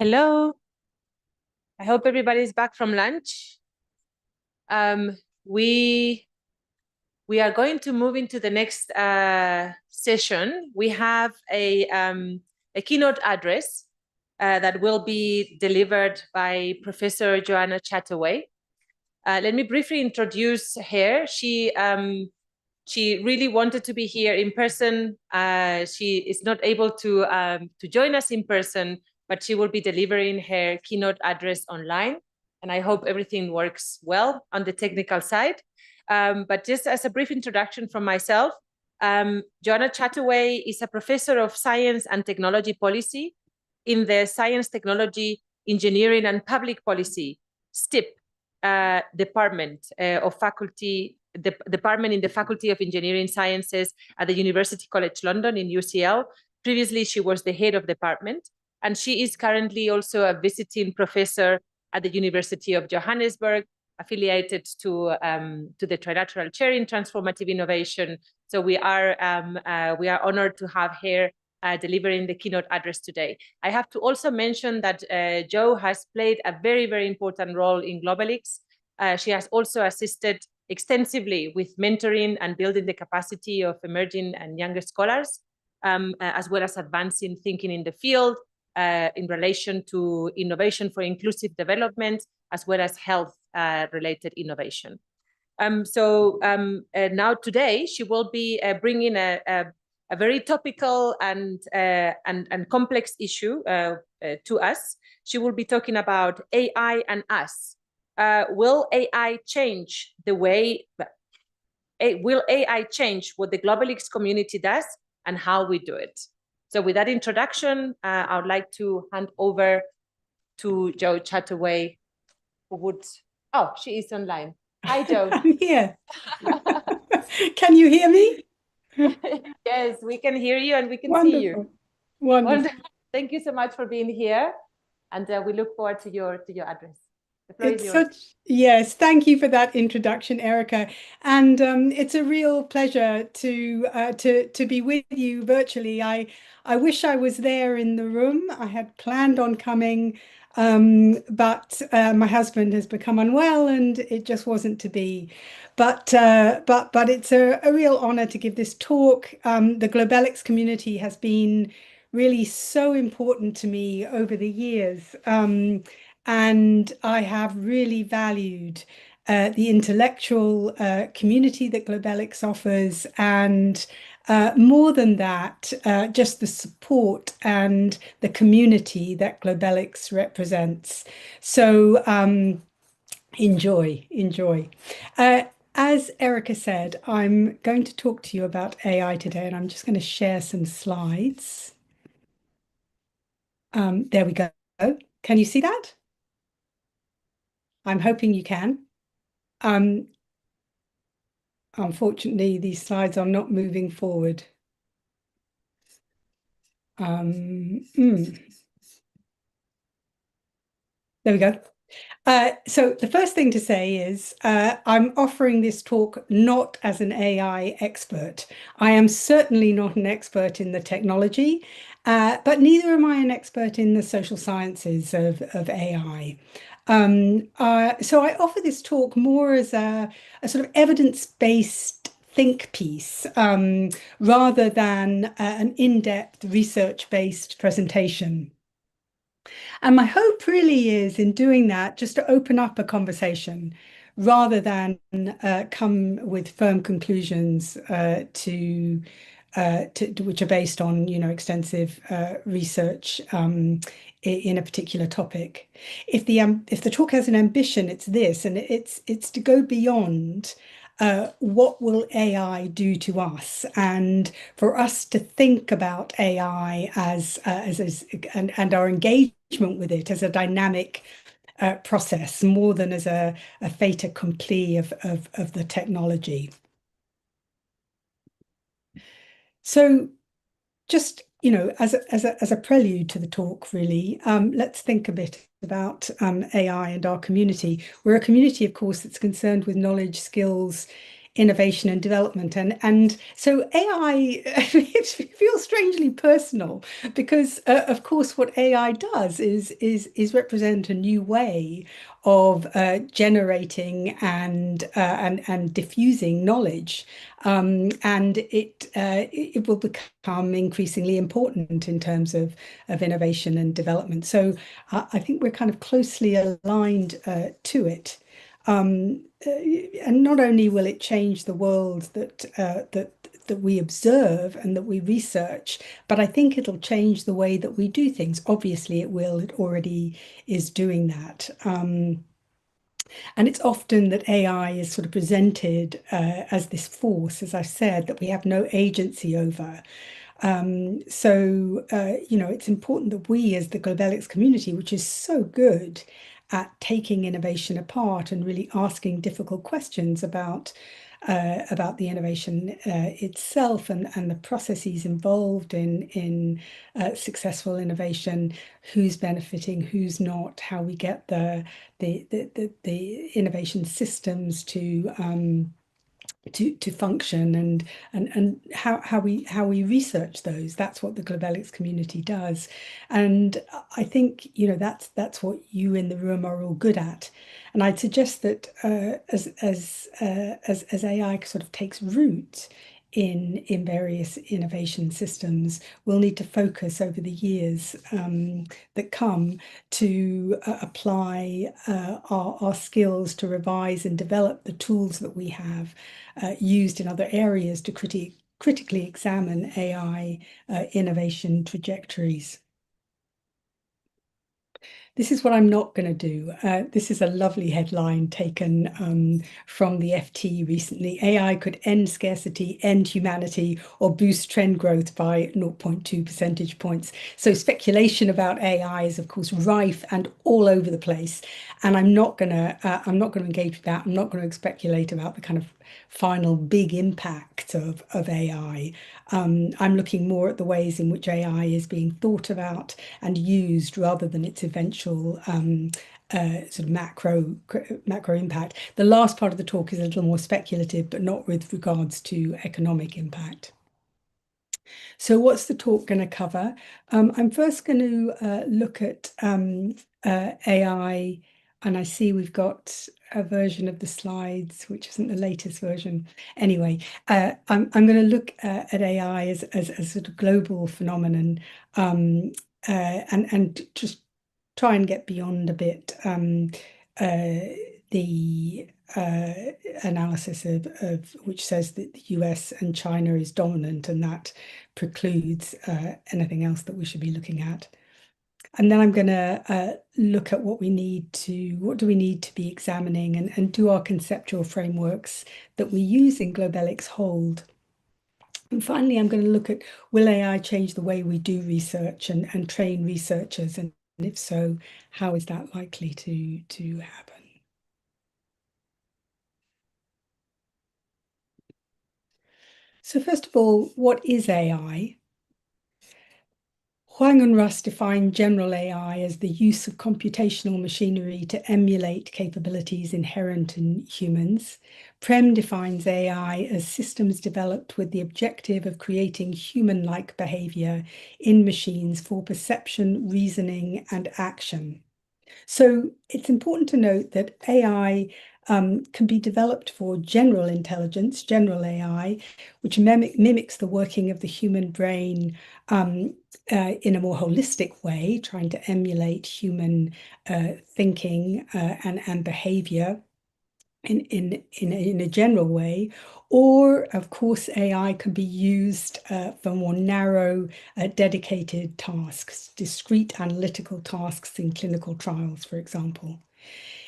Hello. I hope everybody's back from lunch. We are going to move into the next session. We have a keynote address that will be delivered by Professor Joanna Chataway. Let me briefly introduce her. She really wanted to be here in person. She is not able to join us in person, but she will be delivering her keynote address online. And I hope everything works well on the technical side. But just as a brief introduction from myself, Joanna Chataway is a professor of science and technology policy in the Science, Technology, Engineering and Public Policy, STIP, department of faculty, the department in the Faculty of Engineering Sciences at the University College London in UCL. Previously, she was the head of department, and she is currently also a visiting professor at the University of Johannesburg, affiliated to the Trilateral Chair in Transformative Innovation. So we are honored to have her delivering the keynote address today. I have to also mention that Jo has played a very, very important role in Globelics. She has also assisted extensively with mentoring and building the capacity of emerging and younger scholars, as well as advancing thinking in the field in relation to innovation for inclusive development, as well as health-related innovation. Now today, she will be bringing a very topical and complex issue to us. She will be talking about AI and us. Will AI change the way, will AI change what the Globelics community does and how we do it? So with that introduction, I would like to hand over to Jo Chataway, who would, oh, she is online. Hi, Jo. I'm here. Can you hear me? Yes, we can hear you and we can Wonderful. see you. Wonderful. Thank you so much for being here, and we look forward to your address. The floor is yours. Yes, thank you for that introduction, Erica. And it's a real pleasure to be with you virtually. I wish I was there in the room. I had planned on coming, but my husband has become unwell, and it just wasn't to be. But it's a real honor to give this talk. The Globelics community has been really so important to me over the years. And I have really valued the intellectual community that Globelics offers, and more than that, just the support and the community that Globelics represents. So enjoy. As Erica said, I'm going to talk to you about AI today, and I'm just going to share some slides. There we go. Can you see that? I'm hoping you can. Unfortunately, these slides are not moving forward. There we go. So the first thing to say is I'm offering this talk not as an AI expert. I am certainly not an expert in the technology, but neither am I an expert in the social sciences of AI. So I offer this talk more as a sort of evidence-based think piece rather than an in-depth research-based presentation. And my hope really is in doing that just to open up a conversation rather than come with firm conclusions which are based on extensive research in a particular topic. If the talk has an ambition, it's this, and it's to go beyond what will AI do to us, and for us to think about AI and our engagement with it as a dynamic process more than as a fait accompli of the technology. So just, as a prelude to the talk, really, let's think a bit about AI and our community. We're a community, of course, that's concerned with knowledge, skills, innovation and development. And so AI it feels strangely personal because of course what AI does is represent a new way of generating and diffusing knowledge, and it will become increasingly important in terms of innovation and development. So I think we're kind of closely aligned to it. And not only will it change the world that we observe and that we research, but I think it'll change the way that we do things. Obviously, it will. It already is doing that. And it's often that AI is sort of presented as this force, as I said, that we have no agency over. It's important that we, as the Globelics community, which is so good at taking innovation apart and really asking difficult questions about the innovation itself and the processes involved in successful innovation, who's benefiting, who's not, how we get the innovation systems to function and how we research those. That's what the Globelics community does, and I think that's what you in the room are all good at. And I'd suggest that as AI sort of takes root in various innovation systems, we'll need to focus over the years that come to apply our skills to revise and develop the tools that we have used in other areas to critically examine AI innovation trajectories. This is what I'm not going to do. This is a lovely headline taken from the FT recently. AI could end scarcity, end humanity, or boost trend growth by 0.2 percentage points. So speculation about AI is, of course, rife and all over the place. And I'm not going to engage with that. I'm not going to speculate about the kind of final big impact of AI. I'm looking more at the ways in which AI is being thought about and used rather than its eventual sort of macro impact. The last part of the talk is a little more speculative, but not with regards to economic impact. So what's the talk going to cover? I'm first going to look at AI, and I see we've got a version of the slides, which isn't the latest version. Anyway, I'm going to look at AI as a sort of global phenomenon, and just try and get beyond a bit the analysis of which says that the US and China is dominant, and that precludes anything else that we should be looking at. And then I'm going to look at what do we need to be examining, and do our conceptual frameworks that we use in Globelics hold. And finally, I'm going to look at, will AI change the way we do research and train researchers? And if so, how is that likely to happen? So first of all, what is AI? Huang and Russ define general AI as the use of computational machinery to emulate capabilities inherent in humans. Prem defines AI as systems developed with the objective of creating human-like behavior in machines for perception, reasoning, and action. So it's important to note that AI can be developed for general intelligence, general AI, which mimics the working of the human brain in a more holistic way, trying to emulate human thinking and behavior in a general way. Or, of course, AI can be used for more narrow, dedicated tasks, discrete analytical tasks in clinical trials, for example.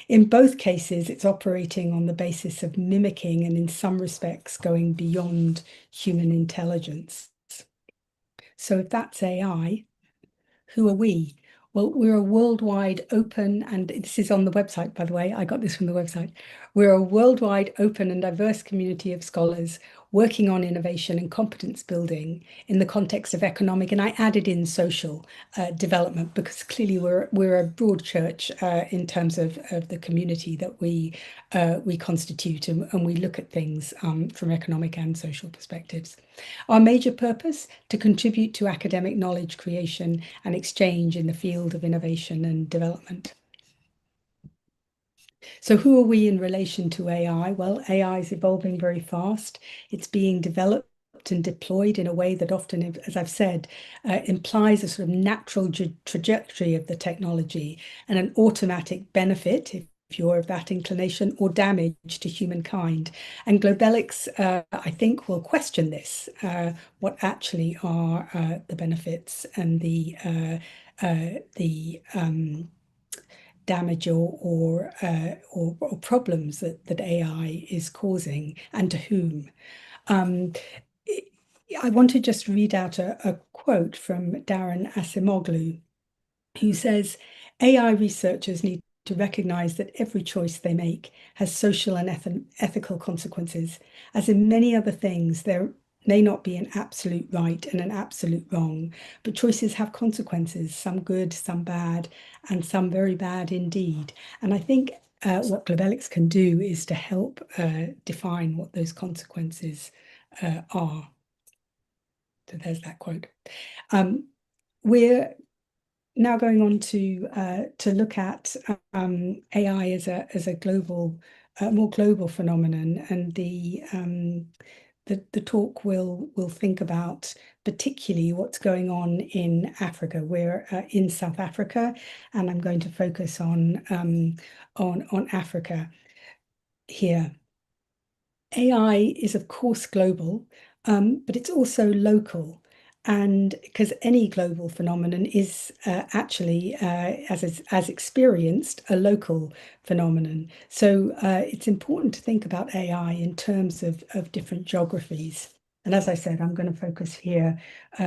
In both cases, it's operating on the basis of mimicking and, in some respects, going beyond human intelligence. So if that's AI, who are we? Well, we're a worldwide open, and this is on the website, by the way, I got this from the website. We're a worldwide open and diverse community of scholars working on innovation and competence building in the context of economic, and I added in social development, because clearly we're a broad church in terms of the community that we constitute, and we look at things from economic and social perspectives. Our major purpose: to contribute to academic knowledge creation and exchange in the field of innovation and development. So who are we in relation to AI? Well, AI is evolving very fast. It's being developed and deployed in a way that often, as I've said, implies a sort of natural trajectory of the technology and an automatic benefit, if you're of that inclination, or damage to humankind. And Globelics, I think, will question this. What actually are the benefits and the damage or problems that AI is causing, and to whom? I want to just read out a quote from Darren Asimoglu, who says, AI researchers need to recognize that every choice they make has social and ethical consequences. As in many other things, there may not be an absolute right and an absolute wrong, but choices have consequences, some good, some bad, and some very bad indeed. And I think what Globelics can do is to help define what those consequences are. So there's that quote. We're now going on to look at AI as a global, more global phenomenon, and the talk will think about particularly what's going on in Africa. We're in South Africa, and I'm going to focus on Africa here. AI is, of course, global, but it's also local. And because any global phenomenon is actually, as experienced, a local phenomenon. So it's important to think about AI in terms of different geographies. And as I said, I'm going to focus here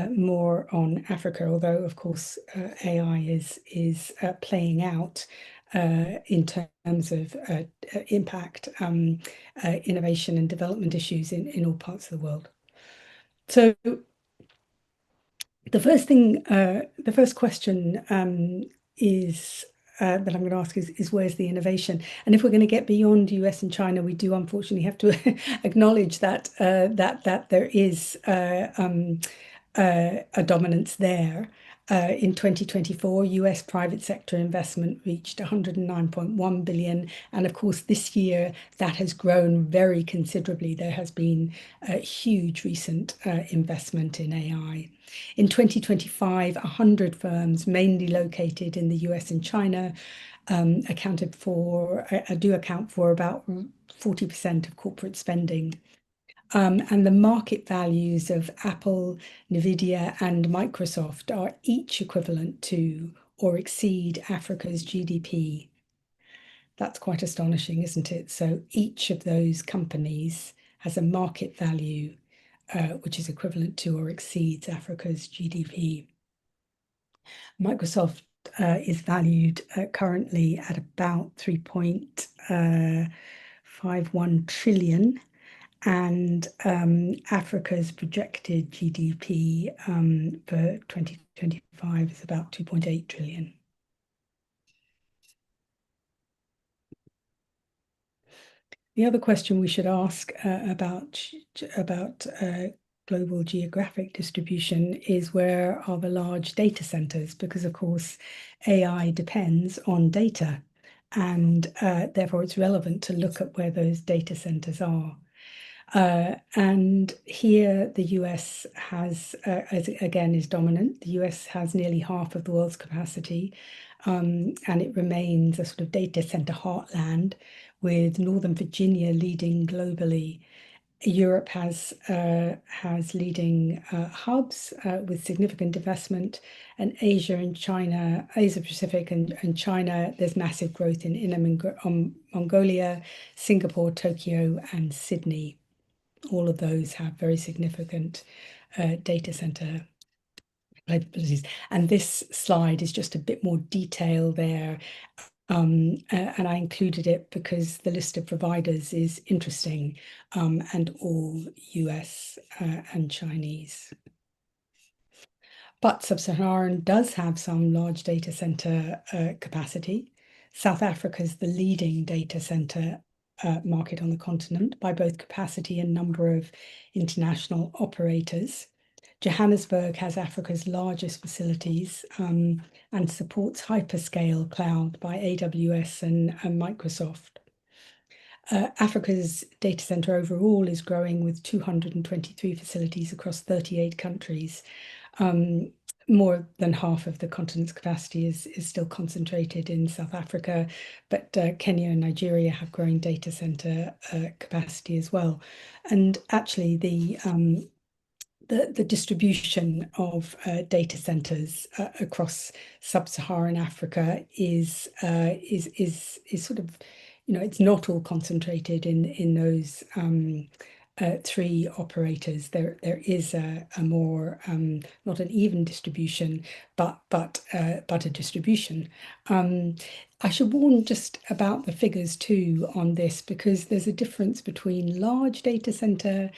more on Africa, although, of course, AI is playing out in terms of impact, innovation and development issues in all parts of the world. So the first question is that I'm going to ask is where's the innovation? And if we're going to get beyond US and China, we do unfortunately have to acknowledge that that there is a dominance there. In 2024, US private sector investment reached 109.1 billion. And of course, this year that has grown very considerably. There has been a huge recent investment in AI. In 2025, 100 firms, mainly located in the US and China, account for about 40% of corporate spending. And the market values of Apple, Nvidia, and Microsoft are each equivalent to or exceed Africa's GDP. That's quite astonishing, isn't it? So each of those companies has a market value which is equivalent to or exceeds Africa's GDP. Microsoft is valued currently at about 3.51 trillion. And Africa's projected GDP for 2025 is about 2.8 trillion. The other question we should ask about global geographic distribution is, where are the large data centers? Because of course AI depends on data, and therefore it's relevant to look at where those data centers are. And here the US has, again, is dominant. The US has nearly half of the world's capacity, and it remains a sort of data center heartland, with Northern Virginia leading globally. Europe has leading hubs with significant investment, and Asia and China, Asia Pacific and China, there's massive growth in Inner Mongolia, Singapore, Tokyo, and Sydney. All of those have very significant data center capabilities. And this slide is just a bit more detail there And I included it because the list of providers is interesting, and all US and Chinese. But Sub-Saharan does have some large data center capacity. South Africa is the leading data center market on the continent by both capacity and number of international operators. Johannesburg has Africa's largest facilities and supports hyperscale cloud by AWS and Microsoft. Africa's data center overall is growing with 223 facilities across 38 countries. More than half of the continent's capacity is still concentrated in South Africa, but Kenya and Nigeria have growing data center capacity as well. And actually, the distribution of data centers across sub-Saharan Africa is sort of, it's not all concentrated in those three operators. There is a more not an even distribution, but a distribution. I should warn just about the figures too on this, because there's a difference between large data center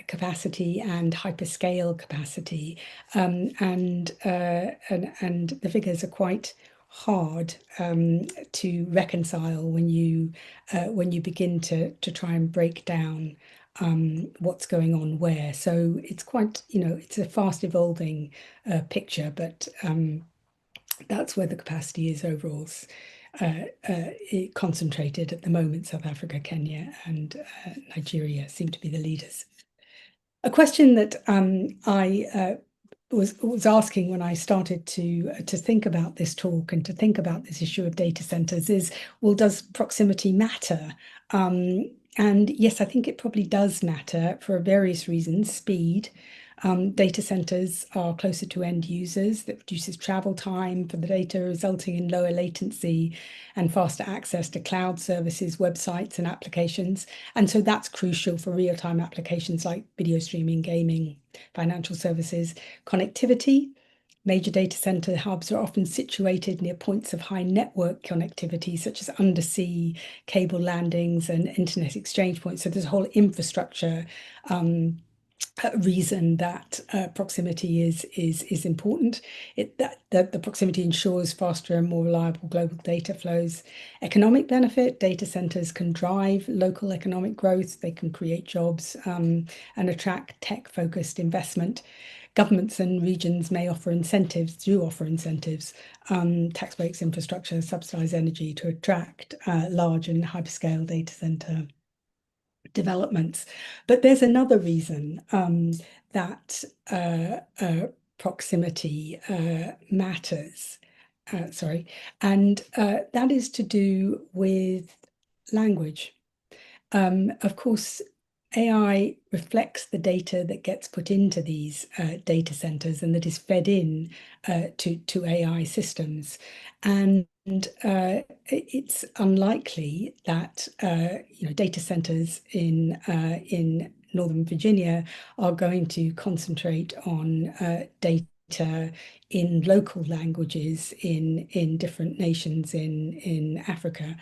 capacity and hyperscale capacity, and the figures are quite hard to reconcile when you begin to try and break down what's going on where. So it's quite, it's a fast evolving picture, but that's where the capacity is overall. Concentrated at the moment. South Africa, Kenya, and Nigeria seem to be the leaders. A question that I was asking when I started to think about this talk and to think about this issue of data centers is, well, does proximity matter? And yes, I think it probably does matter for various reasons. Speed. Data centers are closer to end users. That reduces travel time for the data, resulting in lower latency and faster access to cloud services, websites, and applications. And so that's crucial for real-time applications like video streaming, gaming, financial services. Connectivity. Major data center hubs are often situated near points of high network connectivity, such as undersea cable landings and internet exchange points. So there's a whole infrastructure reason that proximity is important. The proximity ensures faster and more reliable global data flows. Economic benefit: data centers can drive local economic growth. They can create jobs and attract tech-focused investment. Governments and regions may offer incentives, tax breaks, infrastructure, subsidized energy to attract large and hyperscale data center developments. But there's another reason that proximity matters. And that is to do with language. Of course, AI reflects the data that gets put into these data centers and that is fed in to AI systems. And it's unlikely that data centers in Northern Virginia are going to concentrate on data in local languages in different nations in Africa.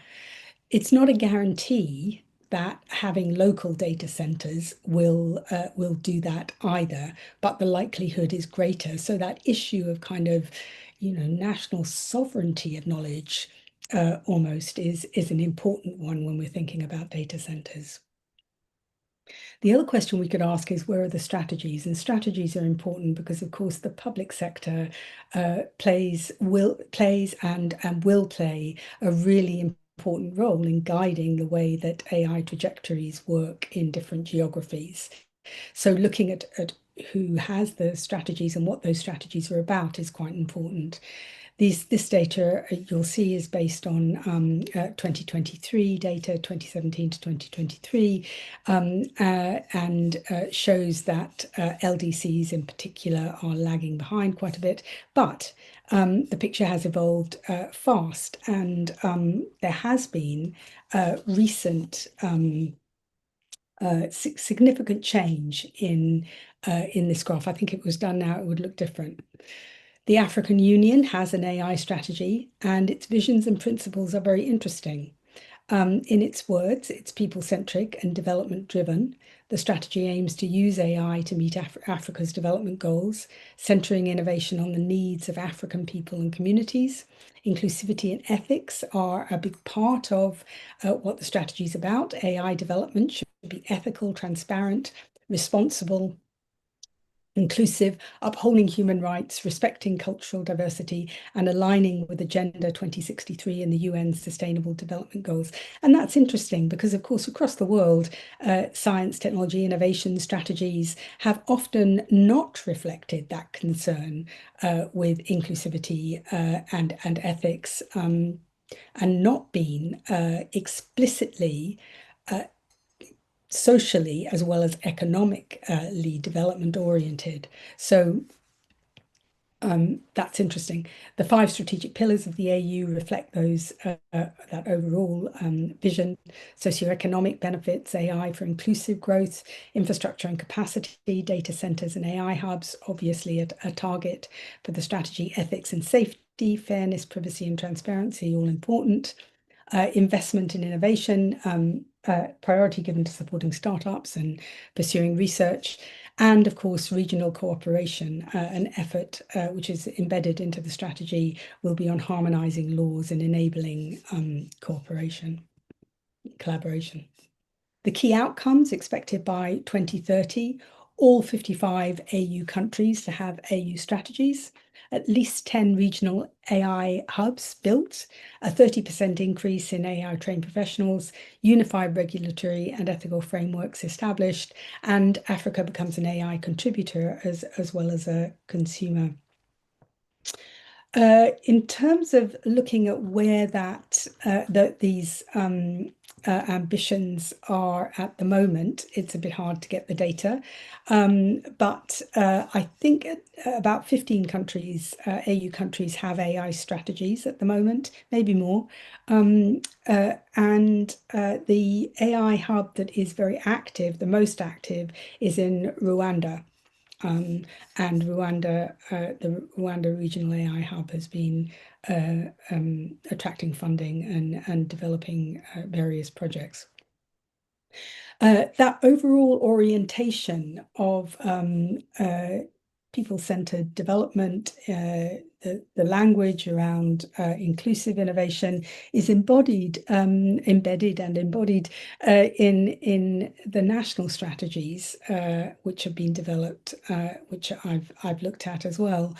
It's not a guarantee that having local data centers will do that either, but the likelihood is greater. So that issue of kind of, national sovereignty of knowledge almost is an important one when we're thinking about data centers. The other question we could ask is, where are the strategies? And strategies are important because, of course, the public sector plays and will play a really important role in guiding the way that AI trajectories work in different geographies. So looking at who has the strategies and what those strategies are about is quite important. This data you'll see is based on 2023 data, 2017 to 2023, and shows that LDCs in particular are lagging behind quite a bit. But the picture has evolved fast, and there has been recent significant change in this graph. I think if it was done now, it would look different. The African Union has an AI strategy, and its visions and principles are very interesting. In its words, it's people-centric and development-driven. The strategy aims to use AI to meet Africa's development goals, centering innovation on the needs of African people and communities. Inclusivity and ethics are a big part of what the strategy is about. AI development should be ethical, transparent, responsible, inclusive, upholding human rights, respecting cultural diversity, and aligning with Agenda 2063 and the UN's Sustainable Development Goals. And that's interesting because, of course, across the world, science, technology, innovation strategies have often not reflected that concern with inclusivity and ethics, and not been explicitly socially as well as economically development oriented. So that's interesting. The 5 strategic pillars of the AU reflect those that overall vision: socioeconomic benefits, AI for inclusive growth, infrastructure and capacity, data centers and AI hubs, obviously a target for the strategy, ethics and safety, fairness, privacy and transparency, all important. Investment in innovation, priority given to supporting startups and pursuing research, and of course, regional cooperation. An effort which is embedded into the strategy will be on harmonizing laws and enabling collaboration. The key outcomes expected by 2030, all 55 AU countries to have AU strategies, at least 10 regional AI hubs built, a 30% increase in AI trained professionals, unified regulatory and ethical frameworks established, and Africa becomes an AI contributor as well as a consumer. In terms of looking at where these ambitions are at the moment, it's a bit hard to get the data, but I think about 15 countries, AU countries, have AI strategies at the moment, maybe more. And the AI hub that is very active, the most active, is in Rwanda. And Rwanda, the Rwanda Regional AI Hub has been attracting funding and developing various projects. That overall orientation of people-centered development, the language around inclusive innovation is embedded in the national strategies which have been developed, which I've looked at as well.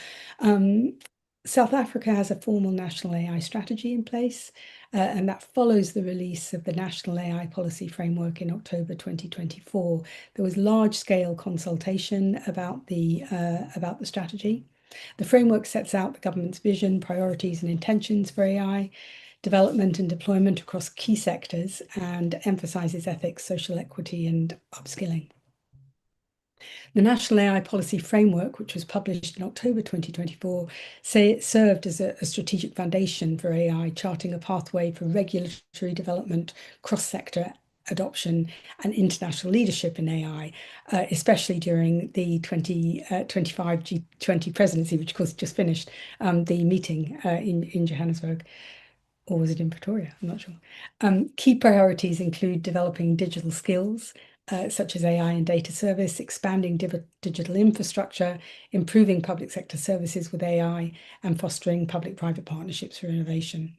South Africa has a formal national AI strategy in place, and that follows the release of the National AI Policy Framework in October 2024. There was large-scale consultation about the strategy. The framework sets out the government's vision, priorities, and intentions for AI development and deployment across key sectors, and emphasizes ethics, social equity, and upskilling. The National AI Policy Framework, which was published in October 2024, served as a strategic foundation for AI, charting a pathway for regulatory development, cross-sector adoption, and international leadership in AI, especially during the 2025 G20 presidency, which of course just finished, the meeting in Johannesburg. Or was it in Pretoria? I'm not sure. Key priorities include developing digital skills, such as AI and data service, expanding digital infrastructure, improving public sector services with AI, and fostering public-private partnerships for innovation.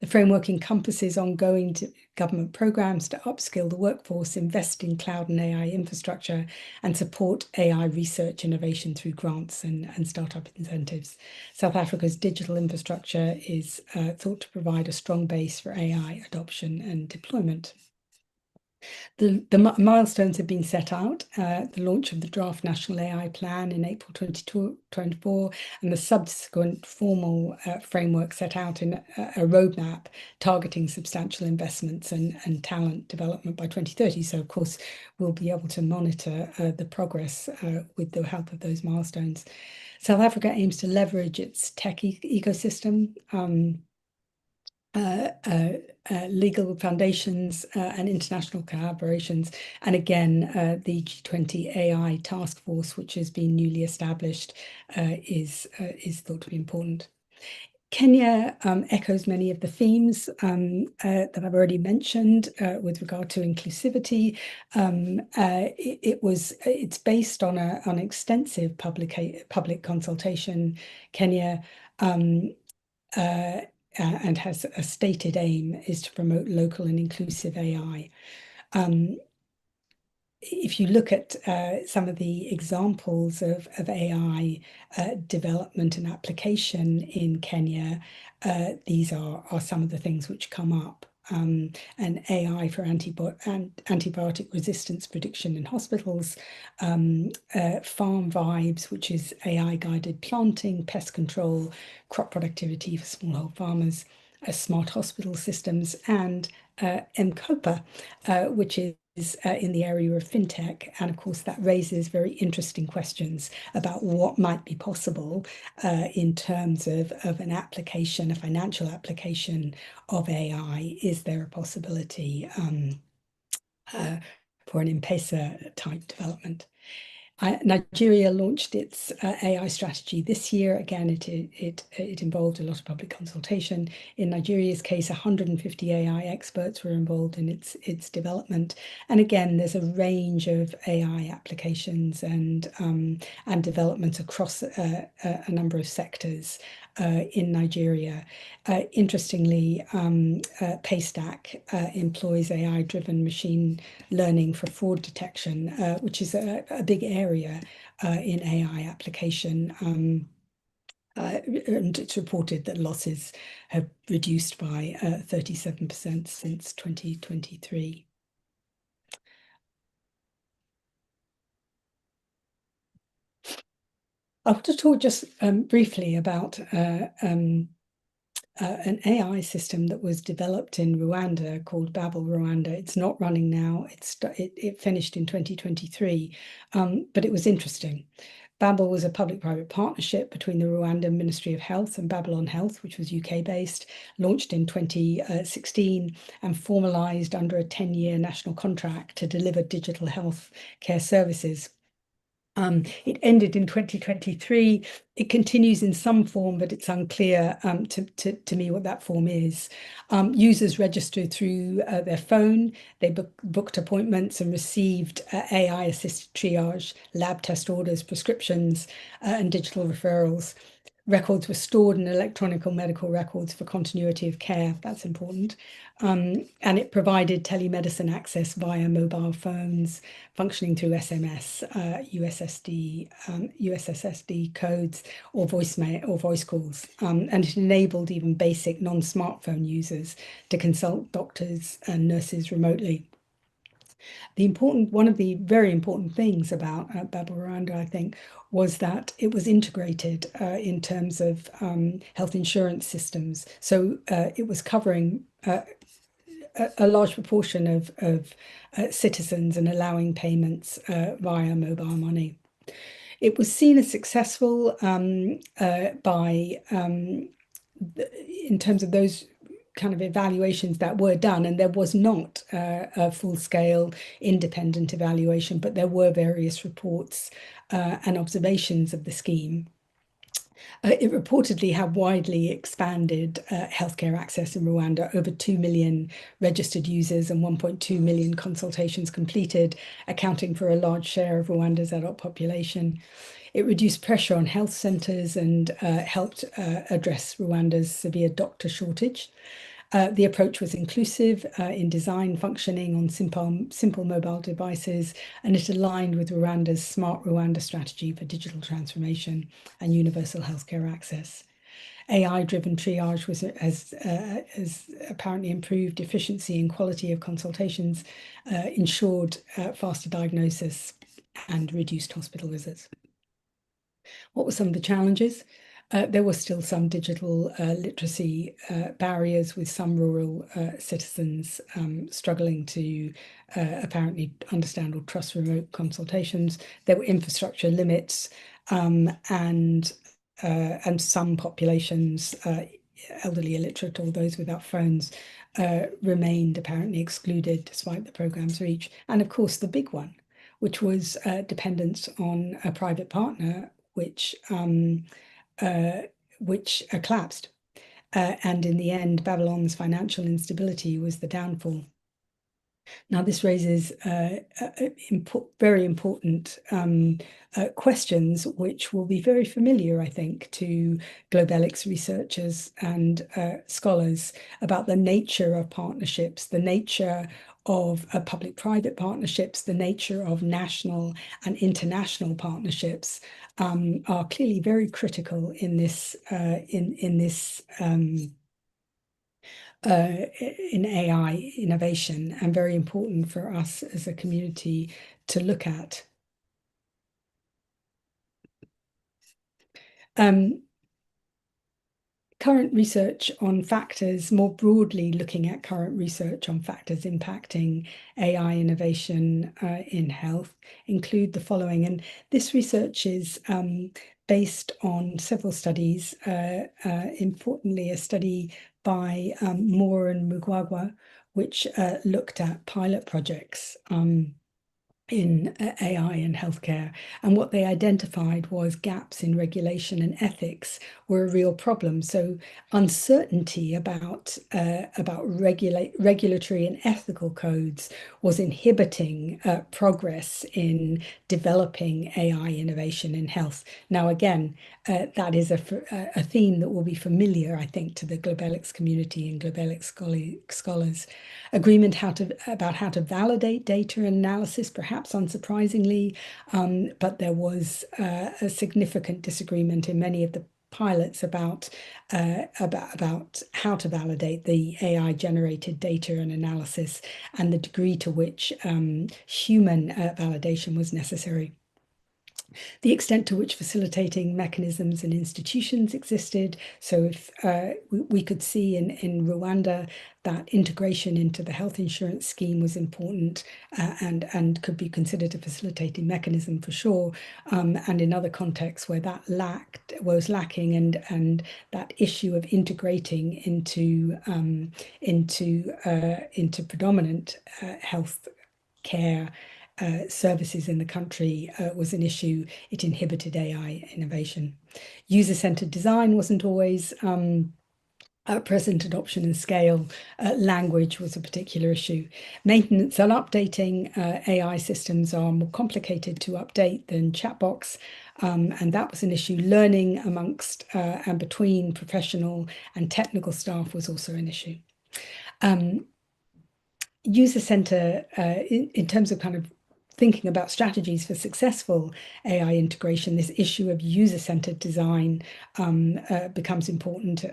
The framework encompasses ongoing government programs to upskill the workforce, invest in cloud and AI infrastructure, and support AI research innovation through grants and startup incentives. South Africa's digital infrastructure is thought to provide a strong base for AI adoption and deployment. The milestones have been set out, the launch of the draft National AI Plan in April 2024, and the subsequent formal framework set out in a roadmap targeting substantial investments and talent development by 2030. So, of course, we'll be able to monitor the progress with the help of those milestones. South Africa aims to leverage its tech ecosystem legal foundations and international collaborations. And again, the G20 AI task force, which has been newly established, is thought to be important. Kenya echoes many of the themes that I've already mentioned with regard to inclusivity. It's based on an extensive public consultation. Kenya and has a stated aim is to promote local and inclusive AI. If you look at some of the examples of AI development and application in Kenya, these are some of the things which come up. And AI for antibiotic resistance prediction in hospitals, farm vibes, which is AI-guided planting, pest control, crop productivity for smallholder farmers, smart hospital systems, and MCOPA, which is in the area of fintech. And of course, that raises very interesting questions about what might be possible in terms of an application, a financial application of AI. Is there a possibility for an M-Pesa type development? Nigeria launched its AI strategy this year. Again, it involved a lot of public consultation. In Nigeria's case, 150 AI experts were involved in its development. And again, there's a range of AI applications and development across a number of sectors in Nigeria. Interestingly, Paystack employs AI-driven machine learning for fraud detection, which is a big area in AI application. And it's reported that losses have reduced by 37% since 2023. I want to talk just briefly about an AI system that was developed in Rwanda called Babel Rwanda. It's not running now. It finished in 2023, but it was interesting. Babel was a public-private partnership between the Rwandan Ministry of Health and Babylon Health, which was UK-based, launched in 2016 and formalized under a 10-year national contract to deliver digital health care services. It ended in 2023. It continues in some form, but it's unclear to me what that form is. Users registered through their phone. They booked appointments and received AI-assisted triage, lab test orders, prescriptions, and digital referrals. Records were stored in electronic or medical records for continuity of care. That's important. And it provided telemedicine access via mobile phones, functioning through SMS, USSD codes, or voicemail or voice calls. And it enabled even basic non-smartphone users to consult doctors and nurses remotely. One of the very important things about Babel Rwanda, I think, was that it was integrated in terms of health insurance systems. So it was covering a large proportion of citizens and allowing payments via mobile money. It was seen as successful by in terms of those kind of evaluations that were done, and there was not a full-scale independent evaluation, but there were various reports and observations of the scheme. It reportedly had widely expanded healthcare access in Rwanda, over 2 million registered users and 1.2 million consultations completed, accounting for a large share of Rwanda's adult population. It reduced pressure on health centres and helped address Rwanda's severe doctor shortage. The approach was inclusive in design, functioning on simple mobile devices, and it aligned with Rwanda's Smart Rwanda strategy for digital transformation and universal healthcare access. AI-driven triage has apparently improved efficiency and quality of consultations, ensured faster diagnosis, and reduced hospital visits. What were some of the challenges? There were still some digital literacy barriers, with some rural citizens struggling to apparently understand or trust remote consultations. There were infrastructure limits, and some populations elderly illiterate or those without phones remained apparently excluded despite the program's reach. And of course, the big one, which was dependence on a private partner, which collapsed. And in the end, Babylon's financial instability was the downfall. Now, this raises very important questions, which will be very familiar, I think, to Globelics researchers and scholars about the nature of partnerships, the nature of public-private partnerships, the nature of national and international partnerships are clearly very critical in this in AI innovation, and very important for us as a community to look at. Current research on factors, more broadly looking at current research on factors impacting AI innovation in health, include the following. And this research is based on several studies, importantly a study by Moore and Mugwagwa, which looked at pilot projects in AI and healthcare. And what they identified was gaps in regulation and ethics were a real problem. So uncertainty about regulatory and ethical codes was inhibiting progress in developing AI innovation in health. Now, again, that is a theme that will be familiar, I think, to the Globelics community and Globelics scholars. Agreement about how to validate data analysis, perhaps unsurprisingly, but there was a significant disagreement in many of the pilots about how to validate the AI-generated data and analysis and the degree to which human validation was necessary. The extent to which facilitating mechanisms and institutions existed. So if we could see in Rwanda that integration into the health insurance scheme was important and could be considered a facilitating mechanism for sure. And in other contexts where that was lacking, and that issue of integrating into predominant health care services in the country was an issue. It inhibited AI innovation. User-centered design wasn't always present. Adoption and scale. Language was a particular issue. Maintenance and updating AI systems are more complicated to update than chatbots, and that was an issue. Learning amongst and between professional and technical staff was also an issue. User center, in terms of kind of thinking about strategies for successful AI integration, this issue of user-centered design becomes important.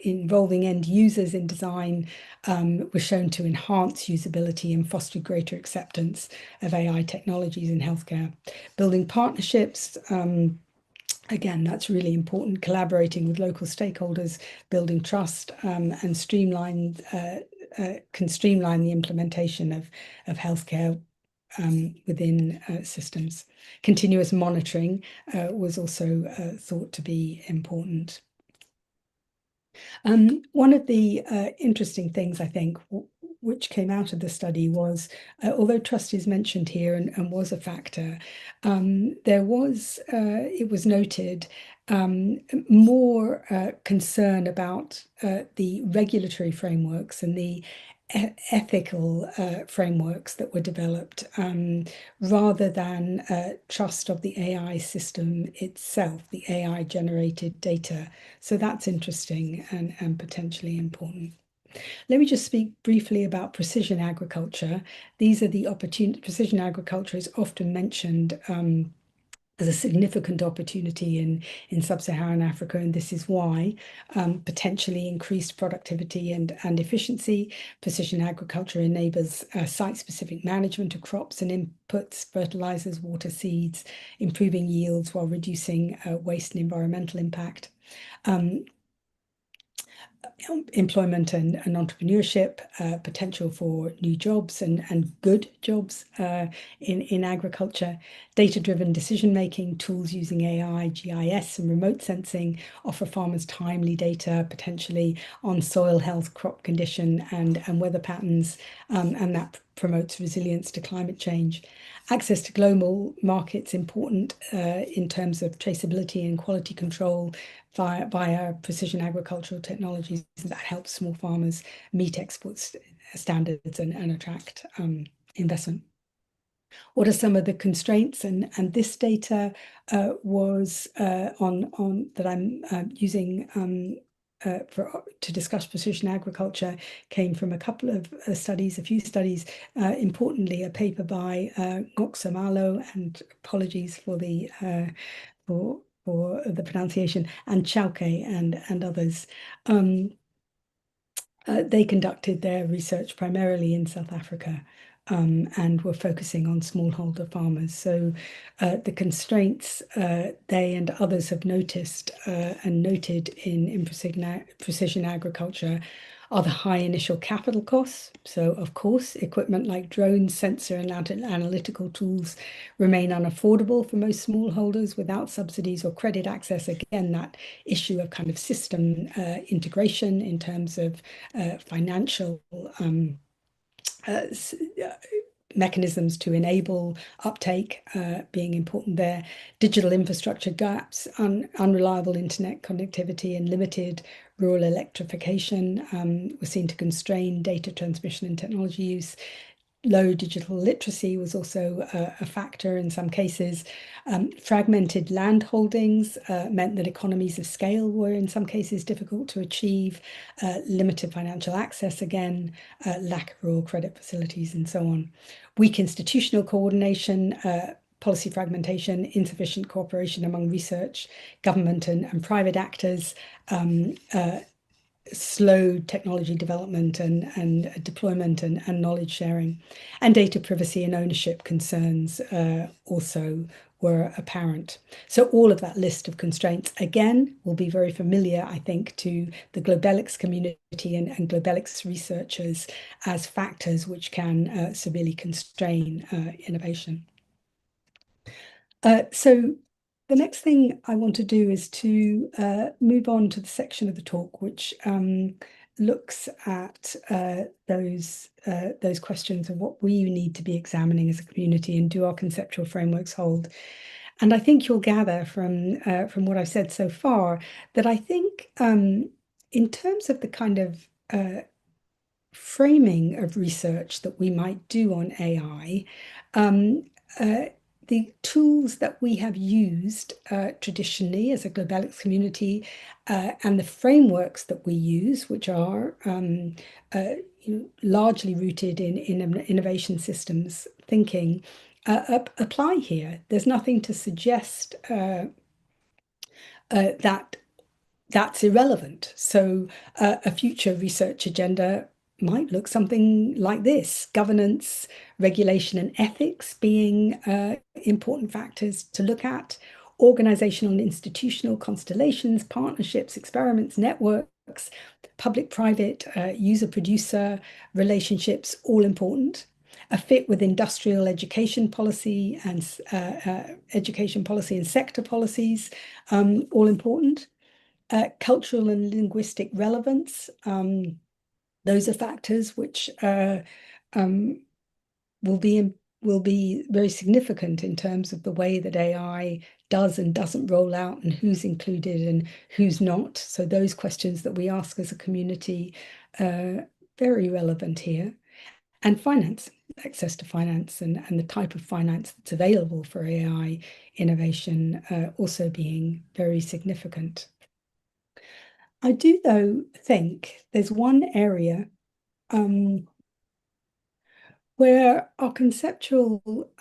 Involving end users in design was shown to enhance usability and foster greater acceptance of AI technologies in healthcare. Building partnerships, again, that's really important. Collaborating with local stakeholders, building trust, and can streamline the implementation of healthcare within systems. Continuous monitoring was also thought to be important. One of the interesting things, I think, which came out of the study was, although trust is mentioned here and was a factor, it was noted more concern about the regulatory frameworks and the ethical frameworks that were developed rather than trust of the AI system itself, the AI generated data. So that's interesting and potentially important. Let me just speak briefly about precision agriculture. These are the opportunities. Precision agriculture is often mentioned as a significant opportunity in sub-Saharan Africa, and this is why. Potentially increased productivity and efficiency. Precision agriculture enables site-specific management of crops and inputs, fertilizers, water, seeds, improving yields while reducing waste and environmental impact. employment and entrepreneurship, potential for new jobs and good jobs in agriculture, data-driven decision-making, tools using AI, GIS, and remote sensing offer farmers timely data, potentially on soil health, crop condition, and weather patterns, and that promotes resilience to climate change. Access to global markets important in terms of traceability and quality control via precision agricultural technologies that help small farmers meet export standards and attract investment. What are some of the constraints? And this data was on that I'm using to discuss precision agriculture came from a couple of studies, a few studies, importantly a paper by Ngoxamalo, and apologies for the pronunciation, and Chauke and others. They conducted their research primarily in South Africa, and were focusing on smallholder farmers. So the constraints they and others have noticed and noted in precision agriculture are the high initial capital costs. So of course, equipment like drones, sensor and analytical tools remain unaffordable for most smallholders without subsidies or credit access. Again, that issue of kind of system integration in terms of financial mechanisms to enable uptake being important there. Digital infrastructure gaps, unreliable internet connectivity, and limited rural electrification were seen to constrain data transmission and technology use. Low digital literacy was also a factor in some cases. Fragmented land holdings meant that economies of scale were in some cases difficult to achieve. Limited financial access again, lack of rural credit facilities, and so on. Weak institutional coordination, policy fragmentation, insufficient cooperation among research, government and private actors, slow technology development and deployment and knowledge sharing, and data privacy and ownership concerns also were apparent. So all of that list of constraints, again, will be very familiar, I think, to the Globelics community and Globelics researchers as factors which can severely constrain innovation. So the next thing I want to do is to move on to the section of the talk which looks at those questions of what we need to be examining as a community, and do our conceptual frameworks hold. And I think you'll gather from what I've said so far that I think in terms of the kind of framing of research that we might do on AI, the tools that we have used traditionally as a Globelics community and the frameworks that we use, which are largely rooted in innovation systems thinking, apply here. There's nothing to suggest that that's irrelevant. So a future research agenda might look something like this: governance, regulation, and ethics being important factors to look at, organizational and institutional constellations, partnerships, experiments, networks, public-private, user-producer relationships, all important. A fit with industrial education policy and sector policies, all important. Cultural and linguistic relevance, those are factors which will be very significant in terms of the way that AI does and doesn't roll out, and who's included and who's not. So those questions that we ask as a community are very relevant here. And finance, access to finance and the type of finance that's available for AI innovation also being very significant. I do, though, think there's one area where our conceptual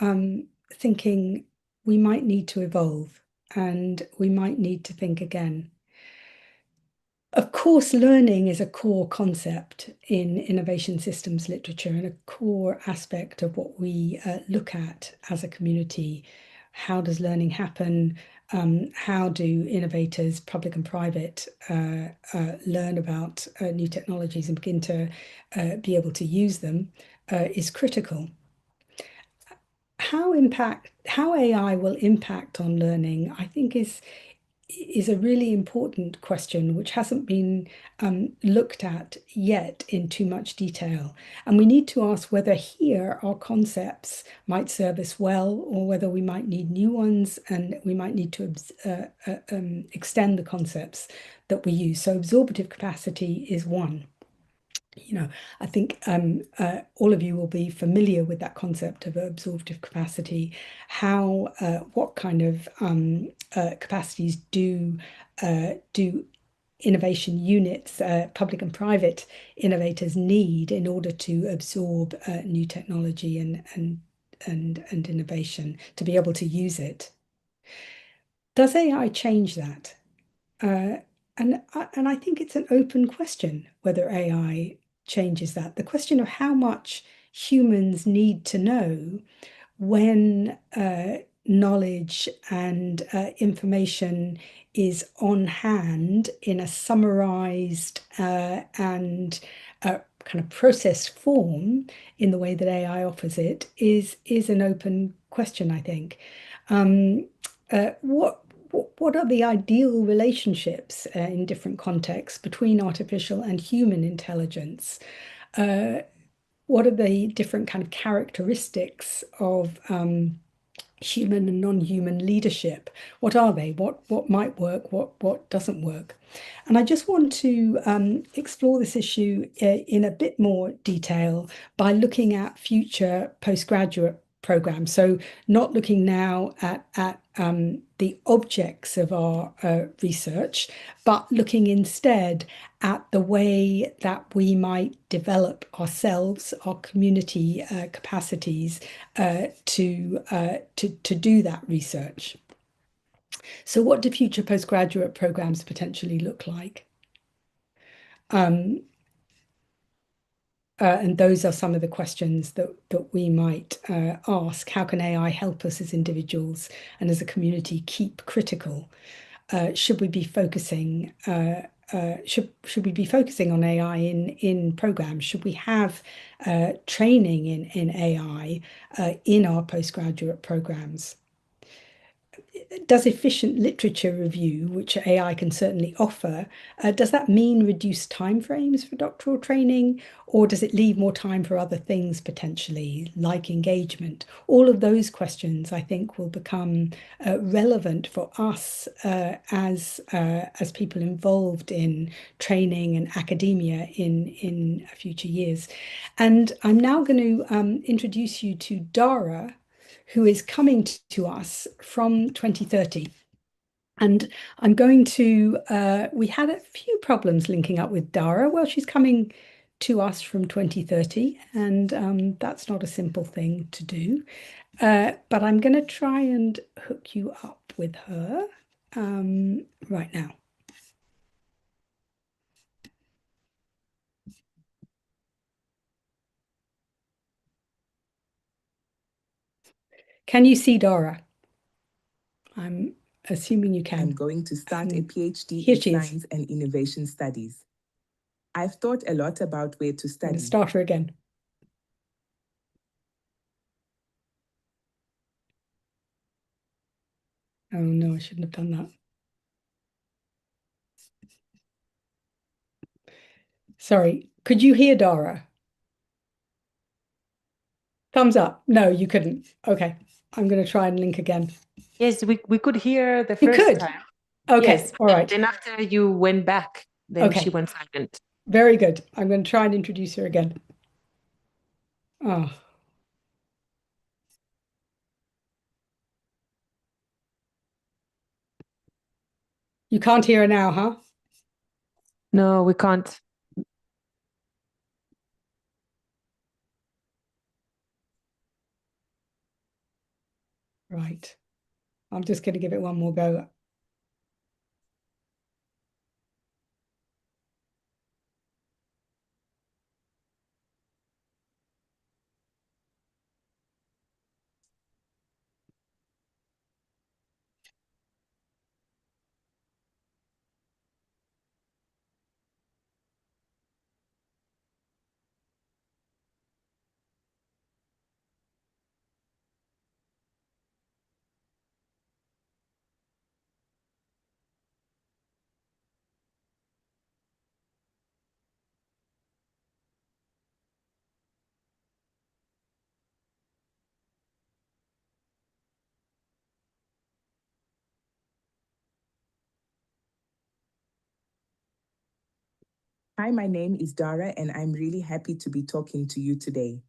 thinking, we might need to evolve and we might need to think again. Of course, learning is a core concept in innovation systems literature and a core aspect of what we look at as a community. How does learning happen? how do innovators, public and private, learn about new technologies and begin to be able to use them is critical. How AI will impact on learning, I think is a really important question which hasn't been looked at yet in too much detail. And we need to ask whether here our concepts might serve us well or whether we might need new ones and we might need to extend the concepts that we use. So absorptive capacity is one. I think all of you will be familiar with that concept of absorptive capacity, what kind of capacities do innovation units, public and private innovators need in order to absorb new technology and innovation to be able to use it. Does AI change that? Uh, and I think it's an open question whether AI changes that. The question of how much humans need to know when knowledge and information is on hand in a summarized and kind of processed form in the way that AI offers it is an open question, I think. What are the ideal relationships in different contexts between artificial and human intelligence? What are the different kind of characteristics of human and non-human leadership? What are they? What might work? What doesn't work? And I just want to explore this issue in a bit more detail by looking at future postgraduate programs. So not looking now at the objects of our research, but looking instead at the way that we might develop ourselves, our community capacities to do that research. So what do future postgraduate programs potentially look like? And those are some of the questions that we might ask. How can AI help us as individuals and as a community keep critical? Should we be focusing should we be focusing on AI in programs? Should we have training in AI in our postgraduate programs? Does efficient literature review, which AI can certainly offer, does that mean reduced timeframes for doctoral training, or does it leave more time for other things potentially, like engagement? All of those questions, I think, will become relevant for us as people involved in training and academia in future years. And I'm now going to introduce you to Dara, who is coming to us from 2030. And I'm going to, we had a few problems linking up with Dara. Well, she's coming to us from 2030, and that's not a simple thing to do. But I'm going to try and hook you up with her right now. Can you see Dara? I'm assuming you can. I'm going to start a PhD in Science and Innovation Studies. I've thought a lot about where to study. Start her again. Oh no, I shouldn't have done that. Sorry, could you hear Dara? Thumbs up. No, you couldn't. Okay, I'm going to try and link again. Yes, we could hear the You first could? time. Okay, Yes, all right. then after you went back, then Okay. she went silent. Very good. I'm going to try and introduce her again. Oh. You can't hear her now, huh? No, we can't. Right. I'm just going to give it one more go. Hi, my name is Dara, and I'm really happy to be talking to you today.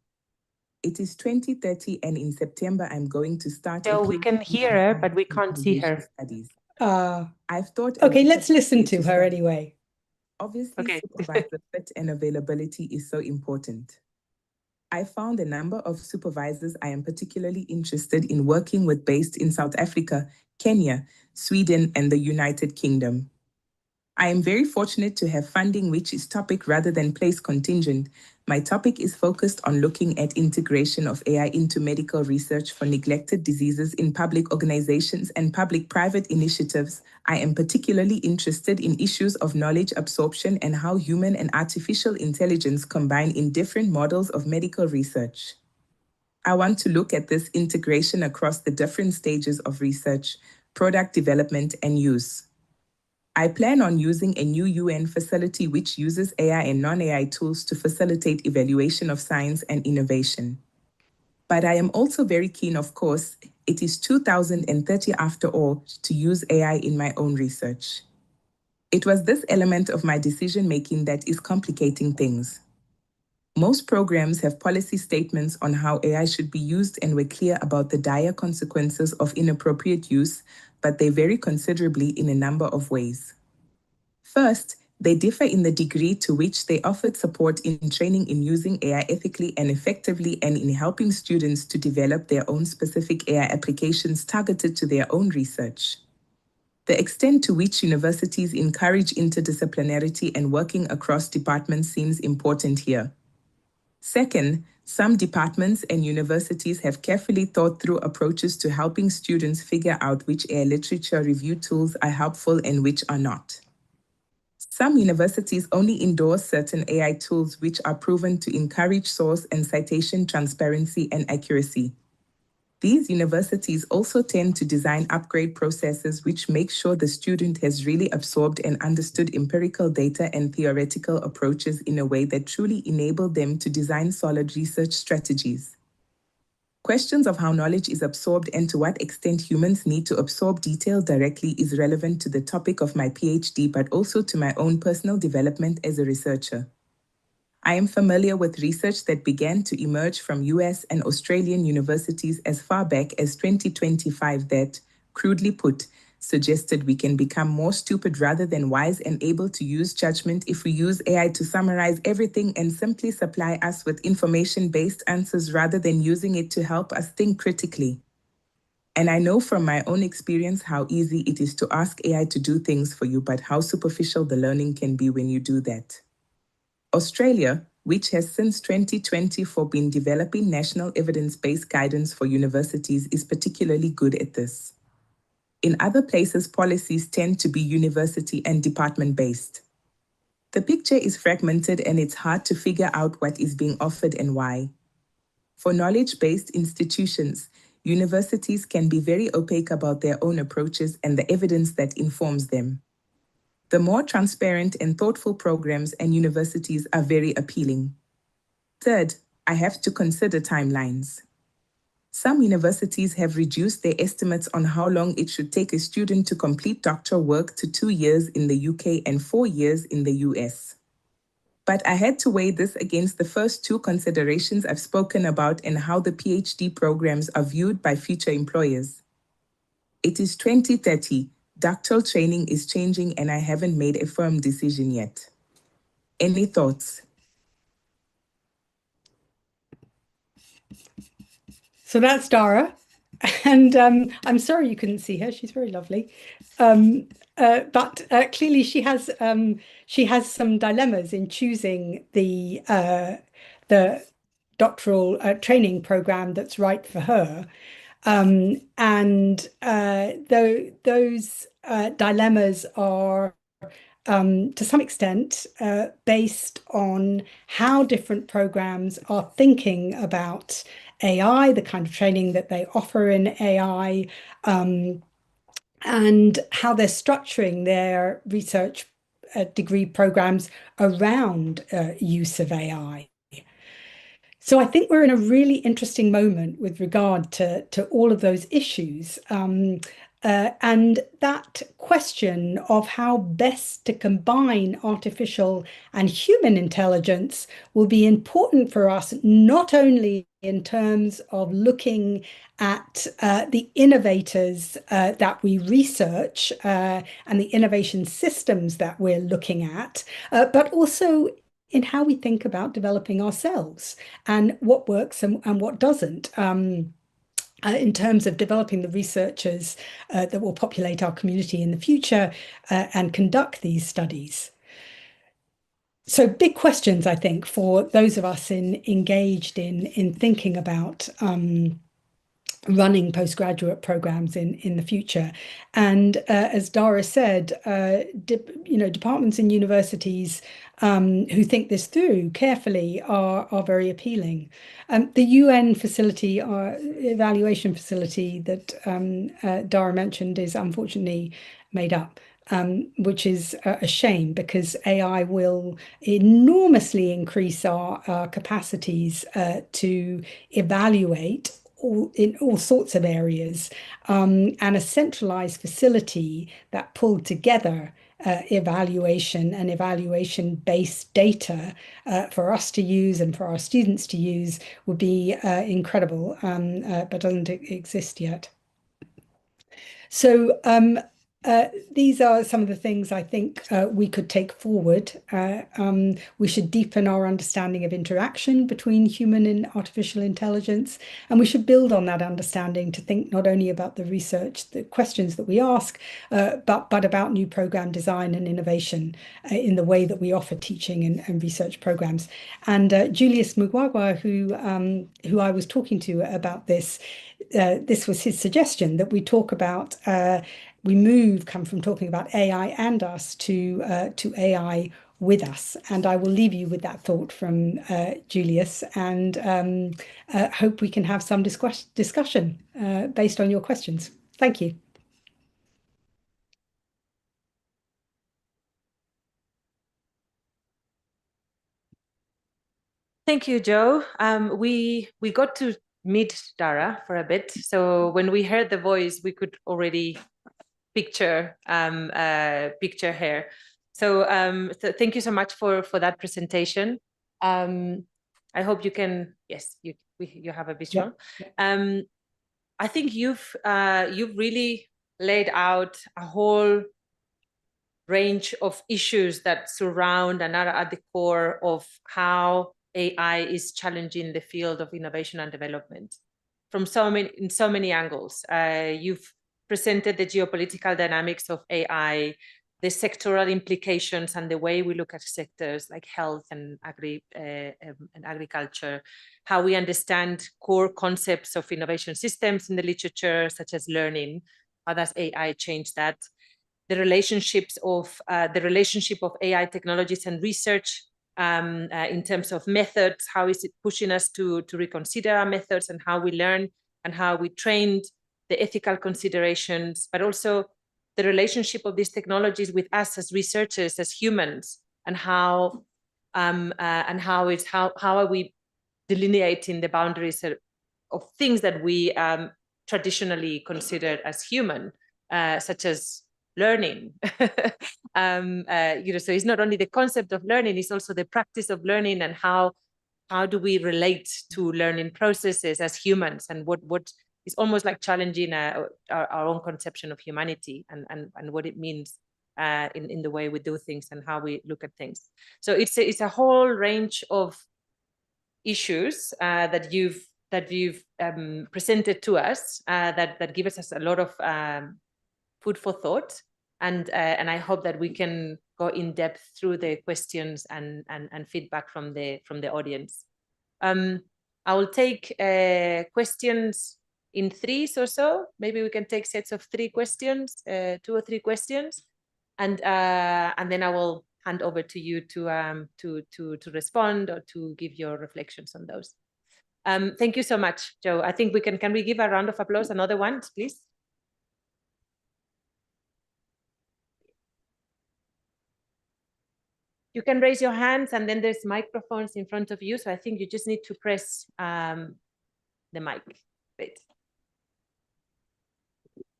It is 2030, and in September, I'm going to start So we can hear her, but we can't see her. Studies. Uh, I've thought. okay, let's listen to her anyway. Obviously, Okay. supervisor fit and availability is so important. I found a number of supervisors I am particularly interested in working with based in South Africa, Kenya, Sweden, and the United Kingdom. I am very fortunate to have funding which is topic rather than place contingent. My topic is focused on looking at integration of AI into medical research for neglected diseases in public organizations and public-private initiatives. I am particularly interested in issues of knowledge absorption and how human and artificial intelligence combine in different models of medical research. I want to look at this integration across the different stages of research, product development, and use. I plan on using a new UN facility which uses AI and non-AI tools to facilitate evaluation of science and innovation. But I am also very keen, of course, it is 2030 after all, to use AI in my own research. It was this element of my decision-making that is complicating things. Most programs have policy statements on how AI should be used and were clear about the dire consequences of inappropriate use, but they vary considerably in a number of ways. First, they differ in the degree to which they offered support in training in using AI ethically and effectively and in helping students to develop their own specific AI applications targeted to their own research. The extent to which universities encourage interdisciplinarity and working across departments seems important here. Second, some departments and universities have carefully thought through approaches to helping students figure out which AI literature review tools are helpful and which are not. Some universities only endorse certain AI tools which are proven to encourage source and citation transparency and accuracy. These universities also tend to design upgrade processes which make sure the student has really absorbed and understood empirical data and theoretical approaches in a way that truly enable them to design solid research strategies. Questions of how knowledge is absorbed and to what extent humans need to absorb detail directly is relevant to the topic of my PhD, but also to my own personal development as a researcher. I am familiar with research that began to emerge from US and Australian universities as far back as 2025 that, crudely put, suggested we can become more stupid rather than wise and able to use judgment if we use AI to summarize everything and simply supply us with information-based answers rather than using it to help us think critically. And I know from my own experience how easy it is to ask AI to do things for you, but how superficial the learning can be when you do that. Australia, which has since 2024 been developing national evidence-based guidance for universities, is particularly good at this. In other places, policies tend to be university and department-based. The picture is fragmented and it's hard to figure out what is being offered and why. For knowledge-based institutions, universities can be very opaque about their own approaches and the evidence that informs them. The more transparent and thoughtful programs and universities are very appealing. Third, I have to consider timelines. Some universities have reduced their estimates on how long it should take a student to complete doctoral work to 2 years in the UK and 4 years in the US. But I had to weigh this against the first two considerations I've spoken about and how the PhD programs are viewed by future employers. It is 2030, doctoral training is changing and I haven't made a firm decision yet. Any thoughts? So that's Dara. And I'm sorry you couldn't see her. She's very lovely. But clearly she has some dilemmas in choosing the doctoral training program that's right for her. And those dilemmas are to some extent based on how different programs are thinking about AI, the kind of training that they offer in AI, and how they're structuring their research degree programs around use of AI. So I think we're in a really interesting moment with regard to all of those issues. And that question of how best to combine artificial and human intelligence will be important for us, not only in terms of looking at the innovators that we research and the innovation systems that we're looking at, but also in how we think about developing ourselves and what works and what doesn't. In terms of developing the researchers that will populate our community in the future and conduct these studies. So big questions, I think, for those of us engaged in thinking about running postgraduate programs in the future. And as Dara said, departments and universities who think this through carefully are very appealing. The UN facility, our evaluation facility that Dara mentioned, is unfortunately made up. Which is a shame, because AI will enormously increase our capacities to evaluate in all sorts of areas, and a centralized facility that pulled together evaluation and evaluation-based data for us to use and for our students to use would be incredible, but doesn't exist yet. So these are some of the things I think we could take forward. We should deepen our understanding of interaction between human and artificial intelligence, and we should build on that understanding to think not only about the research, the questions that we ask, but about new program design and innovation in the way that we offer teaching and research programs. And Julius Mugwagwa, who I was talking to about this was his suggestion, that we talk about come from talking about AI and us to AI with us. And I will leave you with that thought from Julius, and hope we can have some discussion based on your questions. Thank you. Thank you, Jo. We got to meet Dara for a bit, so when we heard the voice, we could already picture her. So thank you so much for that presentation. I hope you can. Yes, you have a visual. Yeah. I think you've really laid out a whole range of issues that surround and are at the core of how AI is challenging the field of innovation and development from in so many angles. You've presented the geopolitical dynamics of AI, the sectoral implications, and the way we look at sectors like health and agriculture, how we understand core concepts of innovation systems in the literature, such as learning. How does AI change that? The relationship of AI technologies and research in terms of methods. How is it pushing us to reconsider our methods and how we learn and how we trained, the ethical considerations, but also the relationship of these technologies with us as researchers, as humans, and how are we delineating the boundaries of things that we traditionally considered as human, such as learning. So it's not only the concept of learning, it's also the practice of learning, and how do we relate to learning processes as humans, and what is almost like challenging our own conception of humanity and what it means in the way we do things and how we look at things. So it's a whole range of issues that you've presented to us that give us a lot of food for thought, and I hope that we can go in depth through the questions and feedback from the audience. I will take questions in threes or so. Maybe we can take sets of 3 questions, 2 or 3 questions, and then I will hand over to you to respond or to give your reflections on those. Thank you so much, Jo. I think we can we give a round of applause? Another one, please. You can raise your hands, and then there's microphones in front of you. So I think you just need to press the mic. Great.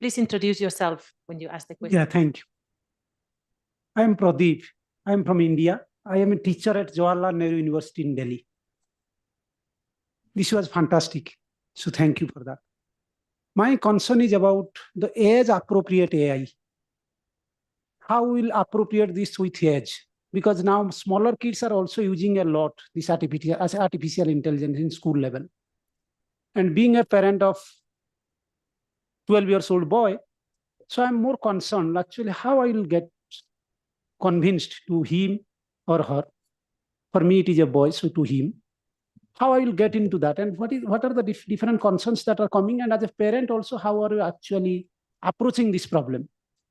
please introduce yourself when you ask the question. Yeah, thank you. I am Pradeep. I am from India. I am a teacher at Jawaharlal Nehru University in Delhi. This was fantastic. So thank you for that. My concern is about the age-appropriate AI. How will appropriate this with age? Because now smaller kids are also using a lot this artificial intelligence in school level. And being a parent of 12 years old boy, so I'm more concerned actually how I will get convinced to him or her. For me, it is a boy, so to him. How I will get into that, and what are the different concerns that are coming, and as a parent also, how are you actually approaching this problem?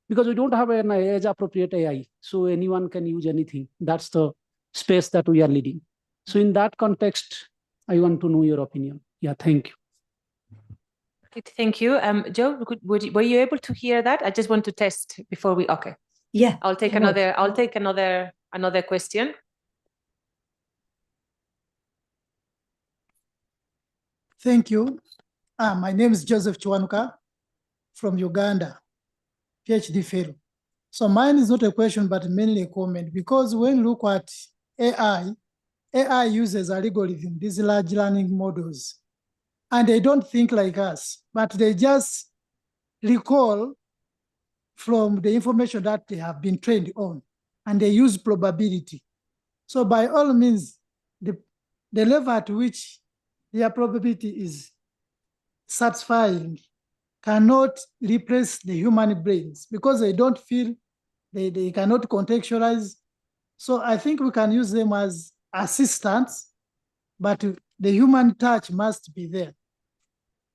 Because we don't have an age-appropriate AI, so anyone can use anything. That's the space that we are leading. So in that context, I want to know your opinion. Yeah, thank you. Thank you. Joe, were you able to hear that? I just want to test before we, okay. Yeah. I'll take another question. Thank you. My name is Joseph Chwanuka from Uganda, PhD fellow. So mine is not a question, but mainly a comment, because when you look at AI uses algorithm, these large learning models, and they don't think like us, but they just recall from the information that they have been trained on, and they use probability. So by all means, the level at which their probability is satisfying cannot replace the human brains because they don't feel, they cannot contextualize. So I think we can use them as assistants, but the human touch must be there.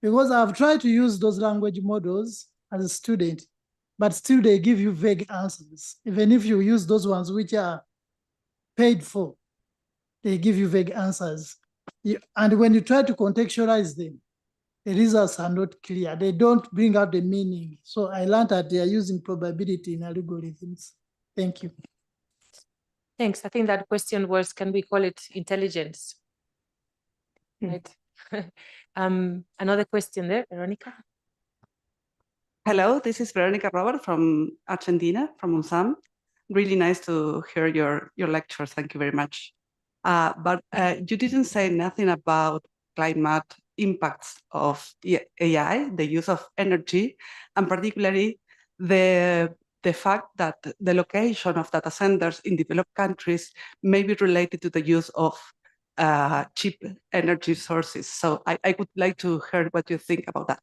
Because I've tried to use those language models as a student, but still they give you vague answers. Even if you use those ones which are paid for, they give you vague answers. And when you try to contextualize them, the results are not clear. They don't bring out the meaning. So I learned that they are using probability in algorithms. Thank you. Thanks. I think that question was, can we call it intelligence? Right. Another question there, Veronica. Hello, this is Veronica Robert from Argentina, from UNSAM. Really nice to hear your lecture. Thank you very much. But you didn't say nothing about climate impacts of AI, the use of energy, and particularly the fact that the location of data centers in developed countries may be related to the use of cheap energy sources. So I would like to hear what you think about that.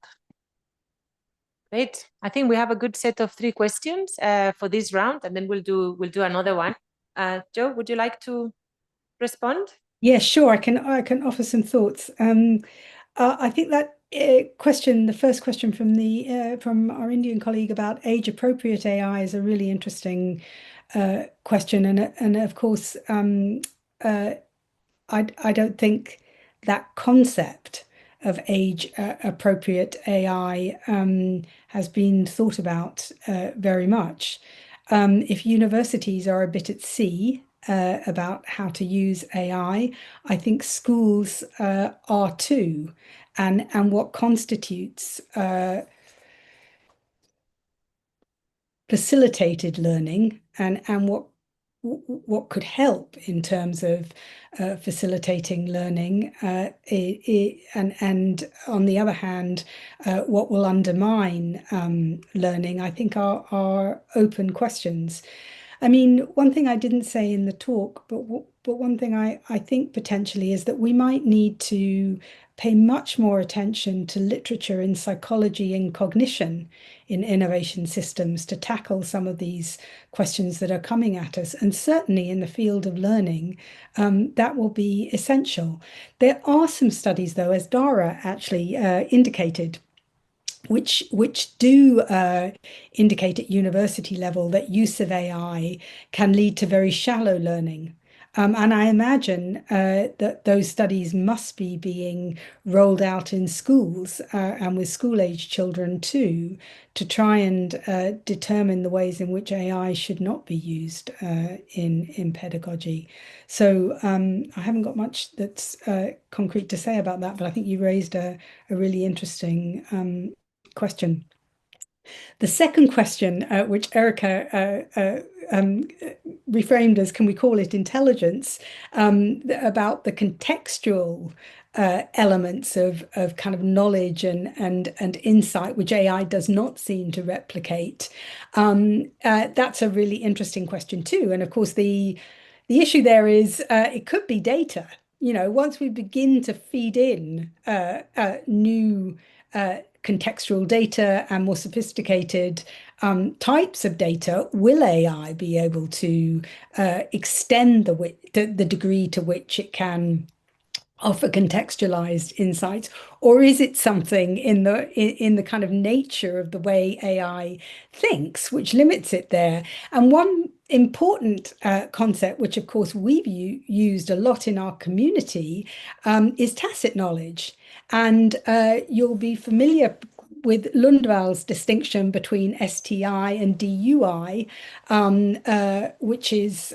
Great. I think we have a good set of 3 questions for this round, and then we'll do another one. Joe, would you like to respond? Yeah, sure. I can offer some thoughts. I think that question, the first question from our Indian colleague about age-appropriate AI, is a really interesting question, and of course, I don't think that concept of age-appropriate AI has been thought about very much. If universities are a bit at sea about how to use AI, I think schools are too, and what constitutes facilitated learning and what could help in terms of facilitating learning, and on the other hand, what will undermine learning, I think are open questions. I mean, one thing I didn't say in the talk, but one thing I think potentially is that we might need to pay much more attention to literature in psychology and cognition in innovation systems to tackle some of these questions that are coming at us. And certainly in the field of learning, that will be essential. There are some studies, though, as Dara actually indicated, which do indicate at university level that use of AI can lead to very shallow learning. And I imagine that those studies must be being rolled out in schools and with school-age children too, to try and determine the ways in which AI should not be used in pedagogy. So I haven't got much that's concrete to say about that, but I think you raised a really interesting question. The second question, which Erica reframed as, can we call it intelligence, about the contextual elements of kind of knowledge and insight, which AI does not seem to replicate. That's a really interesting question too. And of course, the issue there is it could be data. You know, once we begin to feed in new contextual data and more sophisticated types of data, will AI be able to extend the degree to which it can offer contextualized insights, or is it something in the kind of nature of the way AI thinks which limits it there? And one important concept, which of course we've used a lot in our community, is tacit knowledge. And you'll be familiar with Lundvall's distinction between STI and DUI, which is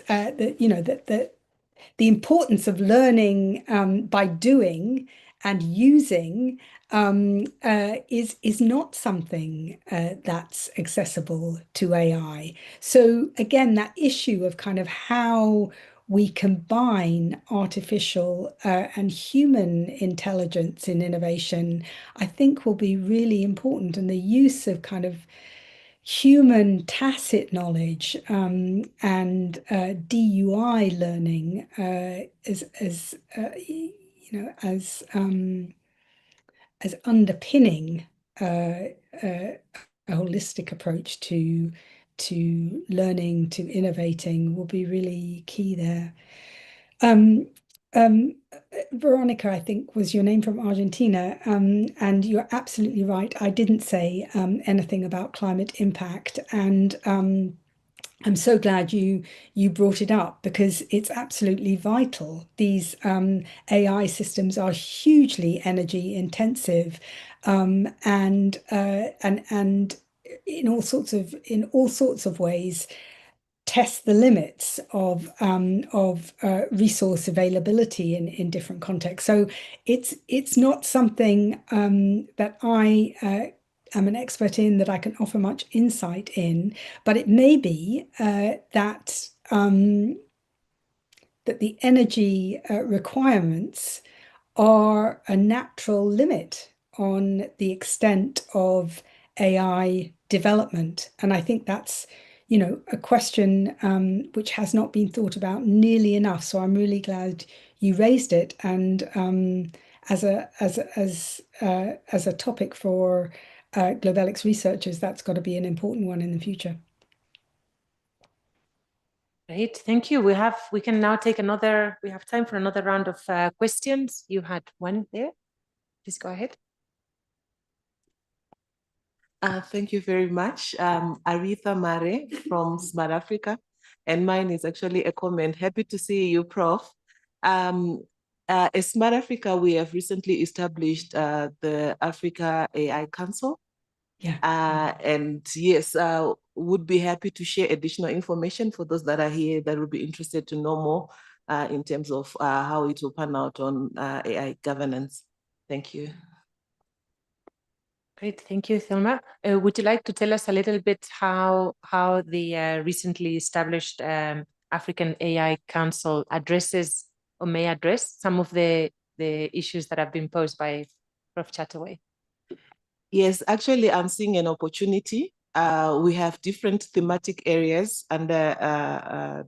the importance of learning by doing and using is not something that's accessible to AI. So again, that issue of kind of how we combine artificial and human intelligence in innovation, I think will be really important. And the use of kind of human tacit knowledge and DUI learning as underpinning a holistic approach to learning, to innovating, will be really key there. Veronica, I think was your name, from Argentina, and you're absolutely right. I didn't say anything about climate impact, and I'm so glad you brought it up, because it's absolutely vital. These AI systems are hugely energy intensive, and in all sorts of ways test the limits of resource availability in different contexts. So it's not something that I am an expert in, that I can offer much insight in, but it may be that the energy requirements are a natural limit on the extent of AI development. And I think that's, you know, a question which has not been thought about nearly enough. So I'm really glad you raised it. And as a topic for Globelics researchers, that's got to be an important one in the future. Great, thank you. We have time for another round of questions. You had one there. Please go ahead. Thank you very much. Aretha Mare from Smart Africa, and mine is actually a comment. Happy to see you, Prof. As Smart Africa, we have recently established the Africa AI Council. Yeah. And yes, would be happy to share additional information for those that are here that would be interested to know more in terms of how it will pan out on AI governance. Thank you. Great, thank you, Thelma. Would you like to tell us a little bit how the recently established African AI Council addresses or may address some of the issues that have been posed by Prof. Chataway? Yes, actually, I'm seeing an opportunity. We have different thematic areas under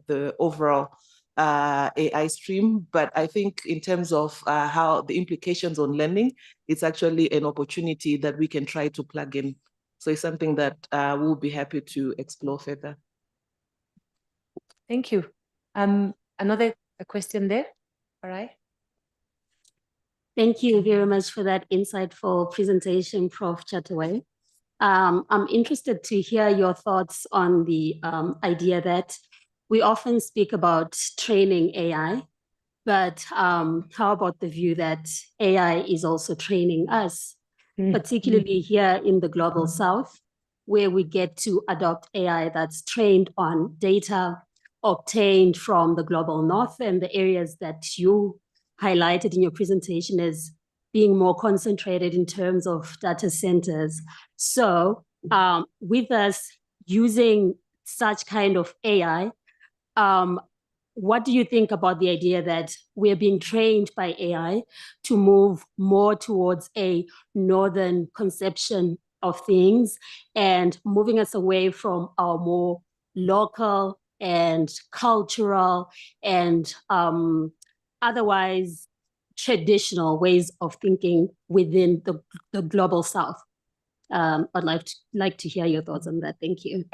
the overall AI stream, but I think in terms of how the implications on learning, it's actually an opportunity that we can try to plug in. So it's something that we'll be happy to explore further. Thank you. Another question there, all right. Thank you very much for that insightful presentation, Prof. Chataway. I'm interested to hear your thoughts on the idea that we often speak about training AI, but how about the view that AI is also training us, particularly here in the Global South, where we get to adopt AI that's trained on data obtained from the Global North and the areas that you highlighted in your presentation as being more concentrated in terms of data centers. So with us using such kind of AI, what do you think about the idea that we're being trained by AI to move more towards a northern conception of things and moving us away from our more local and cultural and otherwise traditional ways of thinking within the global South? I'd like to hear your thoughts on that. Thank you.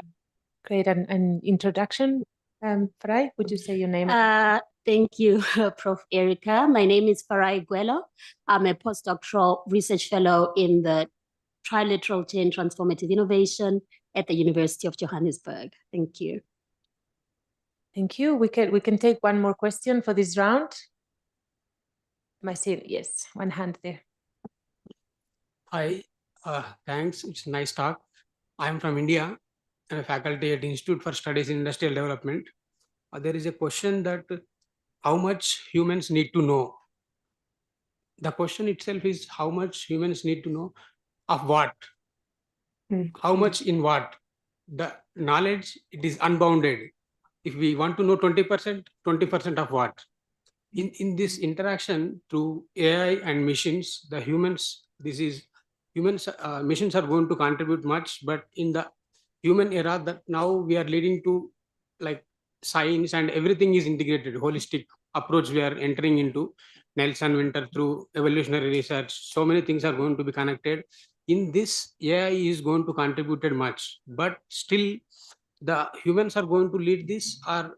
Great. An introduction, Farai, would you say your name? Thank you, Prof. Erica. My name is Farai Guelo. I'm a postdoctoral research fellow in the Trilateral Chain Transformative Innovation at the University of Johannesburg. Thank you. Thank you. We can take one more question for this round. I see, yes, one hand there. Hi, thanks. It's a nice talk. I'm from India. I'm a faculty at Institute for Studies in Industrial Development. There is a question that how much humans need to know. The question itself is how much humans need to know of what? How much in what? The knowledge, it is unbounded. If we want to know 20%, 20% of what? In this interaction through AI and machines, the humans, machines are going to contribute much, but in the human era that now we are leading to, like science and everything is integrated, holistic approach we are entering into. Nelson Winter through evolutionary research, so many things are going to be connected. In this, AI is going to contribute much, but still the humans are going to lead this, or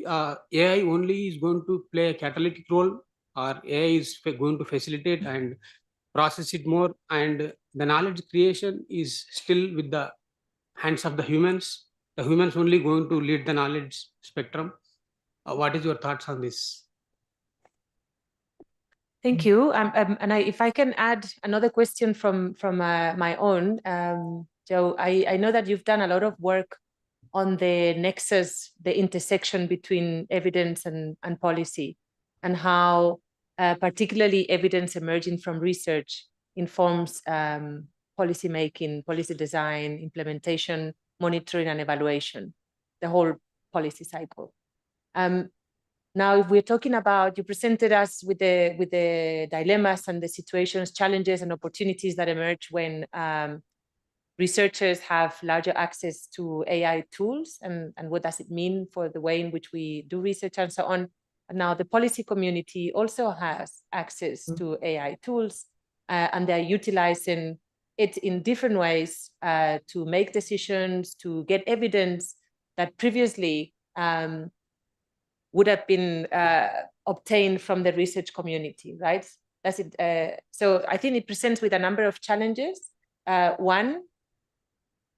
AI only is going to play a catalytic role, or AI is going to facilitate and process it more, and the knowledge creation is still with the hands of the humans. The humans only going to lead the knowledge spectrum. What is your thoughts on this? Thank you. And if I can add another question from my own, Joe, I know that you've done a lot of work on the nexus, the intersection between evidence and policy, and how particularly evidence emerging from research informs policy making, policy design, implementation, monitoring, and evaluation, the whole policy cycle. Now, if we're talking about, you presented us with the dilemmas and the situations, challenges and opportunities that emerge when researchers have larger access to AI tools, and what does it mean for the way in which we do research and so on. And now the policy community also has access to AI tools, and they're utilizing it in different ways to make decisions, to get evidence that previously would have been obtained from the research community, right? That's it. So I think it presents with a number of challenges. One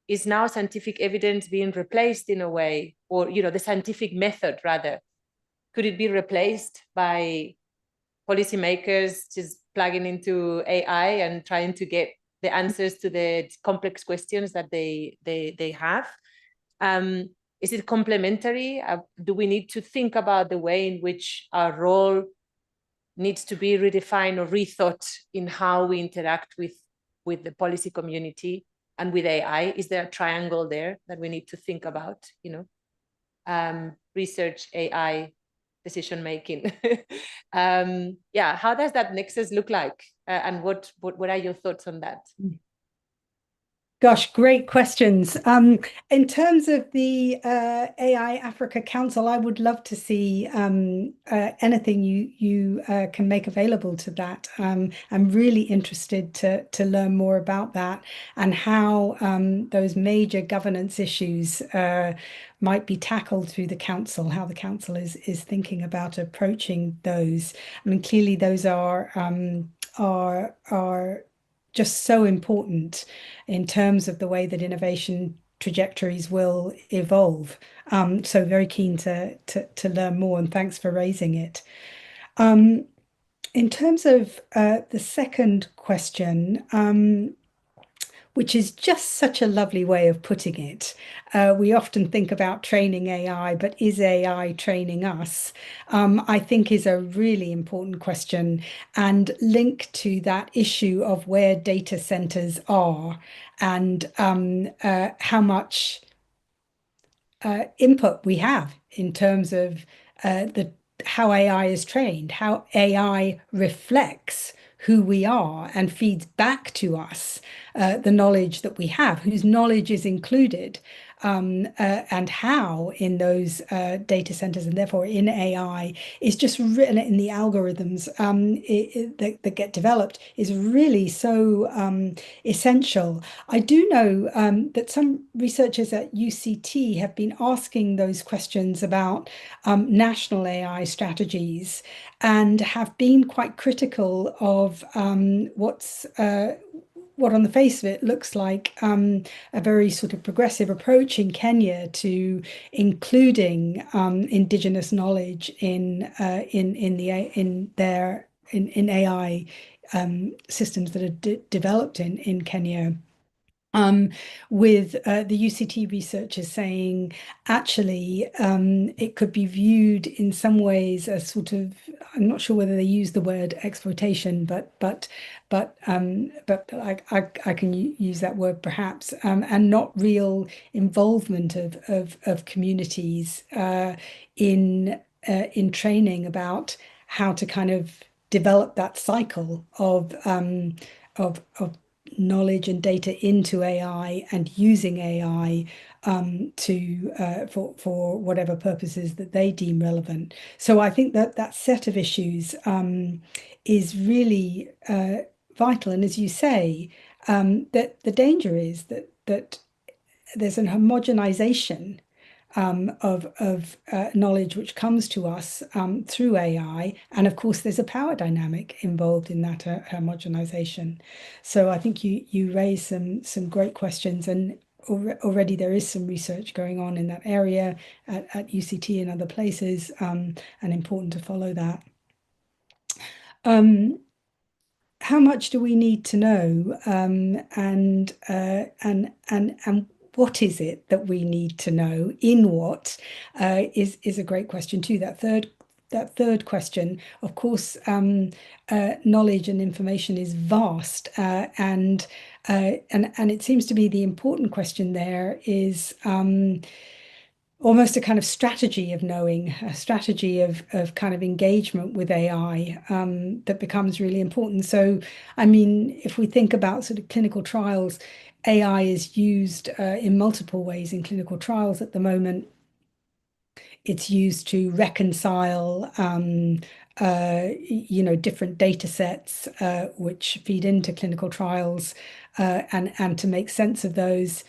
is now scientific evidence being replaced in a way, or the scientific method rather. Could it be replaced by policymakers just plugging into AI and trying to get the answers to the complex questions that they have? Is it complementary? Do we need to think about the way in which our role needs to be redefined or rethought in how we interact with the policy community and with AI? Is there a triangle there that we need to think about? Research, AI, decision making. Yeah, how does that nexus look like? And what are your thoughts on that? Gosh, great questions. In terms of the AI Africa Council, I would love to see anything you can make available to that. I'm really interested to learn more about that and how those major governance issues might be tackled through the council, how the council is thinking about approaching those. I mean, clearly those are just so important in terms of the way that innovation trajectories will evolve. So very keen to learn more, and thanks for raising it. In terms of the second question, which is just such a lovely way of putting it. We often think about training AI, but is AI training us? I think is a really important question and linked to that issue of where data centers are and how much input we have in terms of how AI is trained, how AI reflects who we are and feeds back to us the knowledge that we have, whose knowledge is included, and how in those data centers and therefore in AI is just written in the algorithms that get developed is really so essential. I do know that some researchers at UCT have been asking those questions about national AI strategies and have been quite critical of what on the face of it looks like a very sort of progressive approach in Kenya to including indigenous knowledge in AI systems that are developed in Kenya. With the UCT researchers saying, actually, it could be viewed in some ways as sort of, I'm not sure whether they use the word exploitation, but I can use that word perhaps, and not real involvement of communities in training about how to kind of develop that cycle of knowledge and data into AI and using AI for whatever purposes that they deem relevant. So I think that set of issues is really vital. And as you say, that the danger is that there's an homogenization of knowledge which comes to us through AI. And of course, there's a power dynamic involved in that homogenization. So I think you raise some great questions, and already there is some research going on in that area at UCT and other places, and important to follow that. How much do we need to know, and what is it that we need to know in what is a great question too. That third question, of course, knowledge and information is vast, and it seems to be the important question there is almost a kind of strategy of knowing, a strategy of kind of engagement with AI that becomes really important. So, I mean, if we think about sort of clinical trials, AI is used in multiple ways in clinical trials at the moment. It's used to reconcile, different data sets which feed into clinical trials, and to make sense of those.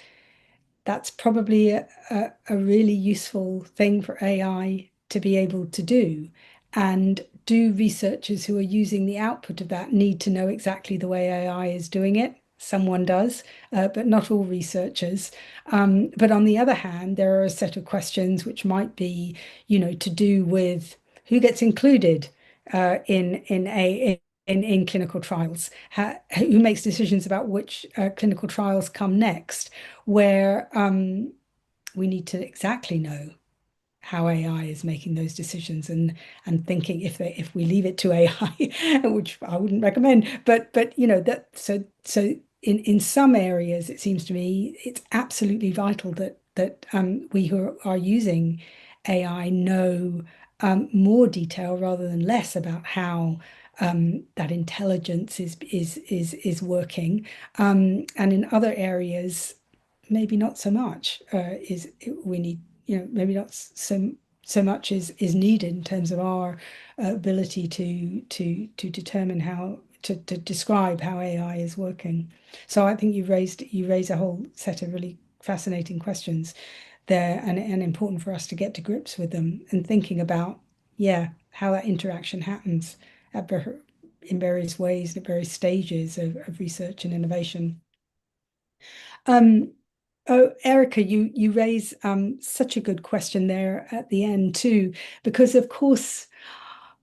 That's probably a really useful thing for AI to be able to do. And do researchers who are using the output of that need to know exactly the way AI is doing it? Someone does, but not all researchers. But on the other hand, there are a set of questions which might be, to do with who gets included in clinical trials, who makes decisions about which clinical trials come next, where we need to exactly know how AI is making those decisions and thinking if we leave it to AI, which I wouldn't recommend, but that so in some areas it seems to me it's absolutely vital that we who are using AI know more detail rather than less about how that intelligence is working, and in other areas maybe not so much. We need, maybe not so much is needed in terms of our ability to determine how to describe how AI is working. So I think you raise a whole set of really fascinating questions there, and important for us to get to grips with them and thinking about how that interaction happens in various ways at various stages of research and innovation. Oh, Erica, you raise such a good question there at the end too, because of course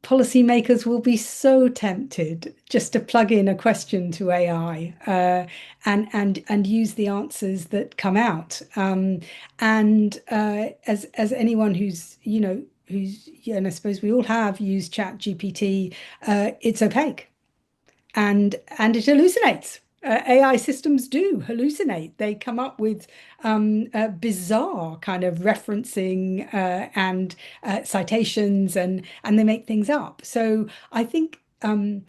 policymakers will be so tempted just to plug in a question to AI and use the answers that come out. As anyone who's and I suppose we all have used ChatGPT, it's opaque and it hallucinates. AI systems do hallucinate. They come up with bizarre kind of referencing and citations, and they make things up. So I think the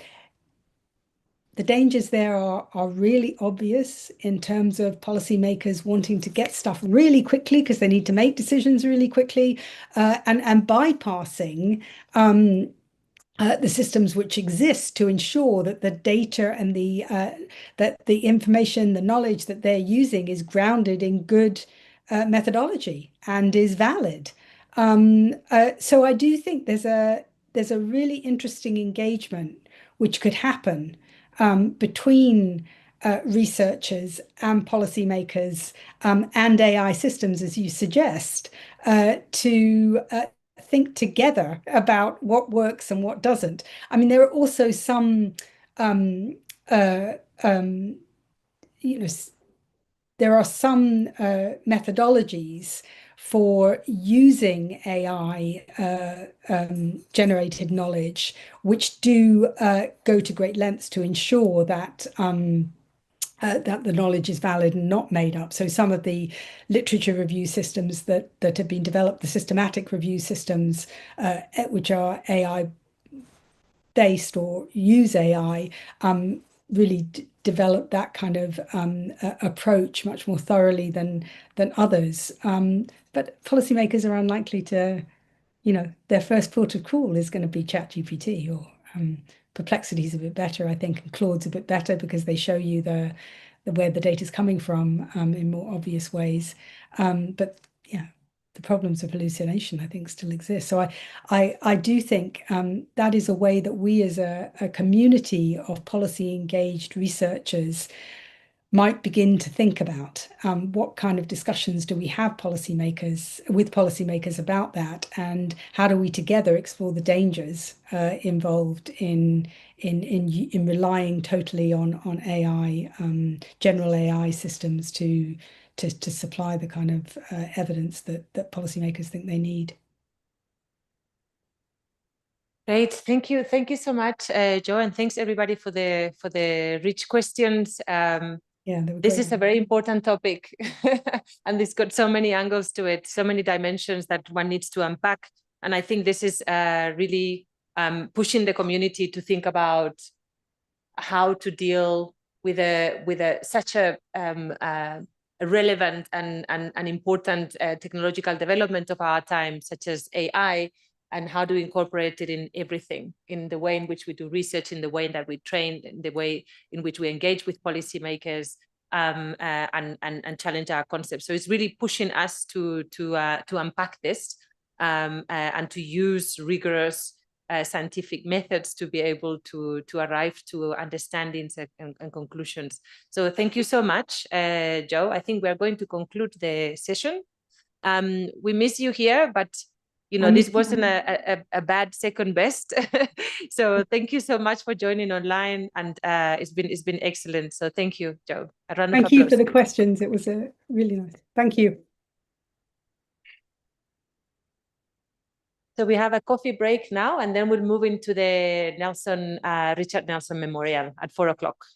dangers there are really obvious in terms of policymakers wanting to get stuff really quickly because they need to make decisions really quickly, and bypassing the systems which exist to ensure that the data and that the information, the knowledge that they're using is grounded in good methodology and is valid. So I do think there's a really interesting engagement which could happen between researchers and policymakers and AI systems, as you suggest, to think together about what works and what doesn't. I mean, there are also some, there are some methodologies for using AI generated knowledge, which do go to great lengths to ensure that that the knowledge is valid and not made up. So some of the literature review systems that have been developed, the systematic review systems, which are AI based or use AI, really develop that kind of approach much more thoroughly than others. But policymakers are unlikely to, their first port of call is going to be ChatGPT, or Perplexity is a bit better, I think, and Claude's a bit better because they show you where the data is coming from in more obvious ways. But yeah, the problems of hallucination, I think, still exist. So I do think that is a way that we as a community of policy engaged researchers might begin to think about what kind of discussions do we have with policymakers about that, and how do we together explore the dangers involved in relying totally on AI, general AI systems to supply the kind of evidence that policymakers think they need. Great, thank you so much, Jo, and thanks everybody for the rich questions. Yeah, this is a very important topic, and it's got so many angles to it, so many dimensions that one needs to unpack. And I think this is really pushing the community to think about how to deal with such a relevant and important technological development of our time, such as AI, and how to incorporate it in everything, in the way in which we do research, in the way that we train, in the way in which we engage with policymakers, and challenge our concepts. So it's really pushing us to unpack this and to use rigorous scientific methods to be able to arrive to understandings and conclusions. So thank you so much, Jo. I think we're going to conclude the session. We miss you here, but this wasn't a bad second best. So thank you so much for joining online, and it's been excellent. So thank you, Jo. A round of applause. Thank you for the questions. It was really nice. Thank you. So we have a coffee break now, and then we'll move into the Richard Nelson Memorial at 4 o'clock.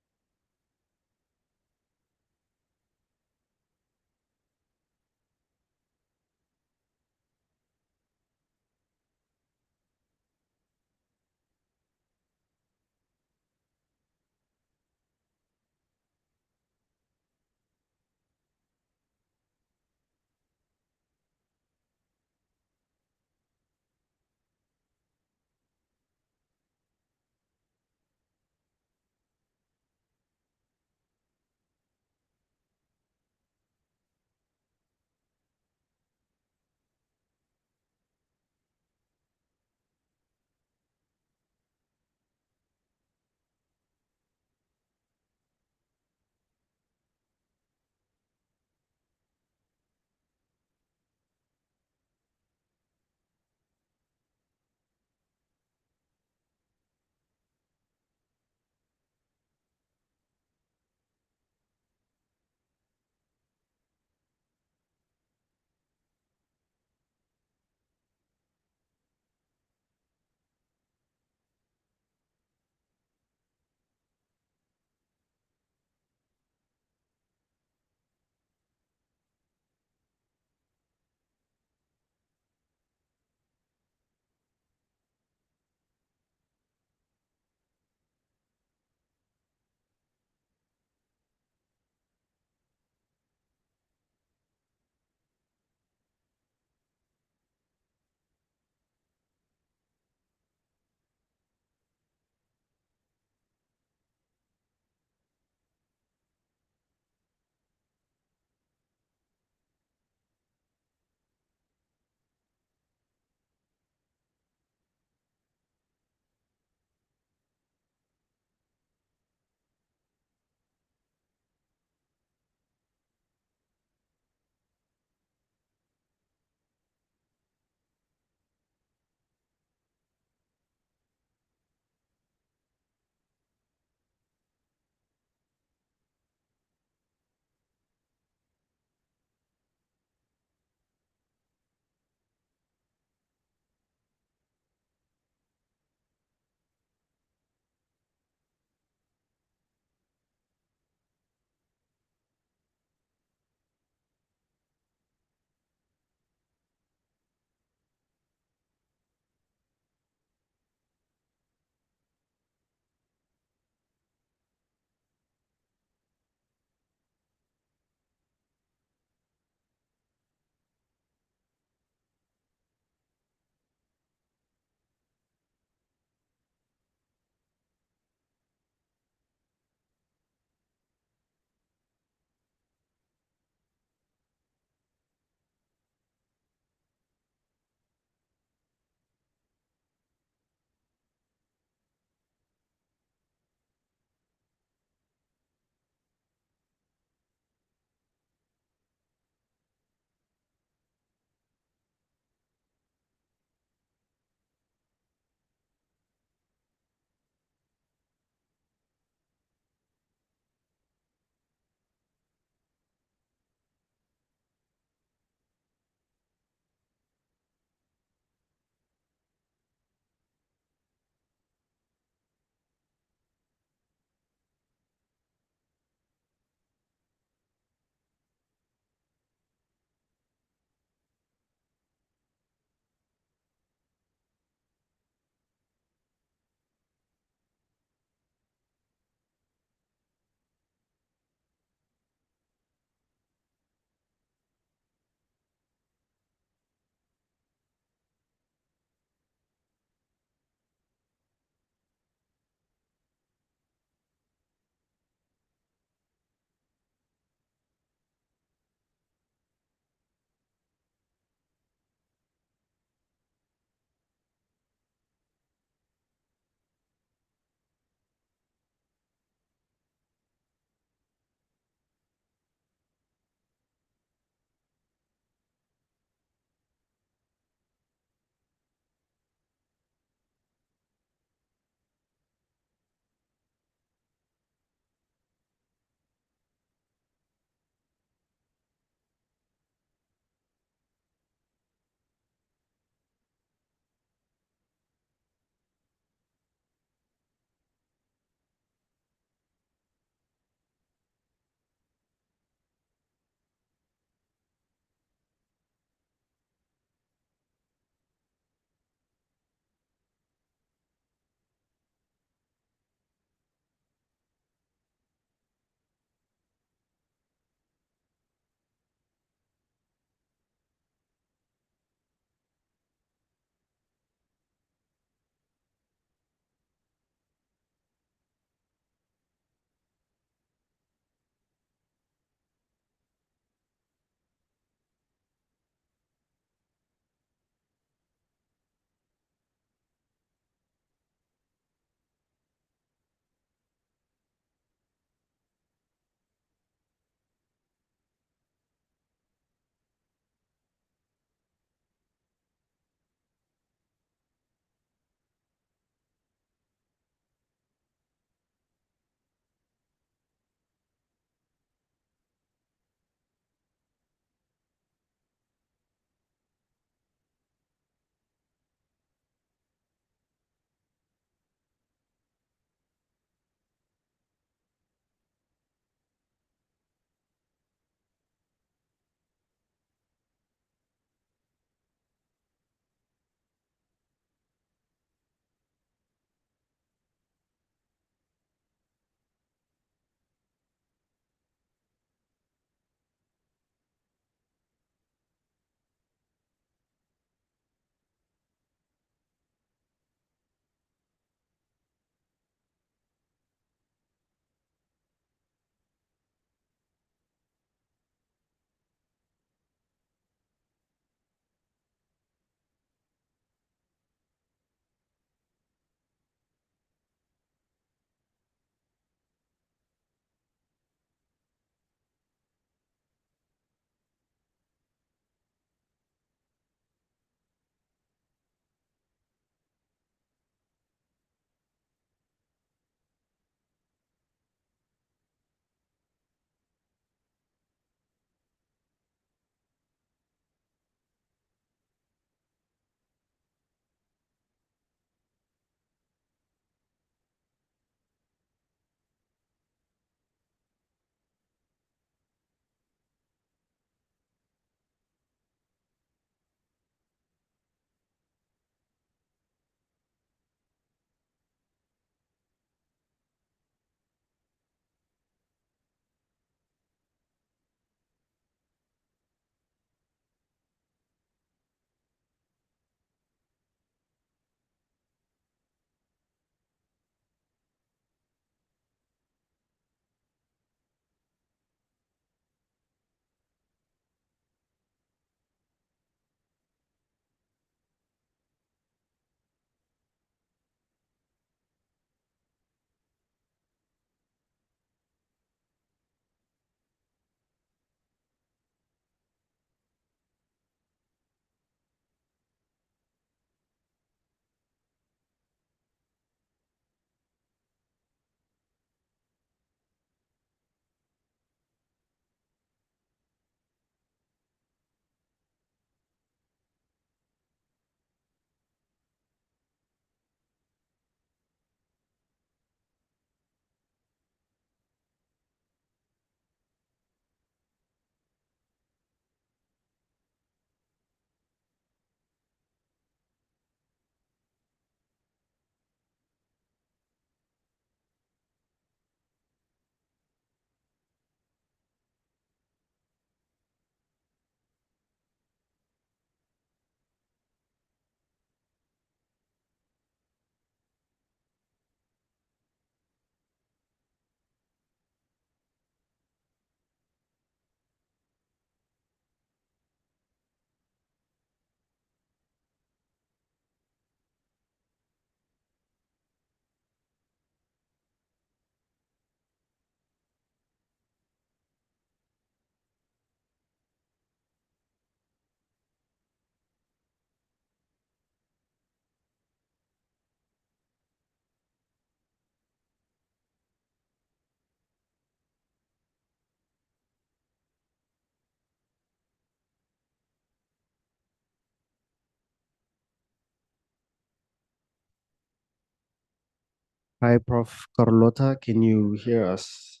Hi, Prof. Carlota, can you hear us?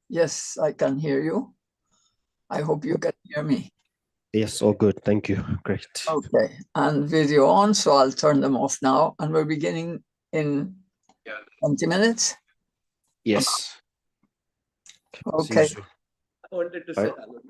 Yes, I can hear you. I hope you can hear me. Yes, all good. Thank you. Great. Okay, and video on, so I'll turn them off now. And we're beginning in 20 minutes. Yes. Okay. See you soon. I wanted to Bye. say hello.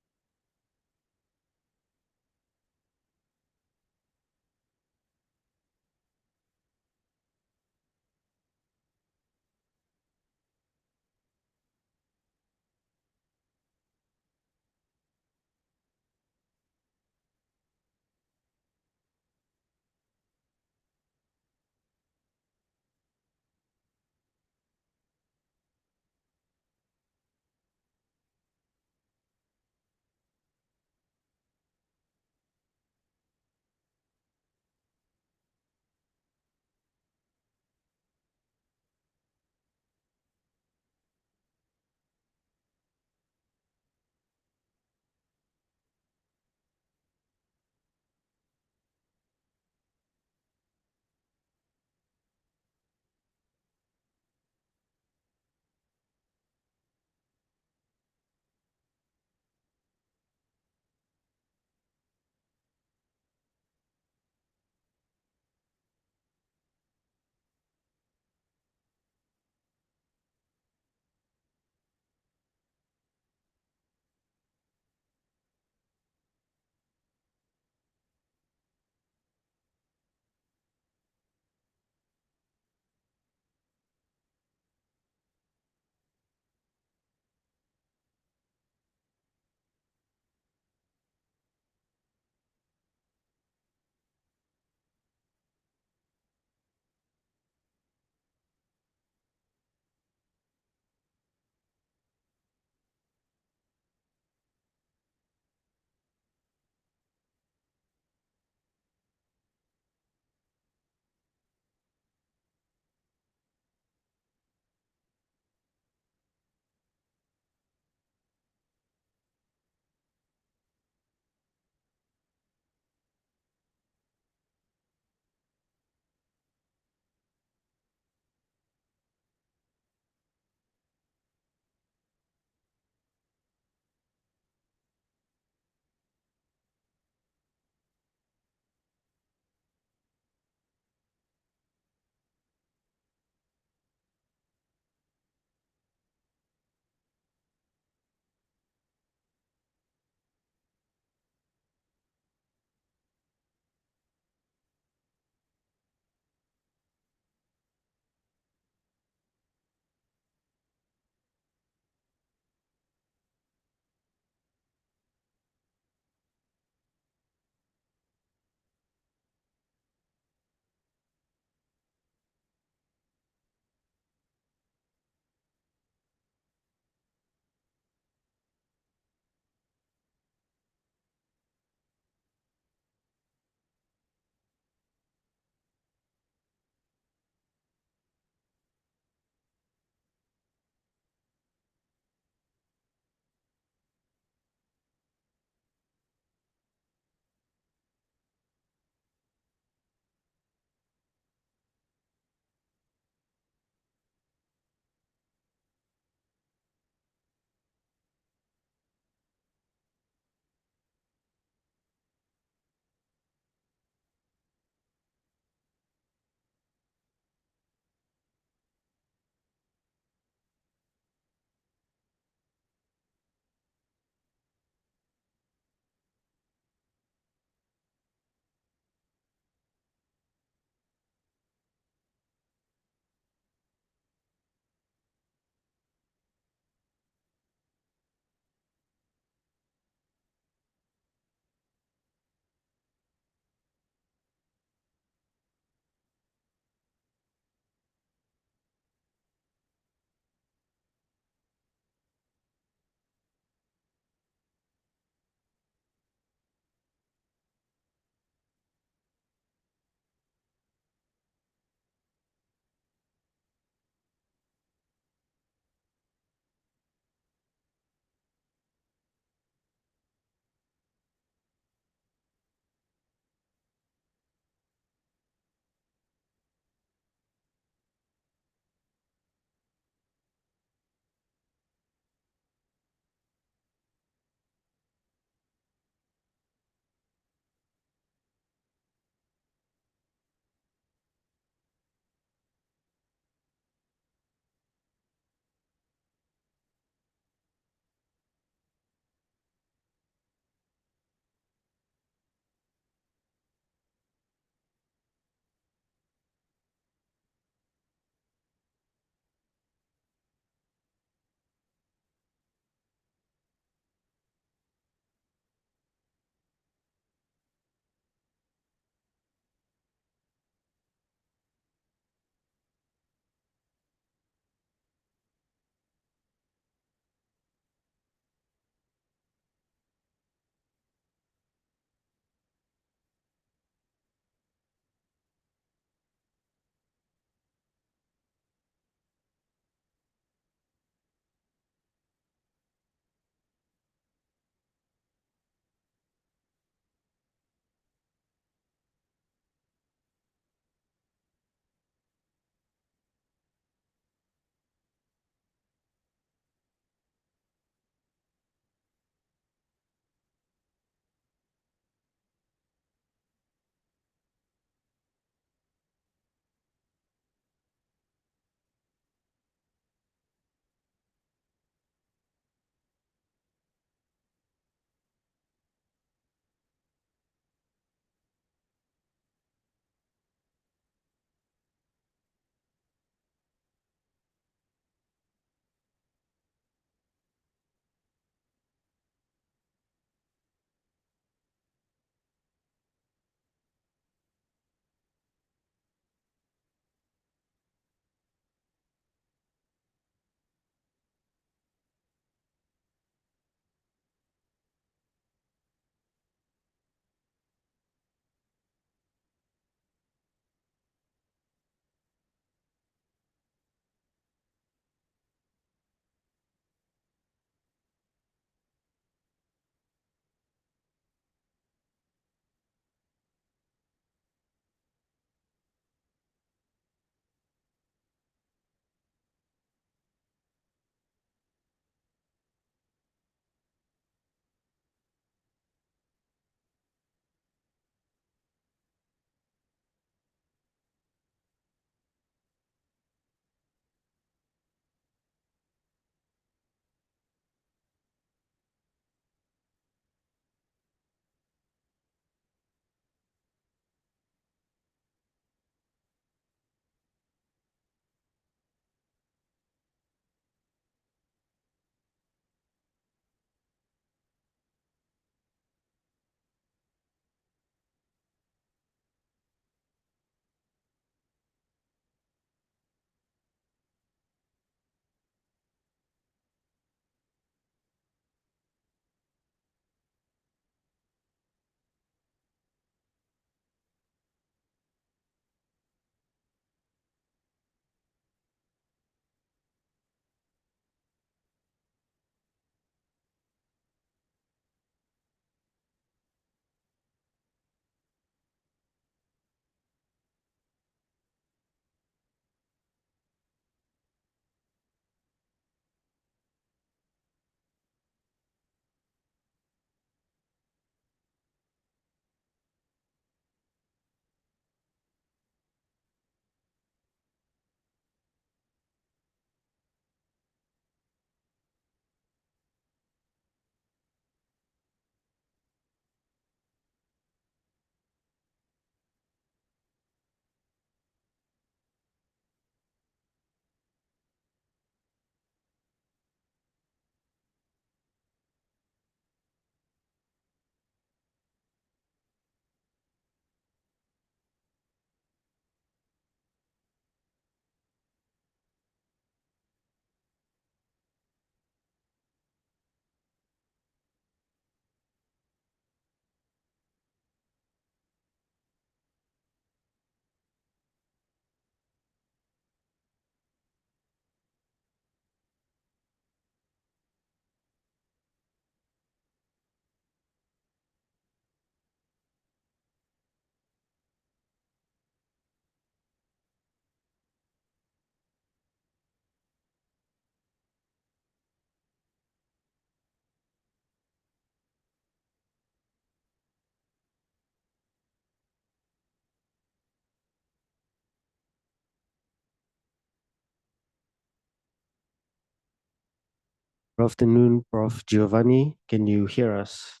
Good afternoon, Prof. Giovanni. Can you hear us?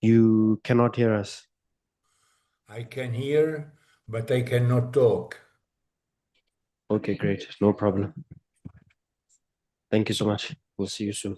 You cannot hear us. I can hear, but I cannot talk. Okay, great. No problem. Thank you so much. We'll see you soon.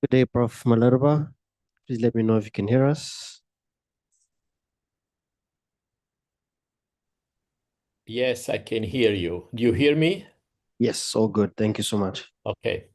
Good day, Prof. Malerba. Please let me know if you can hear us. Yes, I can hear you. Do you hear me? Yes, all good. Thank you so much. Okay.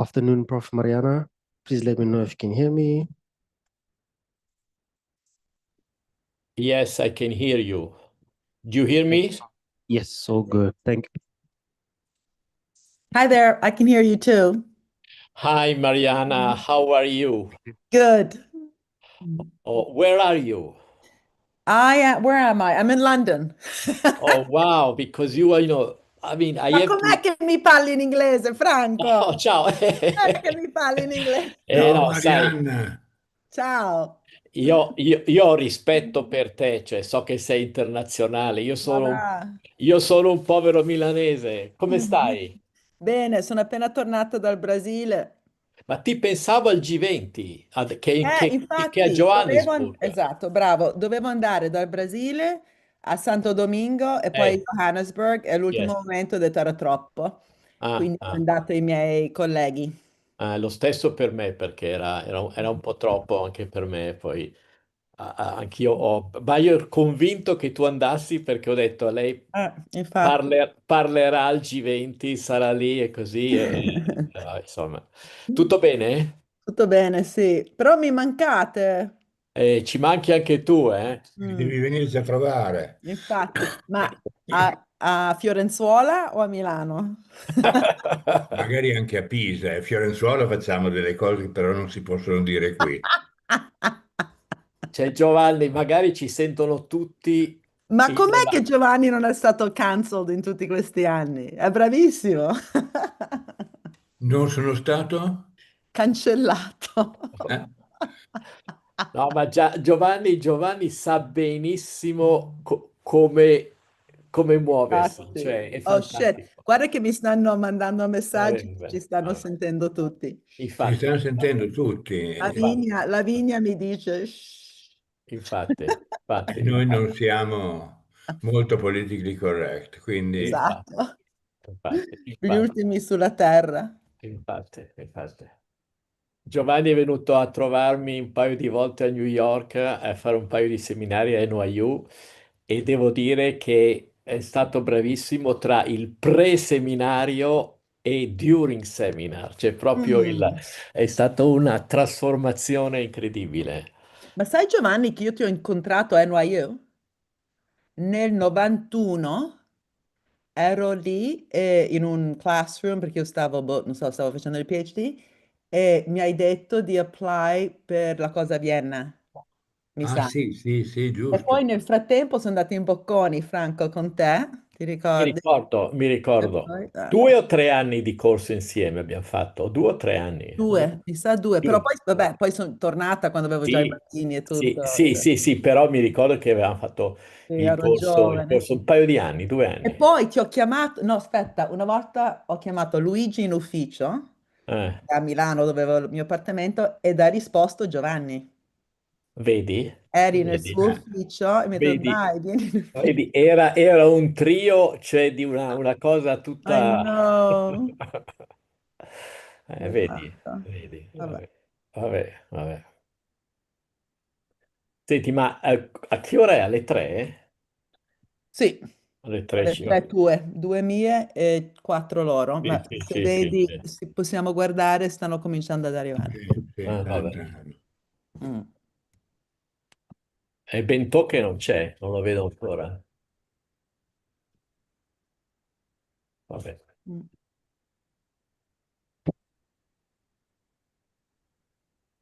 Afternoon, Prof. Mariana. Please let me know if you can hear me. Yes, I can hear you. Do you hear me? Yes, so good. Thank you. Hi there, I can hear you too. Hi, Mariana. How are you? Good. Oh, where are you? Where am I? I'm in London. Oh, wow, because you are, I mean, I Ma have com'è to. che mi parli in inglese, Oh, Franco? ciao. Com'è che mi parli in inglese? Ciao No, sai, Marianna. Ciao. io ho rispetto per te, cioè so che sei internazionale, Vabbè. io sono un povero milanese. Come stai? Bene, sono appena tornata dal Brasile. Ma ti pensavo al G20, che è a Infatti, Johannesburg. esatto, bravo, dovevo andare dal Brasile a Santo Domingo e poi a Eh, Johannesburg e all'ultimo yes. momento ho detto era troppo, Ah, quindi ho ah. mandato i miei colleghi. Lo stesso per me, perché era un po' troppo anche per me, poi anch'io ma io ero convinto che tu andassi perché ho detto a lei Infatti. parlerà al G20, sarà lì e così, insomma. Tutto bene? Tutto bene, sì, però mi mancate. Ci manchi anche tu, eh? Mm, Devi venirci a trovare. infatti, ma a Fiorenzuola o a Milano? Magari anche a Pisa e a Fiorenzuola facciamo delle cose che però non si possono dire qui. C'è Giovanni, magari ci sentono tutti Ma in com'è che Olanda. Giovanni non è stato cancelled in tutti questi anni? È bravissimo. Non sono stato? Cancellato. Eh? No, ma già Giovanni sa benissimo come muoversi, Infatti. cioè è Oh shit, fantastico. guarda che mi stanno mandando messaggi, Vabbè, ci stanno vabbè. sentendo tutti. Ci Infatti, stanno sentendo tutti infatti, Lavinia mi dice, "Shh." infatti, e noi non siamo molto politically correct, quindi Esatto, gli infatti, ultimi sulla terra. infatti. Giovanni è venuto a trovarmi un paio di volte a New York a fare un paio di seminari a NYU e devo dire che è stato bravissimo tra il pre-seminario e during seminar, cioè proprio Mm. è stata una trasformazione incredibile. Ma sai Giovanni che io ti ho incontrato a NYU? Nel 91 ero lì in un classroom perché io stavo, non so, stavo facendo il PhD e mi hai detto di apply per la cosa a Vienna, mi ah sa. sì, sì, sì, E poi giusto. nel frattempo sono andati in Bocconi, Franco, con te, ti ricordi? Mi E ricordo. poi, 2 o 3 anni di corso insieme abbiamo fatto, 2 o 3 anni. due, mi sa due, però Due. poi, vabbè, poi sono tornata quando avevo già i Sì, bambini e sì, tutto. sì, sì, sì, però mi ricordo che avevamo fatto Sì, ero il giovane. corso un paio di anni, due E anni. poi ti ho chiamato, no, aspetta, una volta ho chiamato Luigi in ufficio Eh, a Milano dove avevo il mio appartamento ed ha risposto Giovanni. vedi? Eri nel Vedi? suo ufficio e mi ha detto, Vedi? dai, vieni in ufficio. Vedi? Era un trio, cioè di una cosa I tutta. know. Vedi? Esatto. Vedi? Vabbè. Vabbè. Senti, ma a che ora è? Alle 3? Sì, Alle 3 alle tre tue, due mie e quattro loro, ma se sì, vedi, sì. se possiamo guardare, stanno cominciando ad arrivare. Sì, sì, Vabbè. Mm. E Bentò che non c'è, non lo vedo ancora. Vabbè. Mm.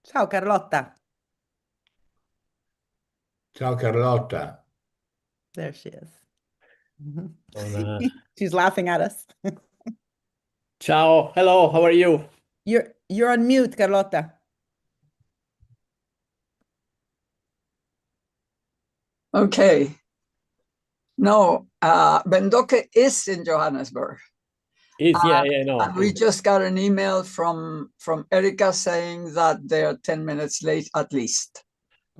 Ciao Carlotta. Ciao Carlotta. There she is. Mhm. Non- She's laughing at us. Ciao, hello, how are you? You're on mute, Carlotta. Okay. No, Bendoke is in Johannesburg. Yeah, no. And we just got an email from Erica saying that they're 10 minutes late at least.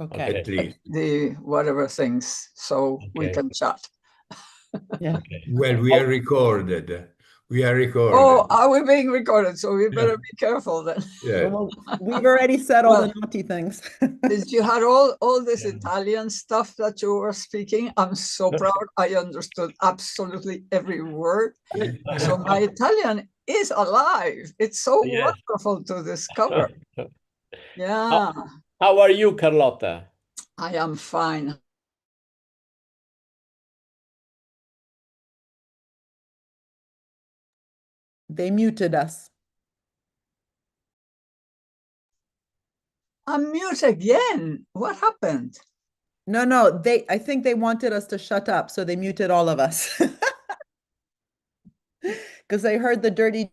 Okay. At least. The whatever things, so we Okay. can chat. Yeah. Well, we are recorded. We are recorded. Oh, are we being recorded? So we better be careful then. Yeah. Well, we've already said all the naughty things. Since you had all this Italian stuff that you were speaking, I'm so proud. I understood absolutely every word. So my Italian is alive. It's so Yes. wonderful to discover. Yeah, How are you, Carlotta? I am fine. They muted us. Unmute again. What happened? No, I think they wanted us to shut up, so they muted all of us. Because they heard the dirty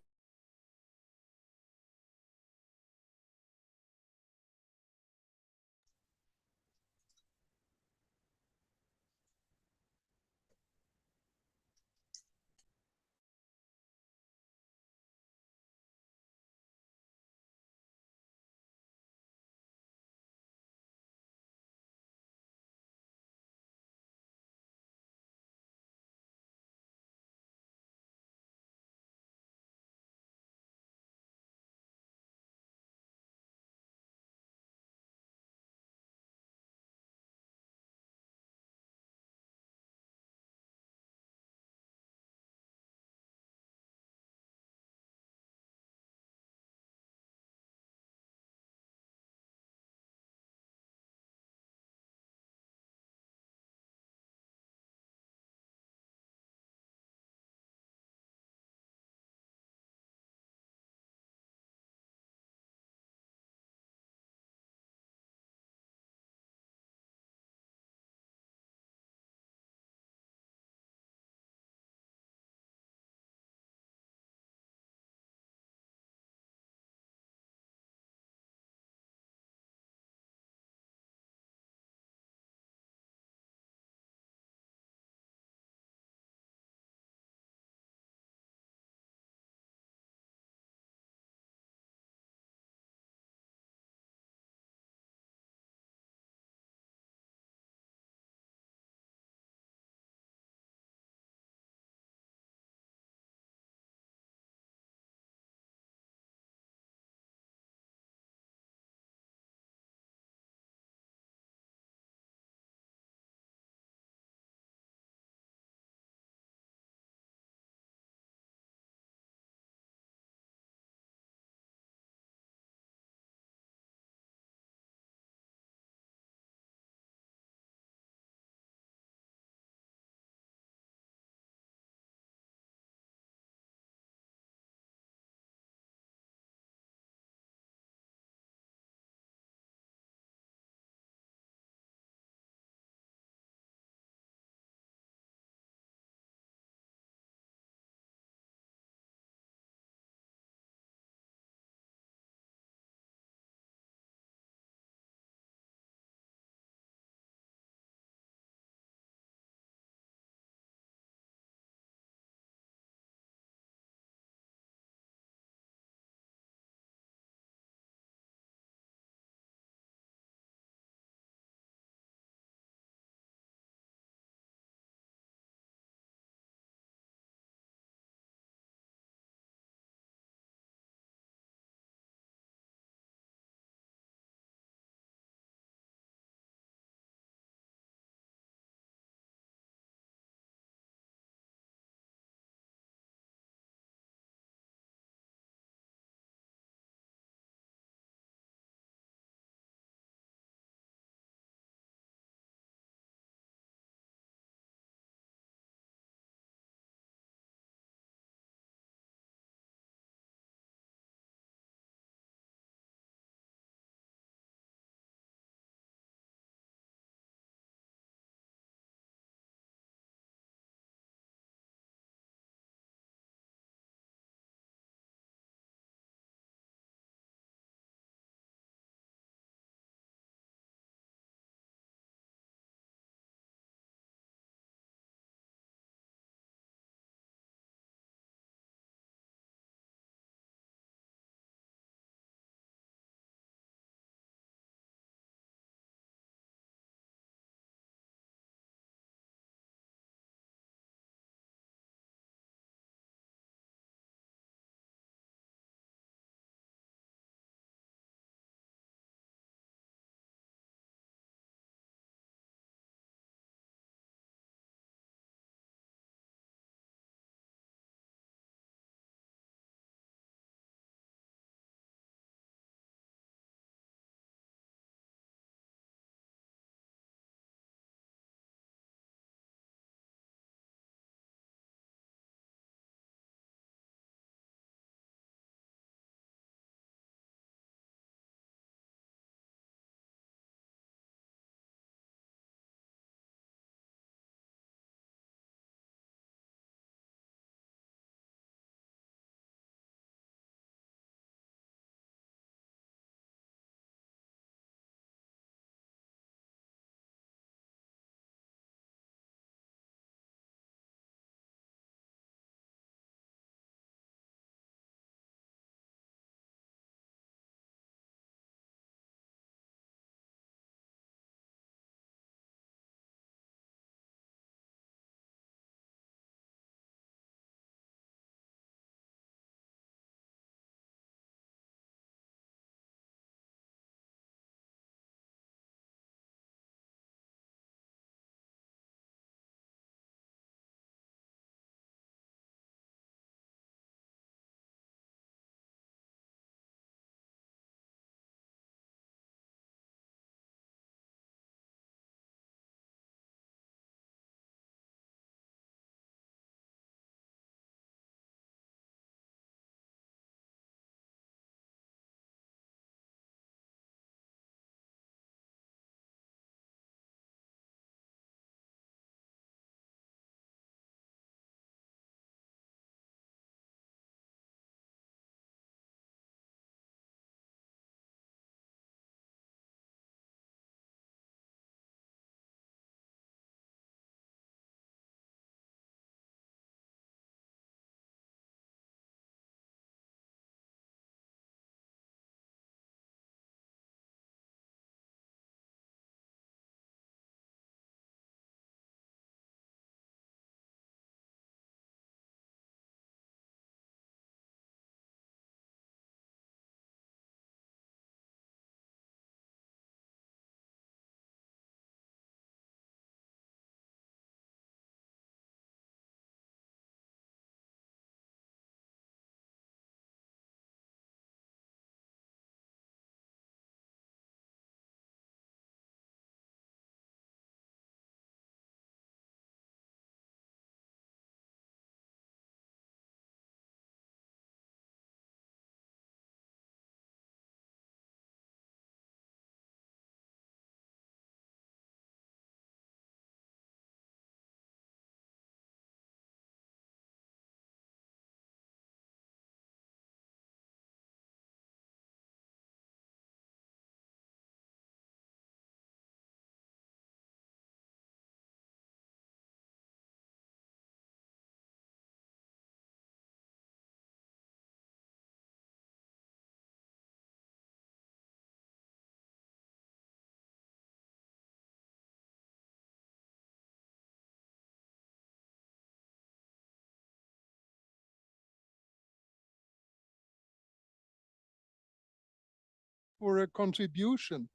for a contribution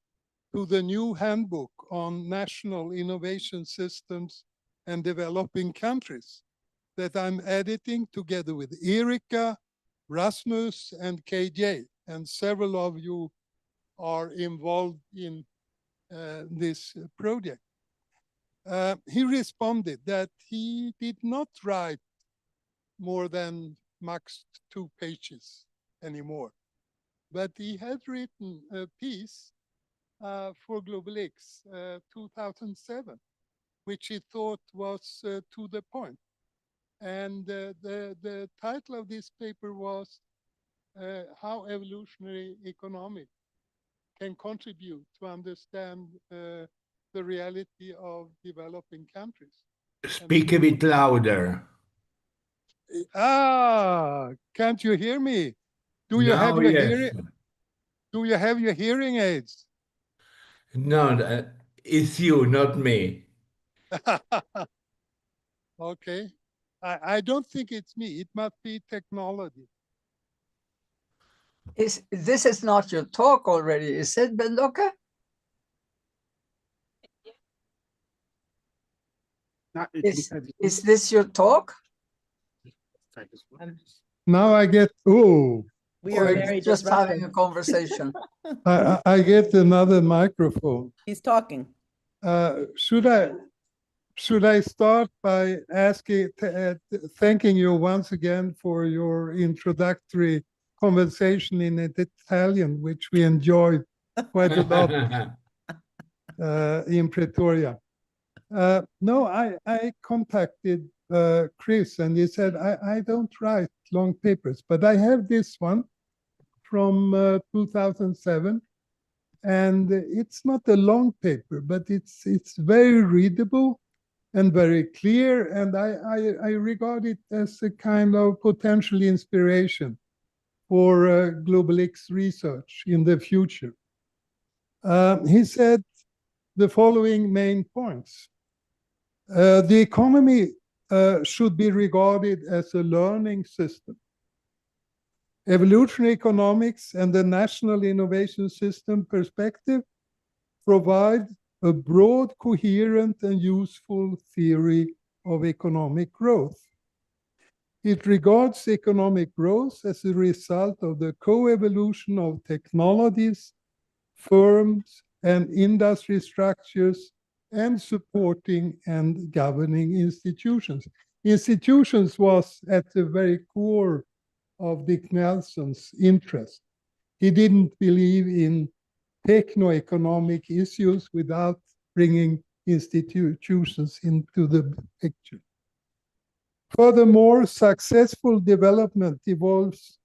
to the new handbook on national innovation systems and developing countries that I'm editing together with Erika, Rasmus, and KJ. And several of you are involved in this project. He responded that he did not write more than max 2 pages anymore, but he had written a piece for Globelics 2007, which he thought was to the point. And the title of this paper was How Evolutionary Economics Can Contribute to Understand the Reality of Developing Countries. Speak a bit louder. Can't you hear me? Do you have your hearing? Do you have your hearing aids? No, it's you, not me. Okay. I don't think it's me. It must be technology. This is not your talk already, is it, Bendoka? Is this your talk? Now I get, we are very just having a conversation. I get another microphone. He's talking. Should I start by thanking you once again for your introductory conversation in Italian, which we enjoyed quite a lot in Pretoria. No, I contacted Chris and he said, I don't write long papers, but I have this one from 2007. And it's not a long paper, but it's very readable and very clear. And I regard it as a kind of potential inspiration for Globelics research in the future. He said the following main points. The economy should be regarded as a learning system. Evolutionary economics and the national innovation system perspective provide a broad, coherent, and useful theory of economic growth. It regards economic growth as a result of the co-evolution of technologies, firms, and industry structures, and supporting and governing institutions. Institutions was at the very core of Dick Nelson's interest. He didn't believe in techno-economic issues without bringing institutions into the picture. Furthermore, successful development involves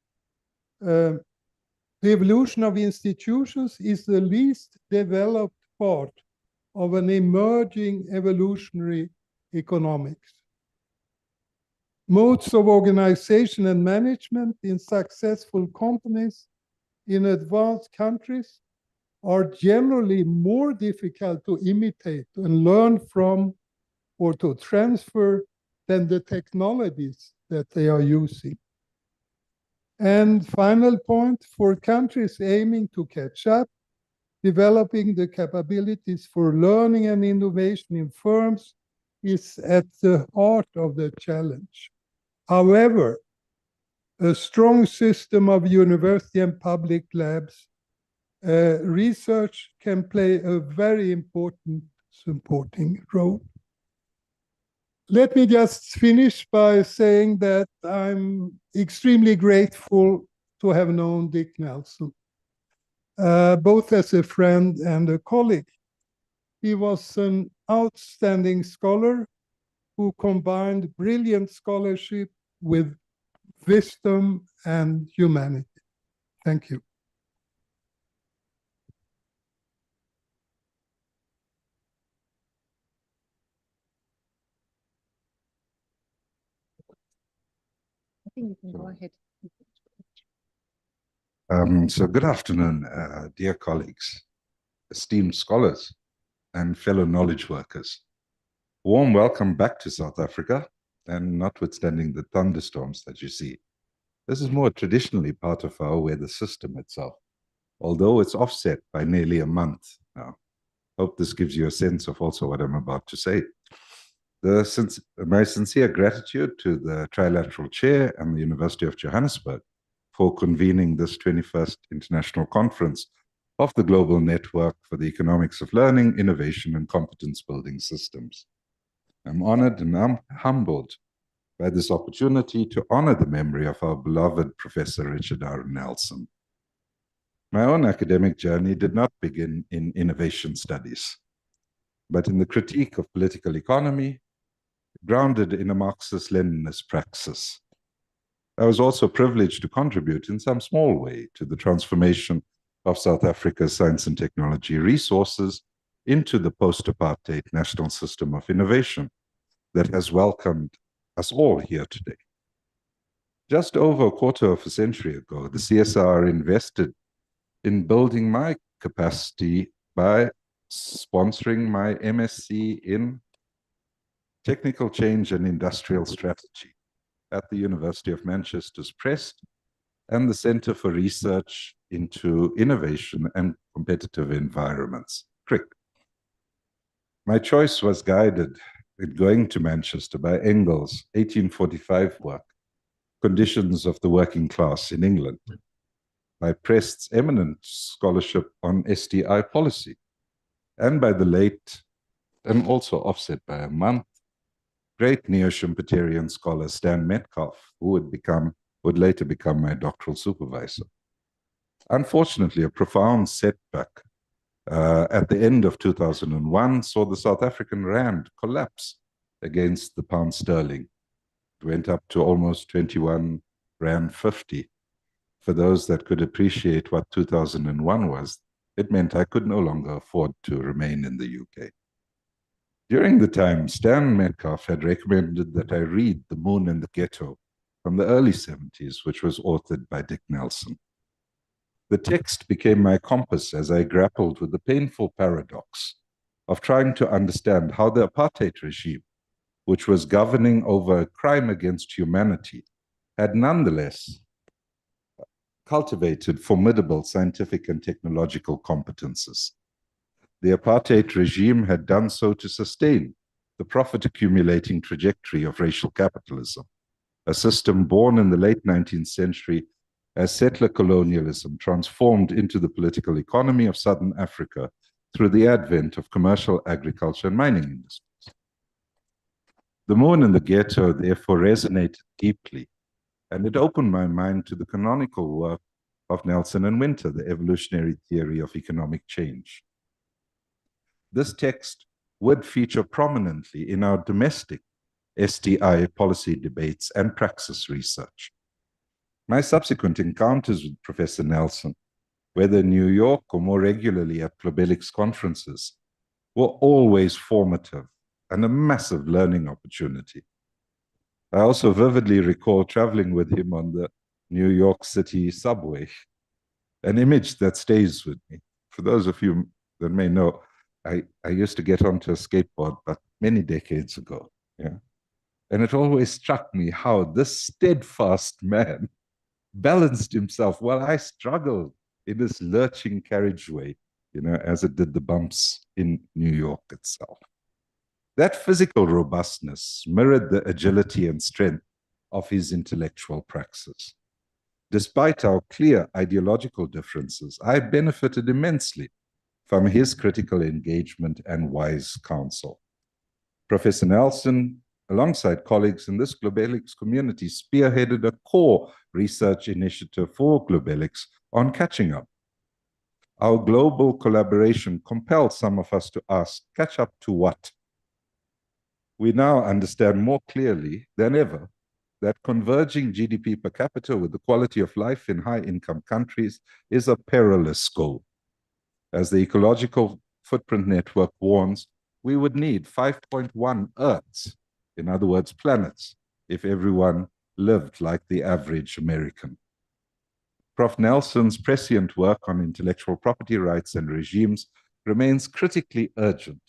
the evolution of institutions is the least developed part of an emerging evolutionary economics. Modes of organization and management in successful companies in advanced countries are generally more difficult to imitate and learn from or to transfer than the technologies that they are using. And final point, for countries aiming to catch up, developing the capabilities for learning and innovation in firms is at the heart of the challenge. However, a strong system of university and public labs research can play a very important supporting role. Let me just finish by saying that I'm extremely grateful to have known Dick Nelson, both as a friend and a colleague. He was an outstanding scholar who combined brilliant scholarship with wisdom and humanity. Thank you. I think you can go ahead. So good afternoon, dear colleagues, esteemed scholars, and fellow knowledge workers. Warm welcome back to South Africa, and notwithstanding the thunderstorms that you see. This is more traditionally part of our weather system itself. although it's offset by nearly a month now. Hope this gives you a sense of also what I'm about to say. My sincere gratitude to the Trilateral Chair and the University of Johannesburg for convening this 21st International Conference of the Global Network for the Economics of Learning, Innovation, and Competence Building Systems. I'm honored and I'm humbled by this opportunity to honor the memory of our beloved Professor Richard R. Nelson. My own academic journey did not begin in innovation studies, but in the critique of political economy, grounded in a Marxist-Leninist praxis. I was also privileged to contribute in some small way to the transformation of South Africa's science and technology resources into the post-apartheid national system of innovation that has welcomed us all here today. Just over a quarter of a century ago, the CSR invested in building my capacity by sponsoring my MSc in Technical Change and Industrial Strategy at the University of Manchester's Press and the Center for Research into Innovation and Competitive Environments, CRIC. My choice was guided in going to Manchester by Engels' 1845 work, Conditions of the Working Class in England, by Prest's eminent scholarship on STI policy, and by the late, and also offset by a month, great neo-Schumpeterian scholar Stan Metcalf, who would later become my doctoral supervisor. Unfortunately, a profound setback at the end of 2001 saw the South African rand collapse against the pound sterling. It went up to almost 21 rand 50. For those that could appreciate what 2001 was, it meant I could no longer afford to remain in the UK. During the time, Stan Metcalf had recommended that I read The Moon and the Ghetto from the early 70s, which was authored by Dick Nelson. The text became my compass as I grappled with the painful paradox of trying to understand how the apartheid regime, which was governing over a crime against humanity, had nonetheless cultivated formidable scientific and technological competences. The apartheid regime had done so to sustain the profit-accumulating trajectory of racial capitalism, a system born in the late 19th century as settler colonialism transformed into the political economy of Southern Africa through the advent of commercial agriculture and mining industries. The Moon and the Ghetto therefore resonated deeply, and it opened my mind to the canonical work of Nelson and Winter, The Evolutionary Theory of Economic Change. This text would feature prominently in our domestic STI policy debates and praxis research. My subsequent encounters with Professor Nelson, whether in New York or more regularly at Globelics conferences, were always formative and a massive learning opportunity. I also vividly recall traveling with him on the New York City subway, an image that stays with me. For those of you that may know, I used to get onto a skateboard, but many decades ago. Yeah. And it always struck me how this steadfast man balanced himself while I struggled in this lurching carriageway, as it did the bumps in New York itself. That physical robustness mirrored the agility and strength of his intellectual praxis. Despite our clear ideological differences, I benefited immensely from his critical engagement and wise counsel. Professor Nelson, alongside colleagues in this Globelics community, spearheaded a core research initiative for Globelics on catching up. Our global collaboration compelled some of us to ask, catch up to what? We now understand more clearly than ever that converging GDP per capita with the quality of life in high-income countries is a perilous goal. As the Ecological Footprint Network warns, we would need 5.1 Earths, in other words, planets, if everyone lived like the average American. Prof. Nelson's prescient work on intellectual property rights and regimes remains critically urgent.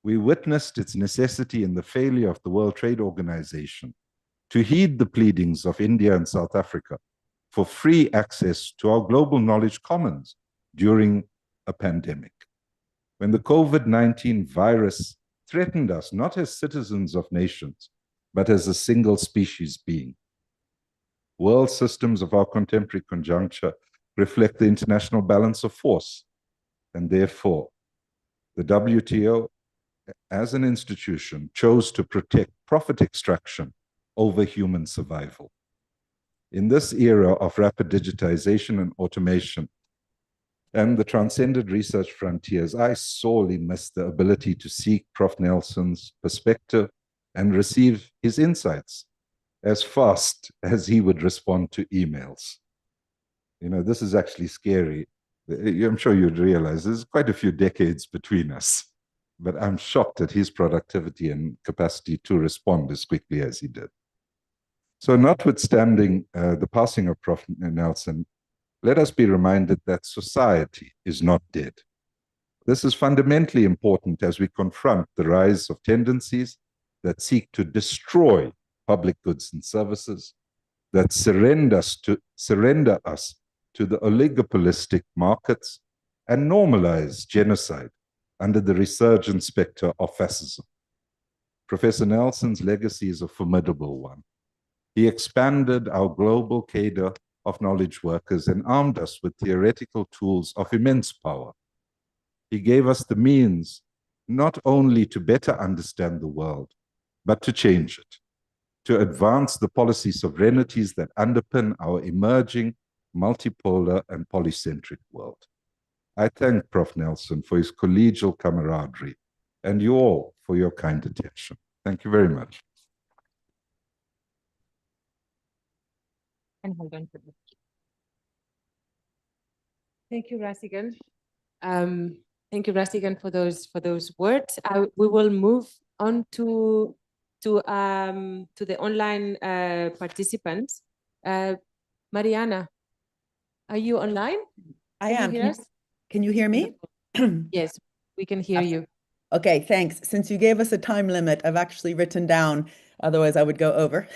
We witnessed its necessity in the failure of the World Trade Organization to heed the pleadings of India and South Africa for free access to our global knowledge commons during a pandemic. When the COVID-19 virus threatened us, not as citizens of nations, but as a single species being. World systems of our contemporary conjuncture reflect the international balance of force, and therefore, the WTO, as an institution, chose to protect profit extraction over human survival. In this era of rapid digitization and automation, and the transcended research frontiers, I sorely miss the ability to seek Prof. Nelson's perspective and receive his insights as fast as he would respond to emails. You know, this is actually scary. I'm sure you'd realize there's quite a few decades between us, but I'm shocked at his productivity and capacity to respond as quickly as he did. So notwithstanding the passing of Prof. Nelson, let us be reminded that society is not dead. This is fundamentally important as we confront the rise of tendencies that seek to destroy public goods and services, that surrender us to the oligopolistic markets and normalize genocide under the resurgent specter of fascism. Professor Nelson's legacy is a formidable one. He expanded our global cadre of knowledge workers and armed us with theoretical tools of immense power. He gave us the means not only to better understand the world, but to change it, to advance the policy sovereignties that underpin our emerging multipolar and polycentric world. I thank Prof. Nelson for his collegial camaraderie and you all for your kind attention. Thank you very much. And hold on for this. Thank you, Rasigan. Thank you, Rasigan, for those words. We will move on to the online participants. Mariana, are you online? I am. Can you hear me? Yes, we can hear you. Okay, thanks. Since you gave us a time limit, I've actually written down, otherwise I would go over.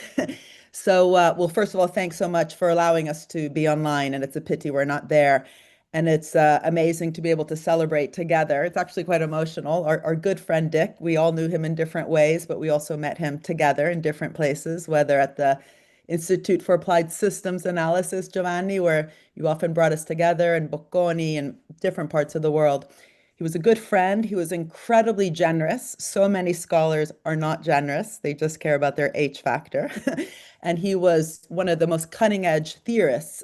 So, well, first of all, thanks so much for allowing us to be online, and it's a pity we're not there. And it's amazing to be able to celebrate together. It's actually quite emotional. Our good friend Dick, we all knew him in different ways, but we also met him together in different places, whether at the Institute for Applied Systems Analysis, Giovanni, where you often brought us together, in Bocconi and different parts of the world. He was a good friend. He was incredibly generous. So many scholars are not generous. They just care about their H factor. And he was one of the most cutting edge theorists,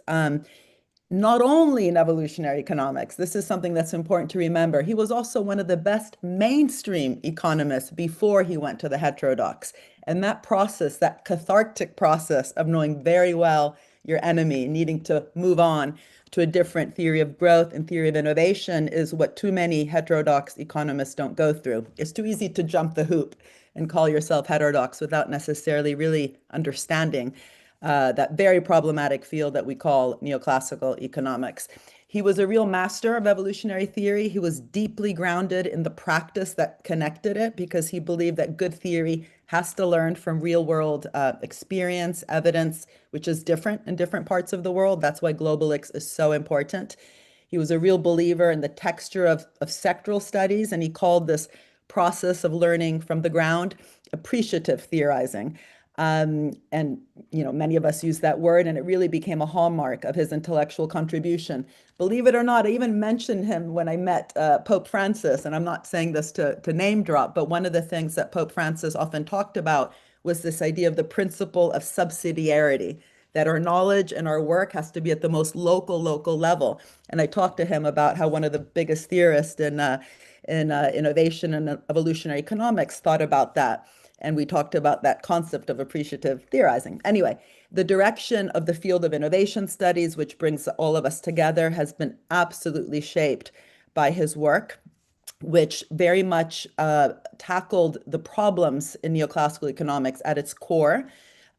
not only in evolutionary economics. This is something that's important to remember. He was also one of the best mainstream economists before he went to the heterodox. And that process, that cathartic process of knowing very well your enemy, needing to move on to a different theory of growth and theory of innovation, is what too many heterodox economists don't go through. It's too easy to jump the hoop and call yourself heterodox without necessarily really understanding that very problematic field that we call neoclassical economics. He was a real master of evolutionary theory. He was deeply grounded in the practice that connected it, because he believed that good theory has to learn from real world experience, evidence, which is different in different parts of the world. That's why Globelics is so important. He was a real believer in the texture of sectoral studies, and he called this process of learning from the ground appreciative theorizing. And many of us use that word, and it really became a hallmark of his intellectual contribution. Believe it or not, I even mentioned him when I met Pope Francis, and I'm not saying this to name drop, but one of the things that Pope Francis often talked about was this idea of the principle of subsidiarity, that our knowledge and our work has to be at the most local level. And I talked to him about how one of the biggest theorists in innovation and evolutionary economics thought about that. And we talked about that concept of appreciative theorizing. Anyway, the direction of the field of innovation studies, which brings all of us together, has been absolutely shaped by his work, which very much tackled the problems in neoclassical economics at its core.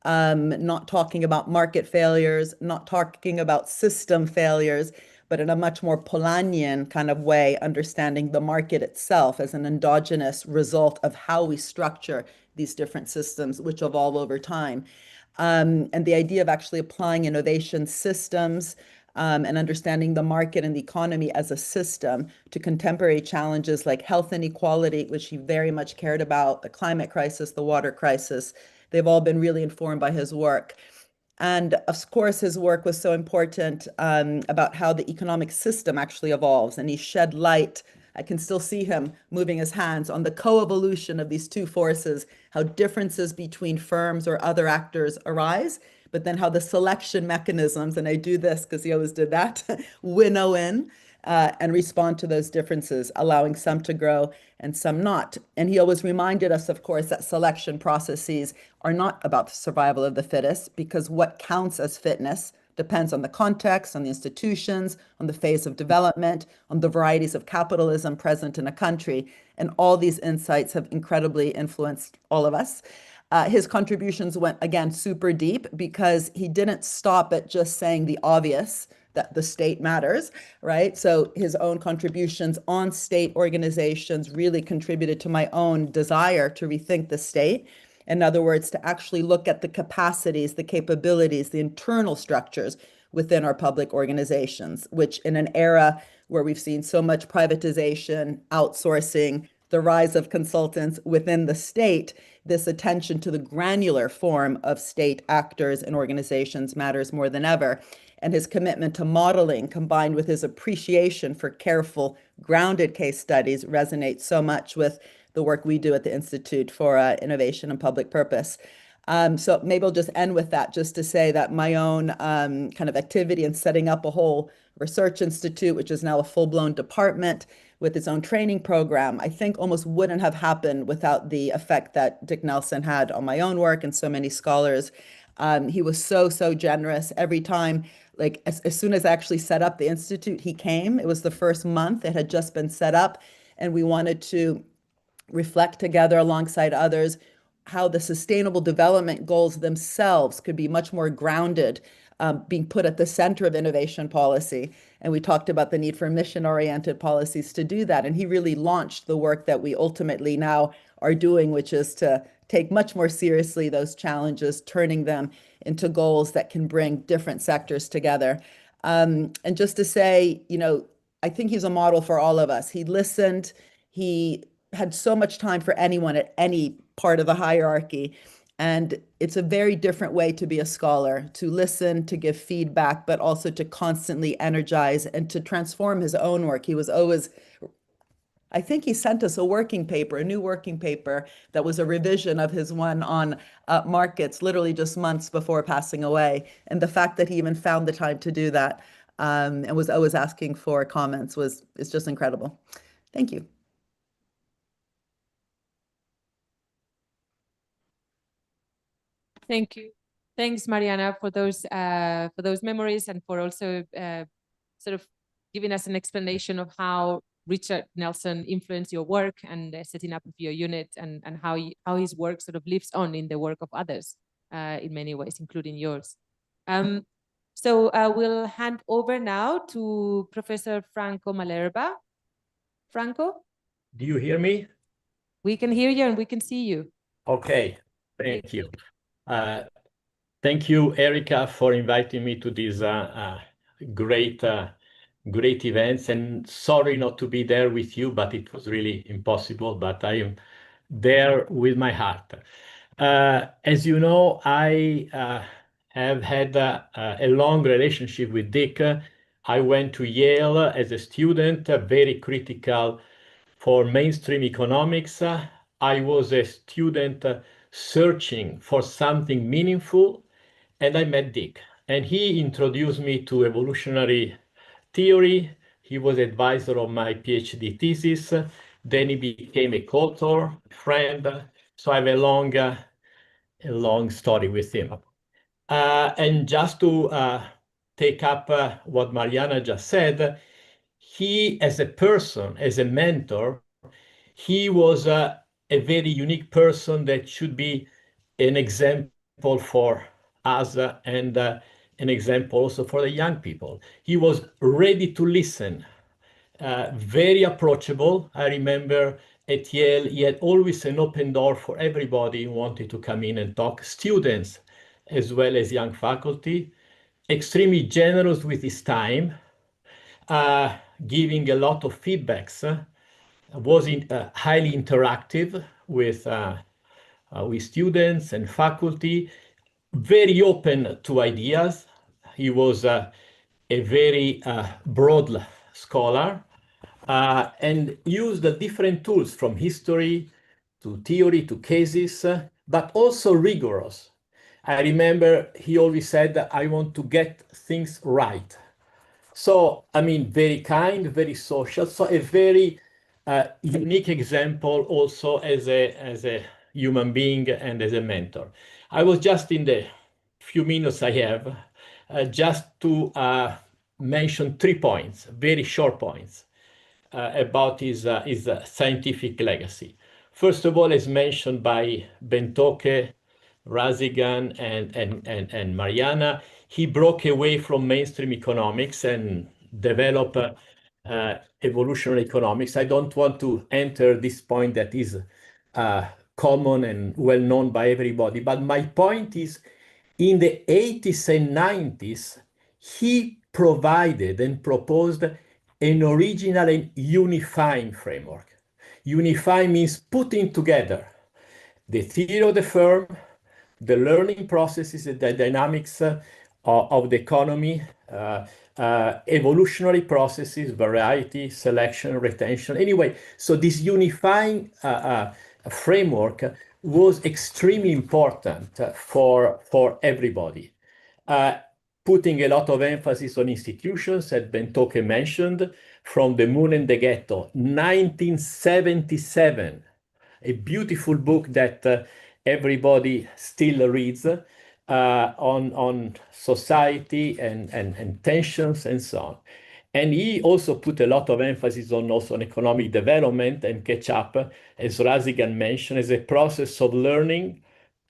Not talking about market failures, not talking about system failures, but in a much more Polanyian kind of way, understanding the market itself as an endogenous result of how we structure these different systems, which evolve over time. and the idea of actually applying innovation systems and understanding the market and the economy as a system to contemporary challenges like health inequality, which he very much cared about, the climate crisis, the water crisis. They've all been really informed by his work. And of course, his work was so important about how the economic system actually evolves. And he shed light, I can still see him moving his hands, on the co-evolution of these two forces, how differences between firms or other actors arise, but then how the selection mechanisms, and I do this because he always did that, winnow in and respond to those differences, allowing some to grow and some not. And he always reminded us, of course, that selection processes are not about the survival of the fittest, because what counts as fitness depends on the context, on the institutions, on the phase of development, on the varieties of capitalism present in a country. And all these insights have incredibly influenced all of us. His contributions went, again, super deep, because he didn't stop at just saying the obvious, that the state matters, right? So his own contributions on state organizations really contributed to my own desire to rethink the state. In other words, to actually look at the capacities, the capabilities, the internal structures within our public organizations, which in an era where we've seen so much privatization, outsourcing, the rise of consultants within the state, this attention to the granular form of state actors and organizations matters more than ever. And his commitment to modeling, combined with his appreciation for careful, grounded case studies, resonates so much with the work we do at the Institute for Innovation and Public Purpose. So maybe I'll just end with that, just to say that my own kind of activity in setting up a whole research institute, which is now a full-blown department with its own training program, I think almost wouldn't have happened without the effect that Dick Nelson had on my own work and so many scholars. He was so generous. Every time, like as soon as I actually set up the Institute, he came. It was the first month it had just been set up, and we wanted to reflect together alongside others how the sustainable development goals themselves could be much more grounded, being put at the center of innovation policy. And we talked about the need for mission-oriented policies to do that. And he really launched the work that we ultimately now are doing, which is to take much more seriously those challenges, turning them into goals that can bring different sectors together. And just to say, I think he's a model for all of us. He listened, he had so much time for anyone at any part of the hierarchy. And it's a very different way to be a scholar, to listen, to give feedback, but also to constantly energize and to transform his own work. He was always, I think he sent us a working paper, a new working paper that was a revision of his one on markets, literally just months before passing away. And the fact that he even found the time to do that and was always asking for comments is just incredible. Thank you. Thank you. Thanks, Mariana, for those memories and for also sort of giving us an explanation of how Richard Nelson influenced your work and setting up your unit, and how his work sort of lives on in the work of others in many ways, including yours. So we'll hand over now to Professor Franco Malerba. Franco? Do you hear me? We can hear you and we can see you. Okay, thank you. Thank you, Erica, for inviting me to these great events. And sorry not to be there with you, but it was really impossible. But I am there with my heart. As you know, I have had a long relationship with Dick. I went to Yale as a student, very critical for mainstream economics. I was a student searching for something meaningful, and I met Dick. And he introduced me to evolutionary theory. He was advisor of my PhD thesis. Then he became a co-author, friend. So I have a long story with him. And just to take up what Mariana just said, he, as a person, as a mentor, he was a very unique person that should be an example for us and an example also for the young people. He was ready to listen, very approachable. I remember at Yale, he had always an open door for everybody who wanted to come in and talk. Students as well as young faculty, extremely generous with his time, giving a lot of feedbacks, was highly interactive with students and faculty, very open to ideas. He was a very broad scholar and used different tools from history to theory to cases, but also rigorous. I remember he always said, I want to get things right. So, I mean, very kind, very social. So a very unique example also as a human being and as a mentor. I was just in the few minutes I have, just to mention 3 points, very short points about his scientific legacy. First of all, as mentioned by Bentocchi, Razigan, and Mariana, he broke away from mainstream economics and developed evolutionary economics. I don't want to enter this point that is common and well known by everybody, but my point is, in the 80s and 90s, he provided and proposed an original and unifying framework. Unifying means putting together the theory of the firm, the learning processes, the dynamics of the economy, evolutionary processes, variety, selection, retention. Anyway, so this unifying framework was extremely important for everybody. Putting a lot of emphasis on institutions, as Bentocchi mentioned, from the Moon and the Ghetto, 1977, a beautiful book that everybody still reads on society and tensions and so on. And he also put a lot of emphasis on economic development and catch up, as Razigan mentioned, as a process of learning,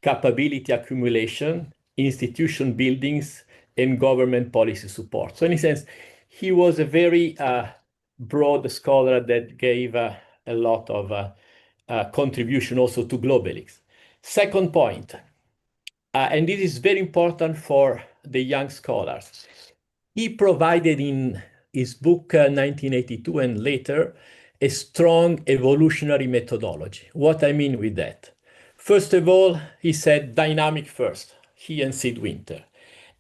capability accumulation, institution buildings, and government policy support. So in a sense, he was a very broad scholar that gave a lot of contribution also to Globelics. Second point, and this is very important for the young scholars. He provided in his book 1982 and later a strong evolutionary methodology. What I mean with that? First of all, he said dynamic first, he and Sid Winter,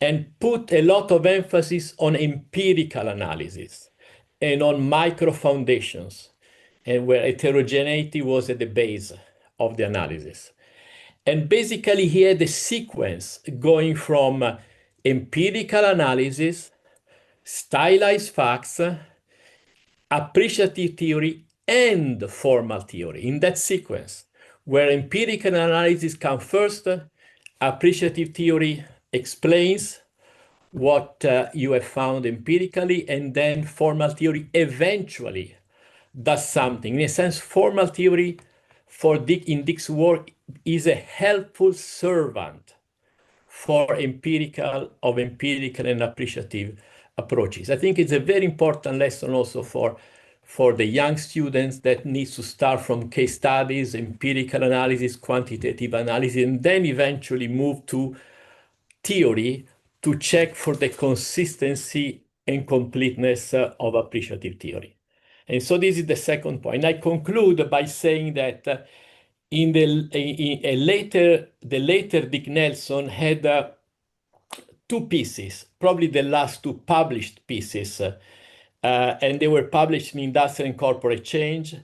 and put a lot of emphasis on empirical analysis and on micro foundations, and where heterogeneity was at the base of the analysis. And basically he had a sequence going from empirical analysis, stylized facts, appreciative theory, and formal theory in that sequence, where empirical analysis comes first, appreciative theory explains what you have found empirically, and then formal theory eventually does something. In a sense, formal theory in Dick's work is a helpful servant for empirical and appreciative approaches. I think it's a very important lesson also for the young students that needs to start from case studies, empirical analysis, quantitative analysis, and then eventually move to theory to check for the consistency and completeness of appreciative theory. And so this is the second point. I conclude by saying that the later Dick Nelson had two pieces, probably the last two published pieces, and they were published in Industrial and Corporate Change.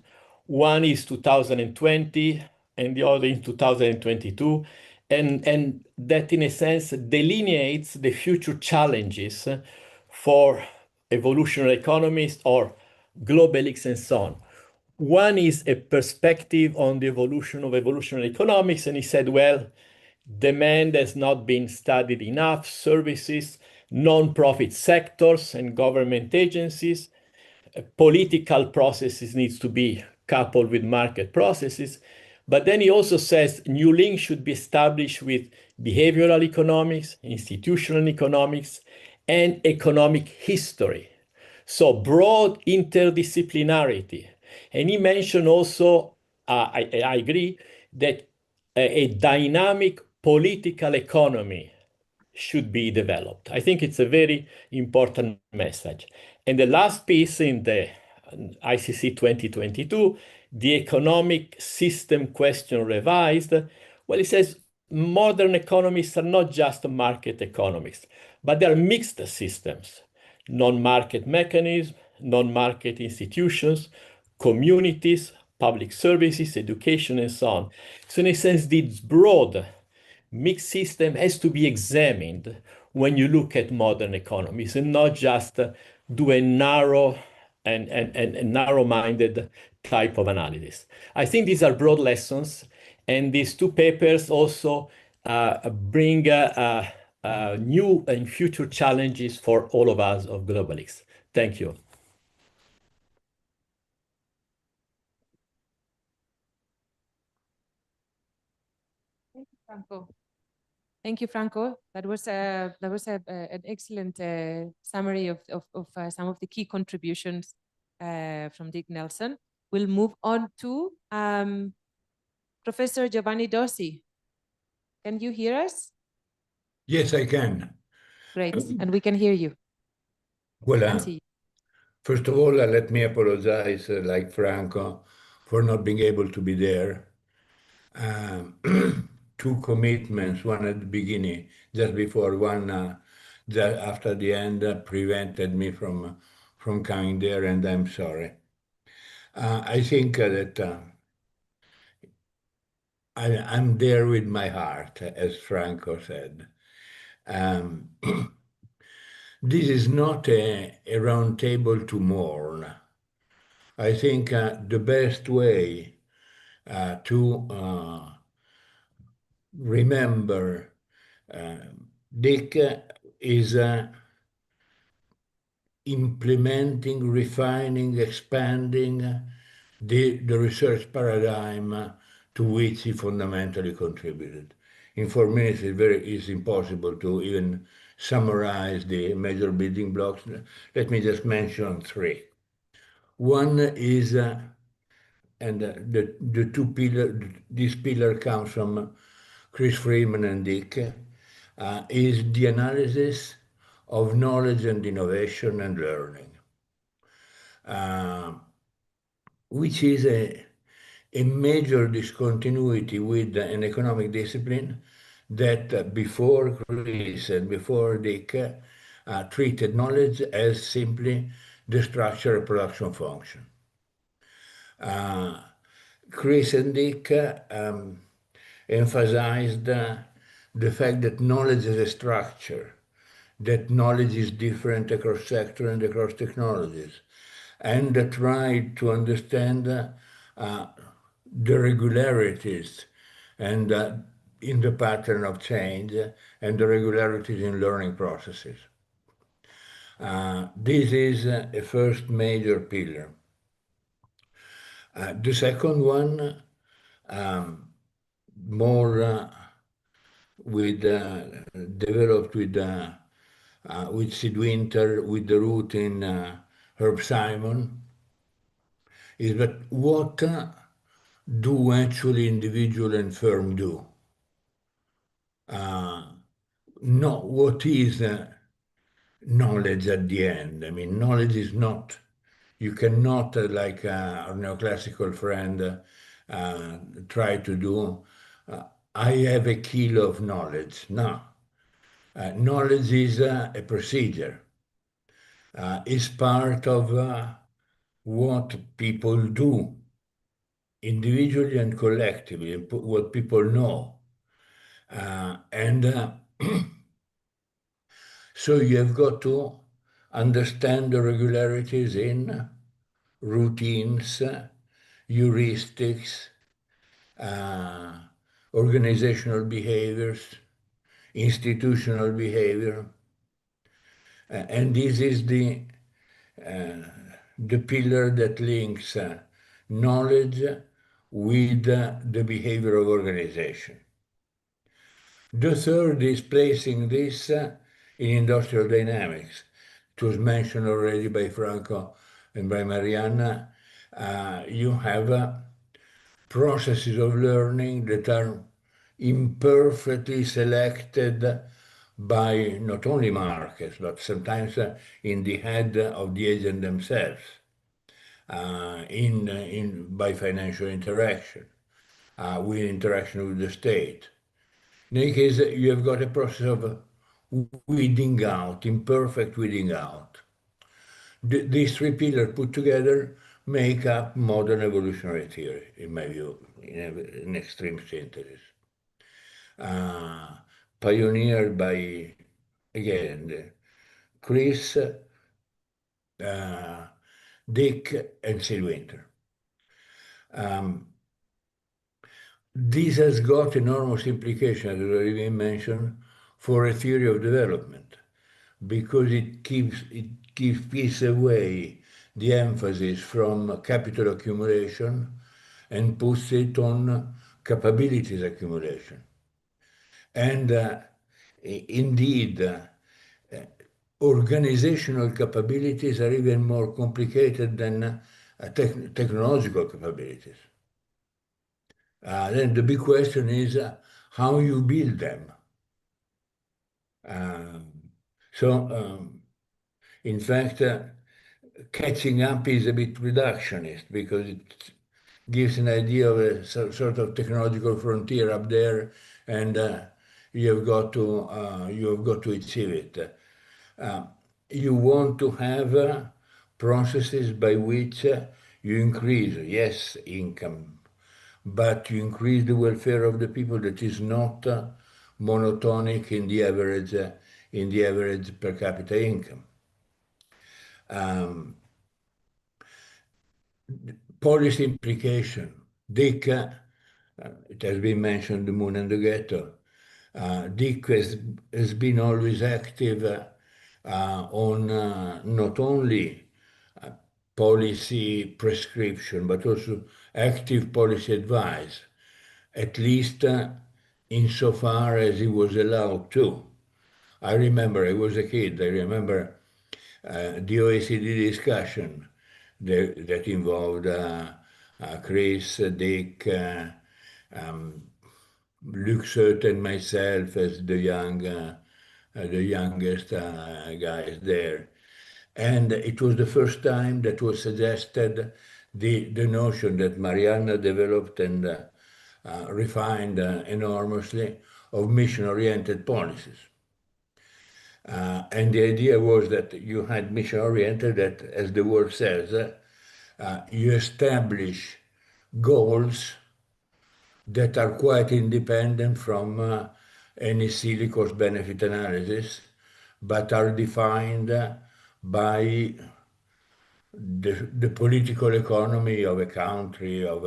One is 2020 and the other in 2022. And that, in a sense, delineates the future challenges for evolutionary economists or Globelics and so on. One is a perspective on the evolution of evolutionary economics, and he said, well, demand has not been studied enough, services, non-profit sectors and government agencies, political processes needs to be coupled with market processes. But then he also says new links should be established with behavioral economics, institutional economics, and economic history. So broad interdisciplinarity. And he mentioned also, I agree, that a dynamic political economy should be developed. I think it's a very important message. And the last piece in the ICC 2022, the economic system question revised, well, it says modern economies are not just market economies, but they are mixed systems, non-market mechanisms, non-market institutions, communities, public services, education, and so on. So in a sense, this broad mixed system has to be examined when you look at modern economies and not just do a narrow and narrow-minded type of analysis. I think these are broad lessons, and these two papers also bring new and future challenges for all of us of Globelics. Thank you. Thank you, Franco. Thank you, Franco. That was an excellent summary of some of the key contributions from Dick Nelson. We'll move on to Professor Giovanni Dossi. Can you hear us? Yes, I can. Great, and we can hear you. Well, first of all, let me apologize, like Franco, for not being able to be there. Two commitments, one at the beginning, just before, one just after the end, prevented me from coming there, and I'm sorry. I think that I'm there with my heart, as Franco said. This is not a round table to mourn. I think the best way to remember Dick is implementing, refining, expanding the research paradigm to which he fundamentally contributed. In 4 minutes, it's impossible to even summarize the major building blocks. Let me just mention 3. One is, and the two pillars, this pillar comes from Chris Freeman and Dick, is the analysis of knowledge and innovation and learning, which is a major discontinuity with an economic discipline that before Chris and before Dick treated knowledge as simply the structure of production function. Chris and Dick emphasized the fact that knowledge is a structure, that knowledge is different across sector and across technologies, and tried to understand the regularities and in the pattern of change and the regularities in learning processes. This is a first major pillar. The second one, more developed with Sid Winter, with the root in Herb Simon, is that what do actually individual and firm do? Not what is knowledge at the end. I mean, knowledge is not, you cannot, like our neoclassical friend try to do, I have a kilo of knowledge. No. Knowledge is a procedure. It's part of what people do, individually and collectively, what people know. So you have got to understand the regularities in routines, heuristics, organizational behaviors, institutional behavior. And this is the pillar that links knowledge with the behavior of organization. The third is placing this in industrial dynamics. It was mentioned already by Franco and by Marianna. You have processes of learning that are imperfectly selected by not only markets, but sometimes in the head of the agent themselves, by financial interaction, with interaction with the state. In any case, you have got a process of weeding out, imperfect weeding out. These three pillars put together make up modern evolutionary theory, in my view, in an extreme synthesis. Pioneered by, again, Chris, Dick, and Sid Winter. This has got enormous implications, as already mentioned, for a theory of development, because it keeps away the emphasis from capital accumulation and puts it on capabilities accumulation. And indeed, organizational capabilities are even more complicated than technological capabilities. Then the big question is how you build them. In fact, catching up is a bit reductionist because it gives an idea of a sort of technological frontier up there, and you have got to achieve it. You want to have processes by which you increase, yes, income, but you increase the welfare of the people that is not monotonic in the average per capita income. Policy implication. Dick, it has been mentioned, the moon and the ghetto. Dick has been always active on not only policy prescription, but also active policy advice, at least insofar as he was allowed to. I remember, I was a kid, I remember the OECD discussion that involved Chris, Dick, Luke Soet and myself as the youngest guys there. And it was the first time that was suggested the notion that Marianna developed and refined enormously of mission-oriented policies. And the idea was that you had mission-oriented, that, as the word says, you establish goals that are quite independent from any silly cost-benefit analysis, but are defined by the political economy of a country, of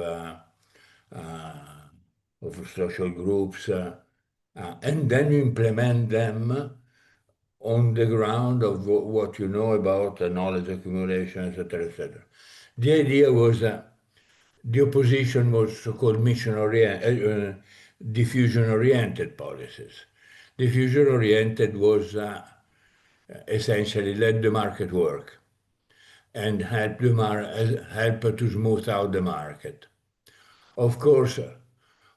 social groups, and then you implement them on the ground of what you know about knowledge accumulation, etc., etc. The idea was the opposition was so-called mission-oriented, diffusion-oriented policies. Diffusion-oriented was essentially let the market work and help to smooth out the market. Of course,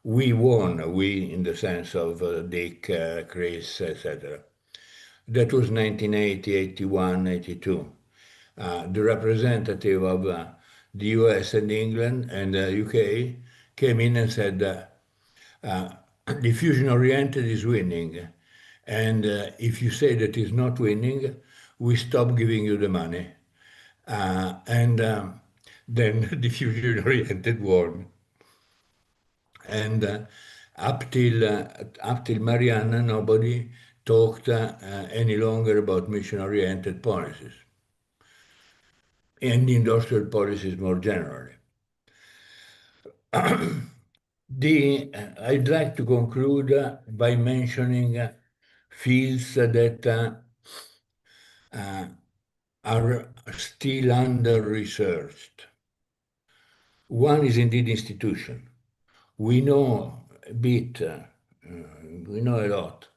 we won, we in the sense of Dick, Chris, etc. That was 1980, 81, 82. The representative of the US and England and the UK came in and said, diffusion-oriented is winning. And if you say that it's not winning, we stop giving you the money. Then diffusion-oriented won. And up till Marianna, nobody talked any longer about mission-oriented policies and industrial policies more generally. I'd like to conclude by mentioning fields that are still under-researched. One is indeed institution. We know a bit, we know a lot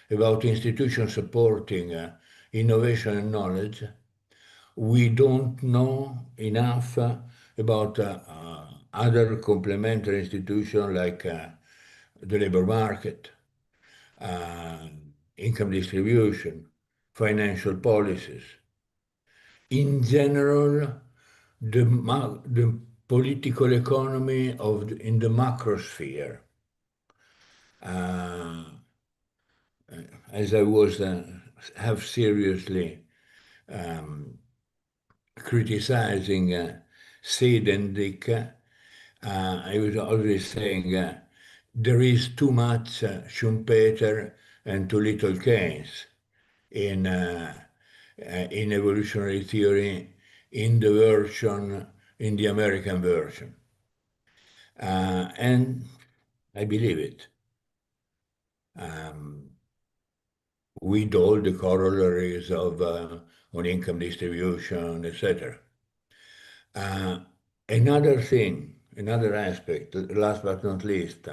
about institutions supporting innovation and knowledge. We don't know enough about other complementary institutions like the labor market, income distribution, financial policies. In general, the political economy in the macrosphere. As I was have seriously criticizing Sid and Dick, I was always saying there is too much Schumpeter and too little Keynes in evolutionary theory in the American version. And I believe it. With all the corollaries of on income distribution, etc. Another thing, another aspect, last but not least,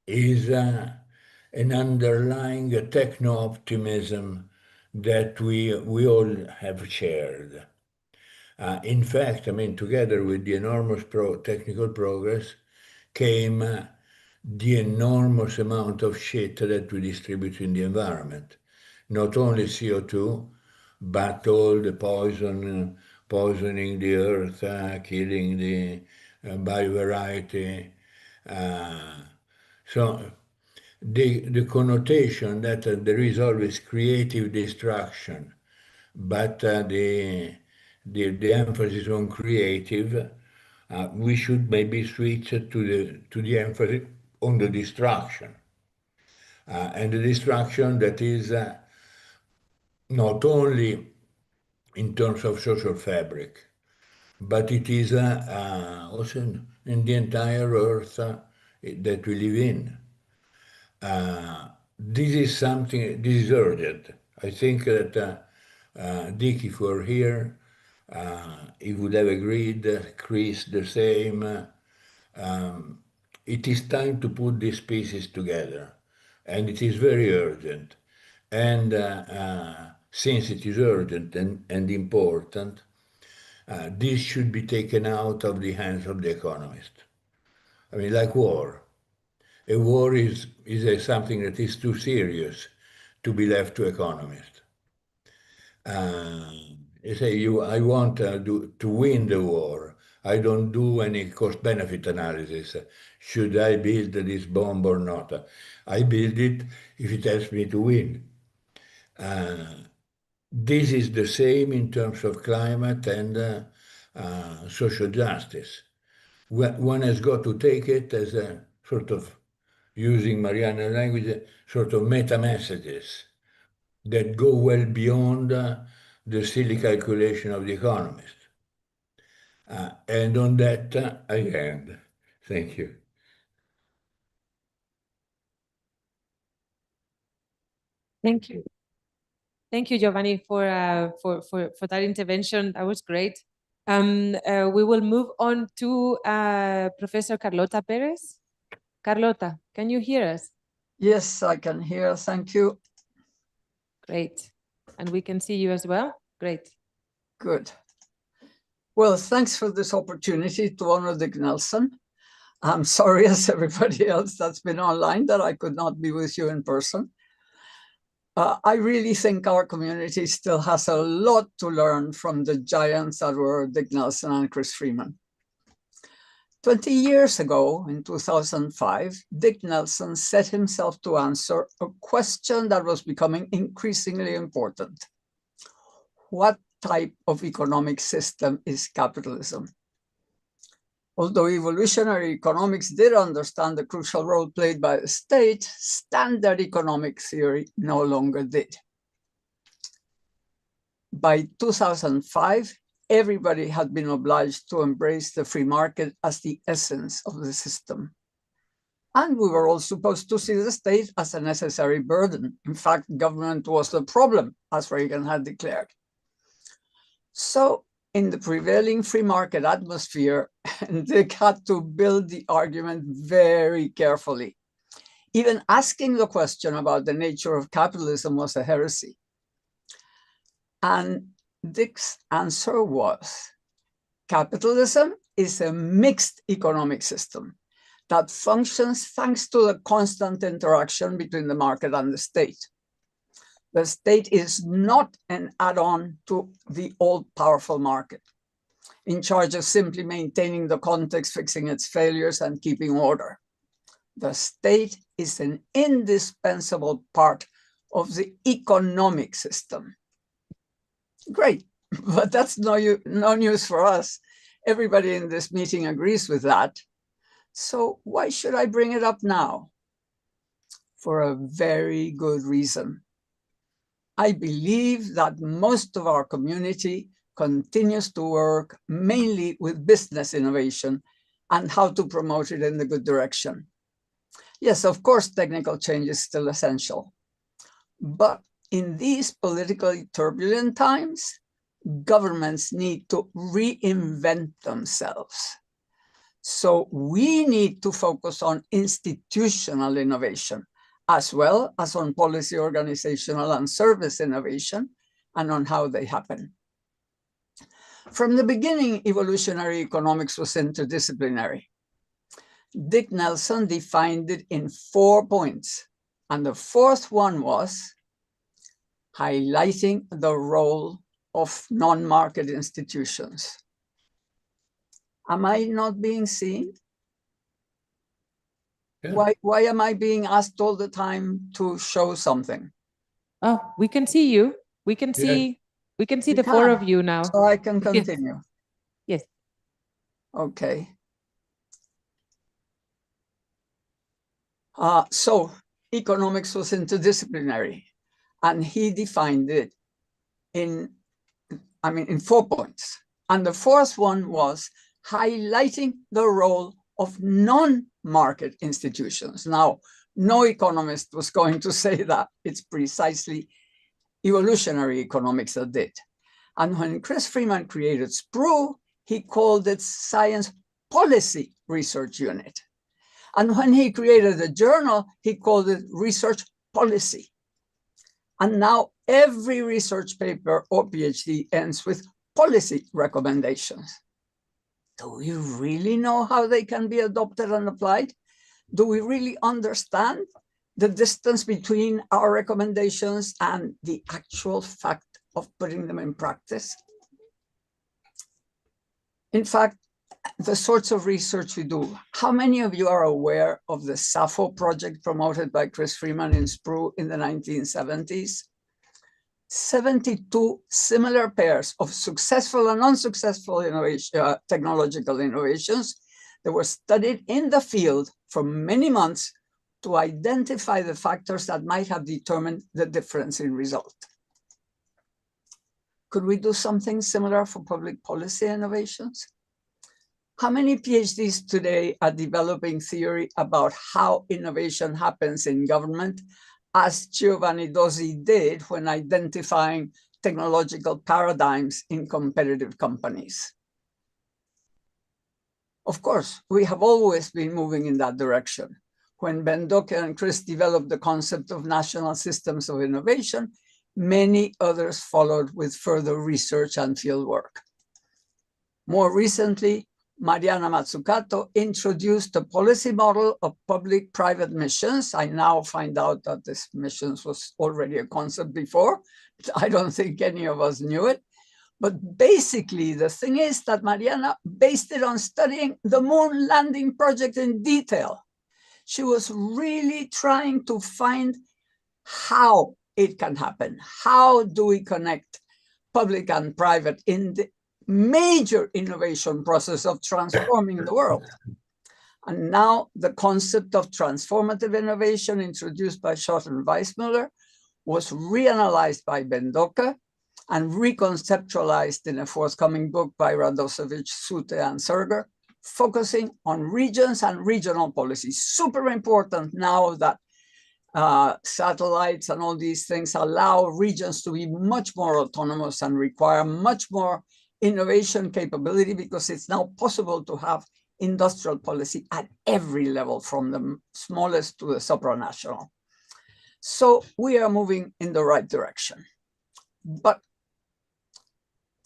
is an underlying techno-optimism that we all have shared. In fact, I mean, together with the enormous technical progress came the enormous amount of shit that we distribute in the environment. Not only CO2, but all the poisoning the earth, killing the biovariety. So the connotation that there is always creative destruction, but the emphasis on creative, we should maybe switch to the emphasis on the destruction. And the destruction that is not only in terms of social fabric, but it is also in the entire earth that we live in. This is something, this is urgent. I think that Dick, if were here, he would have agreed, Chris the same. It is time to put these pieces together, and it is very urgent. And since it is urgent and important, this should be taken out of the hands of the economist. I mean, like war. A war is something that is too serious to be left to economists. You say, I want to win the war. I don't do any cost-benefit analysis. Should I build this bomb or not? I build it if it helps me to win. This is the same in terms of climate and social justice. One has got to take it as a sort of, using Mariana language, sort of meta-messages that go well beyond the silly calculation of the economist. And on that, I end. Thank you. Thank you. Thank you, Giovanni, for that intervention. That was great. We will move on to Professor Carlota Perez. Carlota, can you hear us? Yes, I can hear. Thank you. Great. And we can see you as well? Great. Good. Well, thanks for this opportunity to honor Dick Nelson. I'm sorry, as everybody else that's been online, that I could not be with you in person. I really think our community still has a lot to learn from the giants that were Dick Nelson and Chris Freeman. 20 years ago, in 2005, Dick Nelson set himself to answer a question that was becoming increasingly important. What type of economic system is capitalism? Although evolutionary economics did understand the crucial role played by the state, standard economic theory no longer did. By 2005, everybody had been obliged to embrace the free market as the essence of the system. And we were all supposed to see the state as a necessary burden. In fact, government was the problem, as Reagan had declared. So, in the prevailing free market atmosphere, Dick had to build the argument very carefully. Even asking the question about the nature of capitalism was a heresy. And Dick's answer was, capitalism is a mixed economic system that functions thanks to the constant interaction between the market and the state. The state is not an add-on to the all-powerful market, in charge of simply maintaining the context, fixing its failures, and keeping order. The state is an indispensable part of the economic system. Great, but that's no news for us. Everybody in this meeting agrees with that. So why should I bring it up now? For a very good reason. I believe that most of our community continues to work mainly with business innovation and how to promote it in the good direction. Yes, of course, technical change is still essential. But in these politically turbulent times, governments need to reinvent themselves. So we need to focus on institutional innovation, as well as on policy, organizational, and service innovation, and on how they happen. From the beginning, evolutionary economics was interdisciplinary. Dick Nelson defined it in 4 points, and the 4th one was highlighting the role of non-market institutions. Am I not being seen? Yeah. Why am I being asked all the time to show something? Oh, we can see you. We can see the 4 of you now. So I can continue. Yes. Okay. So economics was interdisciplinary, and he defined it in 4 points. And the 4th one was highlighting the role of non-market institutions. Now, no economist was going to say that. It's precisely evolutionary economics that did. And when Chris Freeman created SPRU, he called it Science Policy Research Unit. And when he created the journal, he called it Research Policy. And now every research paper or PhD ends with policy recommendations. Do we really know how they can be adopted and applied? Do we really understand the distance between our recommendations and the actual fact of putting them in practice? In fact, the sorts of research we do, how many of you are aware of the Sappho project promoted by Chris Freeman in SPRU in the 1970s? 72 similar pairs of successful and unsuccessful technological innovations that were studied in the field for many months to identify the factors that might have determined the difference in result. Could we do something similar for public policy innovations? How many PhDs today are developing theory about how innovation happens in government, as Giovanni Dozzi did when identifying technological paradigms in competitive companies? Of course, we have always been moving in that direction. When Bendoke and Chris developed the concept of national systems of innovation, many others followed with further research and fieldwork. More recently, Mariana Mazzucato introduced a policy model of public-private missions. I now find out that this missions was already a concept before. I don't think any of us knew it. But basically, the thing is that Mariana based it on studying the moon landing project in detail. She was really trying to find how it can happen. How do we connect public and private in the major innovation process of transforming the world? And now the concept of transformative innovation introduced by Schott and Weissmuller was reanalyzed by Bendoke and reconceptualized in a forthcoming book by Radosevic, Sute, and Serger, focusing on regions and regional policies. Super important now that satellites and all these things allow regions to be much more autonomous and require much more innovation capability, because it's now possible to have industrial policy at every level, from the smallest to the supranational. So we are moving in the right direction. But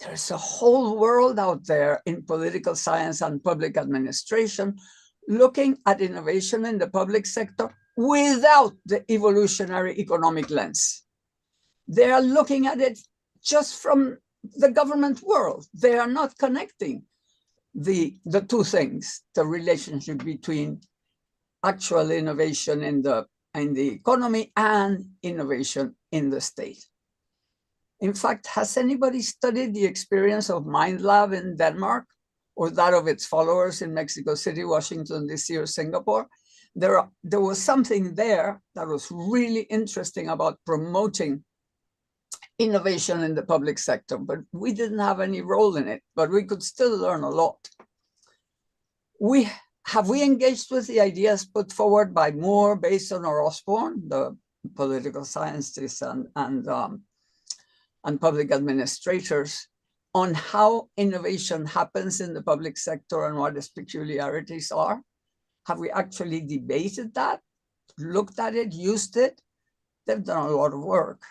there's a whole world out there in political science and public administration looking at innovation in the public sector without the evolutionary economic lens. They are looking at it just from the government world. They are not connecting the two things, the relationship between actual innovation in the economy and innovation in the state. In fact, has anybody studied the experience of Mind Lab in Denmark or that of its followers in Mexico City, Washington, D.C., or Singapore? There was something there that was really interesting about promoting innovation in the public sector, but we didn't have any role in it, but we could still learn a lot. Have we engaged with the ideas put forward by Moore, Bason, or Osborne, the political scientists and public administrators, on how innovation happens in the public sector and what its peculiarities are? Have we actually debated that, looked at it, used it? They've done a lot of work.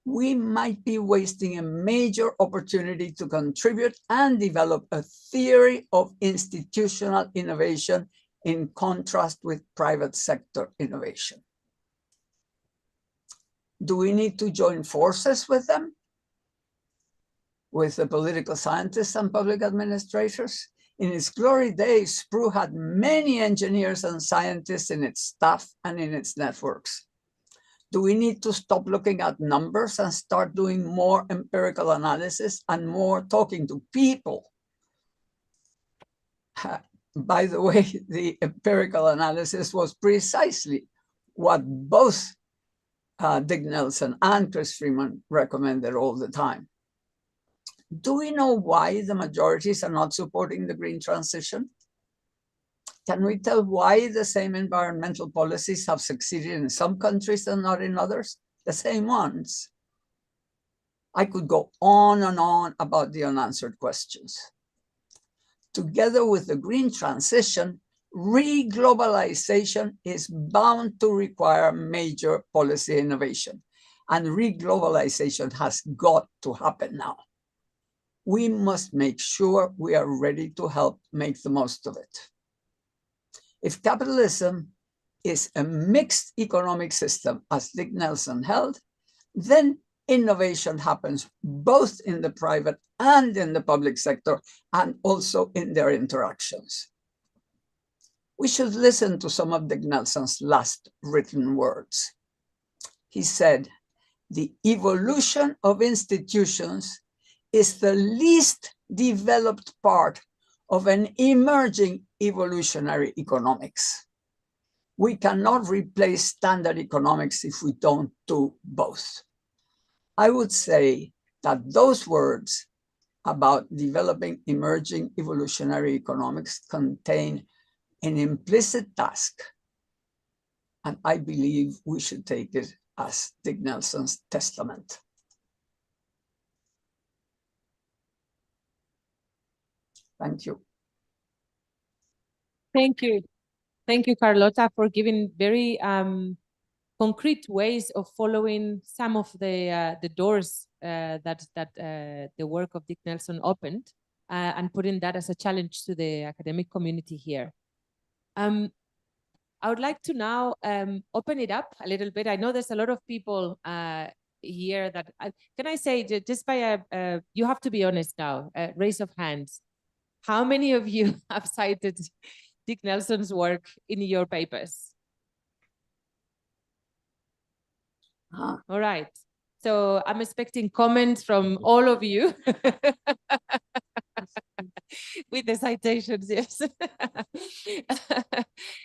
We might be wasting a major opportunity to contribute and develop a theory of institutional innovation in contrast with private sector innovation. Do we need to join forces with them? With the political scientists and public administrators? In its glory days, SPRU had many engineers and scientists in its staff and in its networks. Do we need to stop looking at numbers and start doing more empirical analysis and more talking to people? By the way, the empirical analysis was precisely what both Dick Nelson and Chris Freeman recommended all the time. Do we know why the majorities are not supporting the green transition? Can we tell why the same environmental policies have succeeded in some countries and not in others? The same ones. I could go on and on about the unanswered questions. Together with the green transition, re-globalization is bound to require major policy innovation, and re-globalization has got to happen now. We must make sure we are ready to help make the most of it. If capitalism is a mixed economic system, as Dick Nelson held, then innovation happens both in the private and in the public sector, and also in their interactions. We should listen to some of Dick Nelson's last written words. He said, "The evolution of institutions is the least developed part of an emerging evolutionary economics. We cannot replace standard economics if we don't do both." I would say that those words about developing emerging evolutionary economics contain an implicit task, and I believe we should take it as Dick Nelson's testament. Thank you. Thank you. Thank you, Carlota, for giving very concrete ways of following some of the doors that the work of Dick Nelson opened and putting that as a challenge to the academic community here. I would like to now open it up a little bit. I know there's a lot of people here that, can I say, just by you have to be honest now, raise of hands. How many of you have cited Dick Nelson's work in your papers? All right. So I'm expecting comments from all of you with the citations, yes.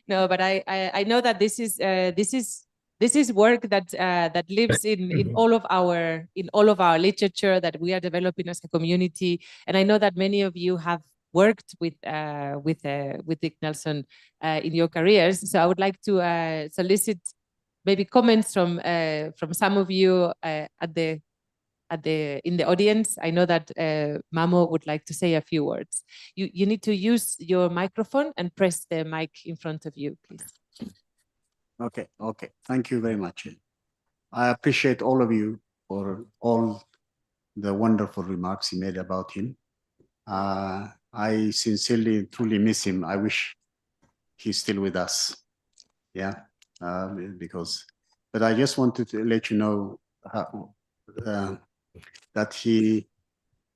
No, but I know that this is work that that lives in all of our literature that we are developing as a community, and I know that many of you have worked with Dick Nelson in your careers. So I would like to solicit maybe comments from some of you in the audience. I know that Mamo would like to say a few words. You need to use your microphone and press the mic in front of you, please. Okay. Thank you very much. I appreciate all of you for all the wonderful remarks you made about him. I sincerely, truly miss him. I wish he's still with us. Yeah, but I just wanted to let you know how, that he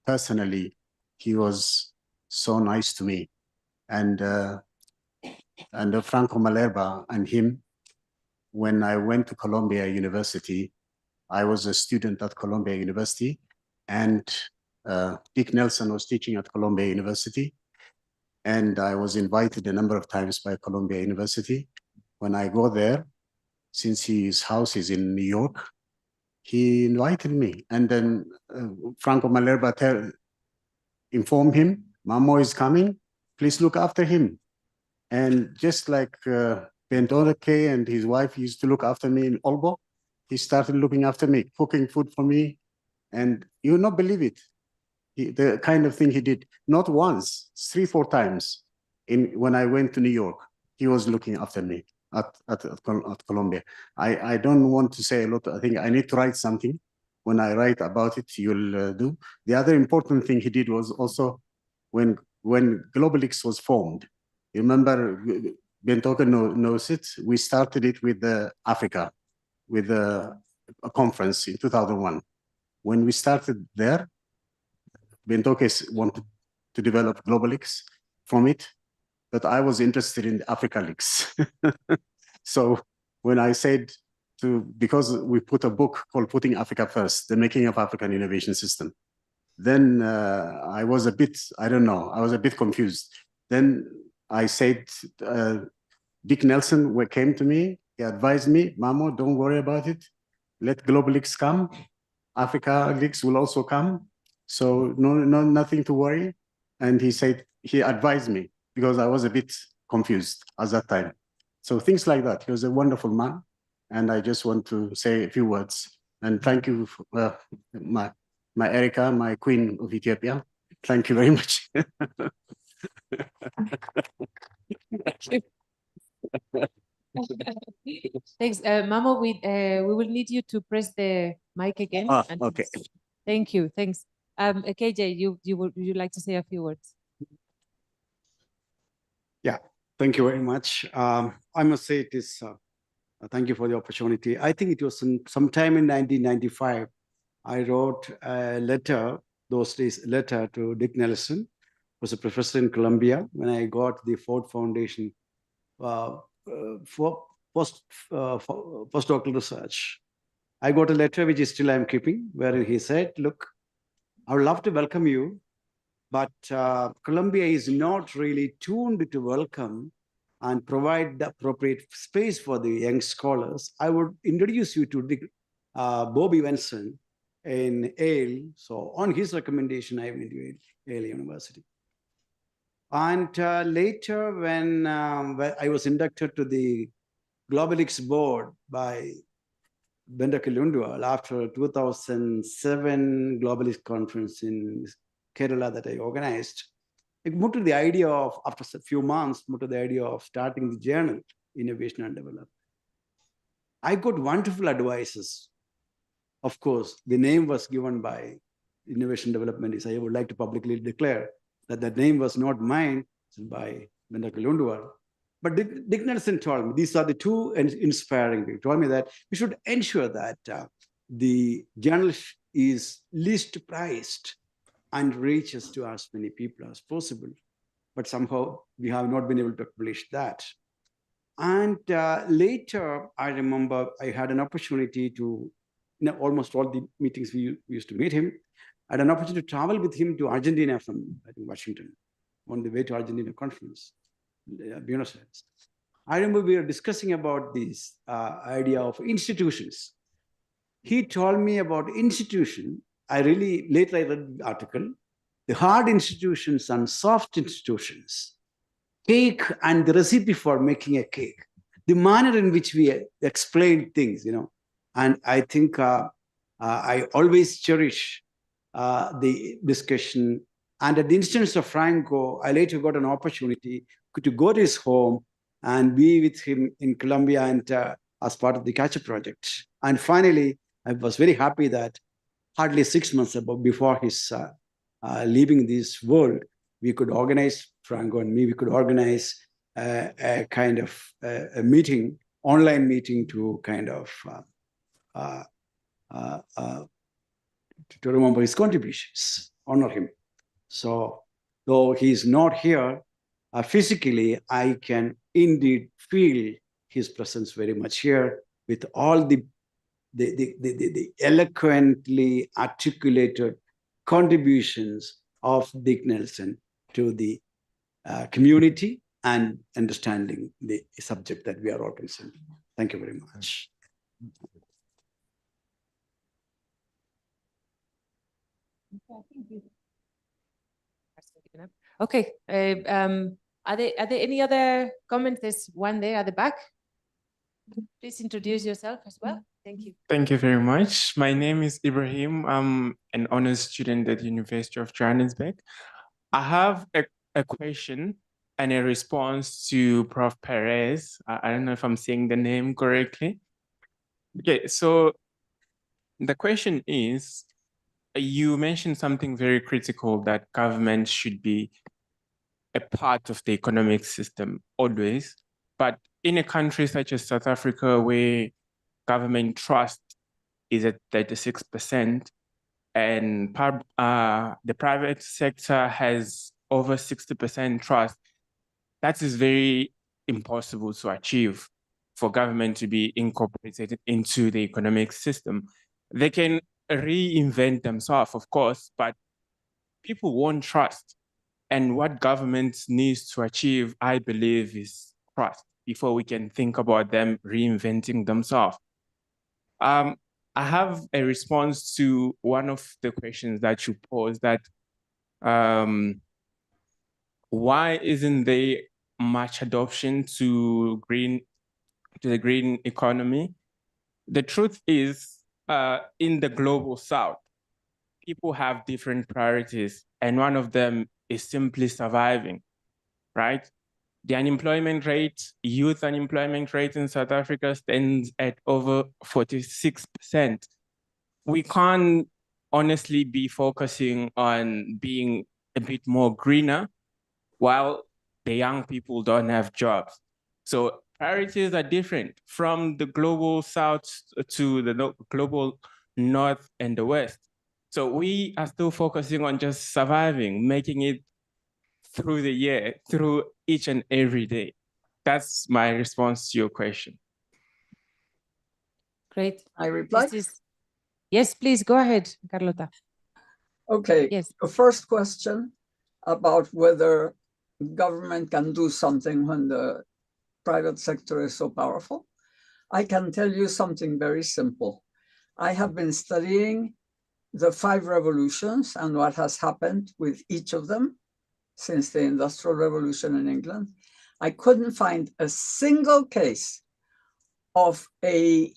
personally, he was so nice to me. And Franco Malerba and him, when I went to Columbia University, I was a student at Columbia University, and Dick Nelson was teaching at Columbia University. And I was invited a number of times by Columbia University. When I go there, since his house is in New York, he invited me. And then Franco Malerba informed him, Mamo is coming, please look after him. And just like Bentoleke and his wife used to look after me in Olbo, he started looking after me, cooking food for me. And you will not believe it. The kind of thing he did, not once, 3-4 times when I went to New York, he was looking after me at Columbia. I don't want to say a lot. I think I need to write something. When I write about it, you'll do. The other important thing he did was also when Globelics was formed. You remember, Bentoke knows it. We started it with Africa, with a conference in 2001. When we started there, Bentoke wanted to develop Globelics from it, but I was interested in Africa Leaks. So when I said because we put a book called Putting Africa First, The Making of African Innovation System, then I was a bit, I don't know, I was a bit confused. Then I said, Dick Nelson came to me, he advised me, Mamo, don't worry about it. Let Globelics come. Africa Leaks will also come. So nothing to worry. And he said, he advised me because I was a bit confused at that time. So things like that. He was a wonderful man. And I just want to say a few words. And thank you, my Erica, my queen of Ethiopia. Thank you very much. Thanks, Mamo. We will need you to press the mic again. Okay. Thank you. Thanks. KJ, would you like to say a few words? Yeah. Thank you very much. I must say it is. Thank you for the opportunity. I think it was sometime in 1995. I wrote a letter, those days, letter to Dick Nelson, who was a professor in Columbia, when I got the Ford Foundation for postdoctoral research. I got a letter which is still I'm keeping, wherein he said, look, I would love to welcome you, but Columbia is not really tuned to welcome and provide the appropriate space for the young scholars. I would introduce you to Bobby Benson in Yale. So on his recommendation, I went to Yale University. And later, when I was inducted to the Globelics board by Benda Kilundual after 2007 Globelics conference in Kerala that I organized, I moved to the idea of, after a few months, moved to the idea of starting the journal, Innovation and Development. I got wonderful advices. Of course, the name was given by Innovation Development. I would like to publicly declare that the name was not mine, it's by Benda Kilundual. But Dick Nelson told me, these are the two inspiring things. He told me that we should ensure that the journal is least priced and reaches to as many people as possible. But somehow we have not been able to accomplish that. And later, I remember I had an opportunity to, almost all the meetings we used to meet him, I had an opportunity to travel with him to Argentina from, I think, Washington, on the way to Argentina conference, Buenos Aires. I remember we were discussing about this idea of institutions. He told me about institution. Later I read the article, the hard institutions and soft institutions, cake and the recipe for making a cake, the manner in which we explain things, and I think I always cherish the discussion. And at the instance of Franco, I later got an opportunity to go to his home and be with him in Colombia and as part of the Catcher project. And finally, I was very happy that hardly 6 months before his leaving this world, we could organize, Franco and me, we could organize a kind of a meeting, online meeting to kind of to remember his contributions, honor him. So though he's not here physically, I can indeed feel his presence very much here with all the eloquently articulated contributions of Dick Nelson to the community and understanding the subject that we are all concerned. Thank you very much. Okay. Are there any other comments? There's one there at the back. Please introduce yourself as well. Thank you. Thank you very much. My name is Ibrahim. I'm an honors student at the University of Johannesburg. I have a question and a response to Prof. Perez. I don't know if I'm saying the name correctly. Okay, so the question is, you mentioned something very critical, that government should be a part of the economic system always. But in a country such as South Africa, where government trust is at 36%, and the private sector has over 60% trust, that is very impossible to achieve for government to be incorporated into the economic system. They can reinvent themselves, of course, but people won't trust. And what government needs to achieve, I believe, is trust before we can think about them reinventing themselves. I have a response to one of the questions that you posed, that why isn't there much adoption to the green economy? The truth is, in the global South, people have different priorities, and one of them is simply surviving, right? The unemployment rate, youth unemployment rate in South Africa stands at over 46%. We can't honestly be focusing on being a bit more greener while the young people don't have jobs. So priorities are different from the global South to the global North and the West. So we are still focusing on just surviving, making it through the year, through each and every day. That's my response to your question. Great. I reply? Yes, please, go ahead, Carlota. Okay, yes. The first question about whether government can do something when the private sector is so powerful. I can tell you something very simple. I have been studying the 5 revolutions and what has happened with each of them since the Industrial Revolution in England. I couldn't find a single case of a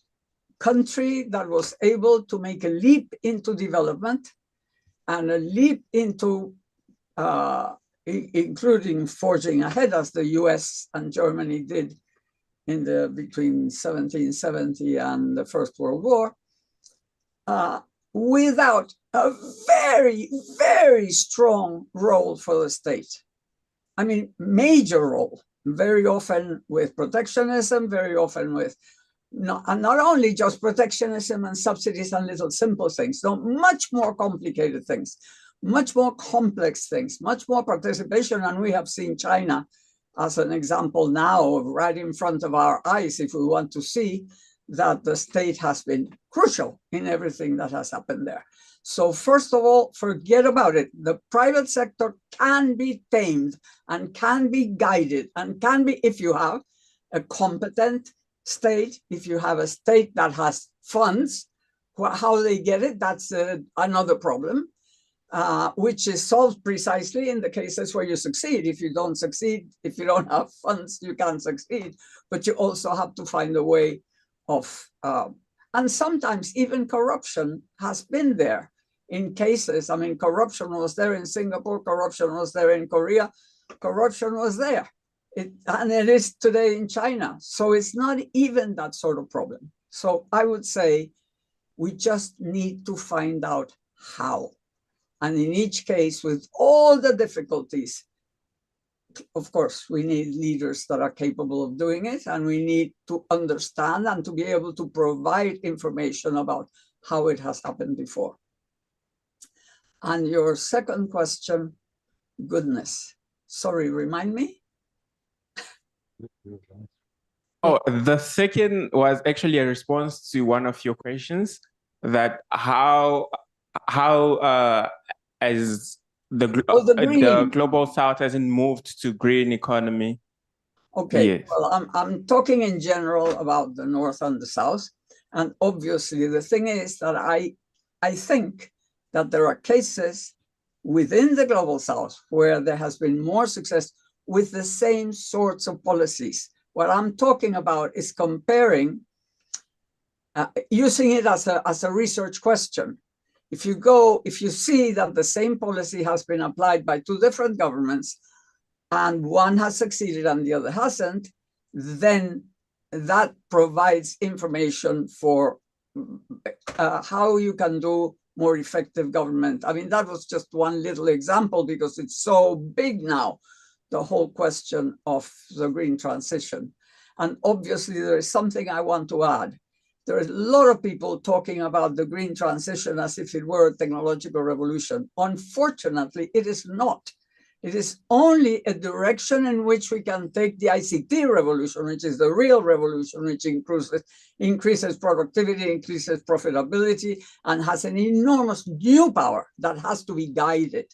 country that was able to make a leap into development and a leap into including forging ahead as the US and Germany did in between 1770 and the First World War, without a very, very strong role for the state. I mean, major role, very often with protectionism, very often with not only just protectionism and subsidies and little simple things, no, much more complicated things, much more complex things, much more participation. And we have seen China as an example now, right in front of our eyes, if we want to see that the state has been crucial in everything that has happened there. So first of all, forget about it. The private sector can be tamed and can be guided and can be, if you have a competent state, if you have a state that has funds, how they get it, that's another problem, which is solved precisely in the cases where you succeed. If you don't succeed, if you don't have funds, you can't succeed. But you also have to find a way of, and sometimes even corruption has been there in cases. I mean, corruption was there in Singapore, corruption was there in Korea, corruption was there. And it is today in China. So it's not even that sort of problem. So I would say we just need to find out how. And in each case, with all the difficulties, of course, we need leaders that are capable of doing it, and we need to understand and to be able to provide information about how it has happened before. And your second question, goodness, sorry, remind me? Oh, the second was actually a response to one of your questions, that how as the green. global south hasn't moved to green economy. Okay, Yes. well, I'm talking in general about the North and the South. And obviously the thing is that I think that there are cases within the global South where there has been more success with the same sorts of policies. What I'm talking about is comparing, using it as a research question. If you see that the same policy has been applied by two different governments, and one has succeeded and the other hasn't, then that provides information for how you can do more effective government. I mean, that was just one little example because it's so big now, the whole question of the green transition. And obviously there is something I want to add. There is a lot of people talking about the green transition as if it were a technological revolution. Unfortunately, it is not. It is only a direction in which we can take the ICT revolution, which is the real revolution, which increases productivity, increases profitability, and has an enormous new power that has to be guided.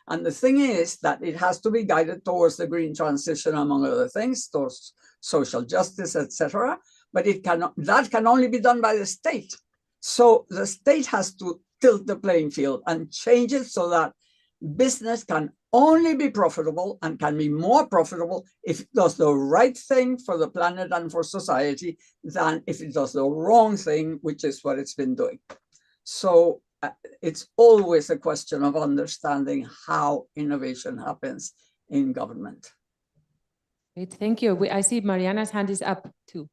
And the thing is that it has to be guided towards the green transition, among other things, towards social justice, etc. But that can only be done by the state. So the state has to tilt the playing field and change it so that business can only be profitable and can be more profitable if it does the right thing for the planet and for society than if it does the wrong thing, which is what it's been doing. So it's always a question of understanding how innovation happens in government. Great, thank you. I see Mariana's hand is up too.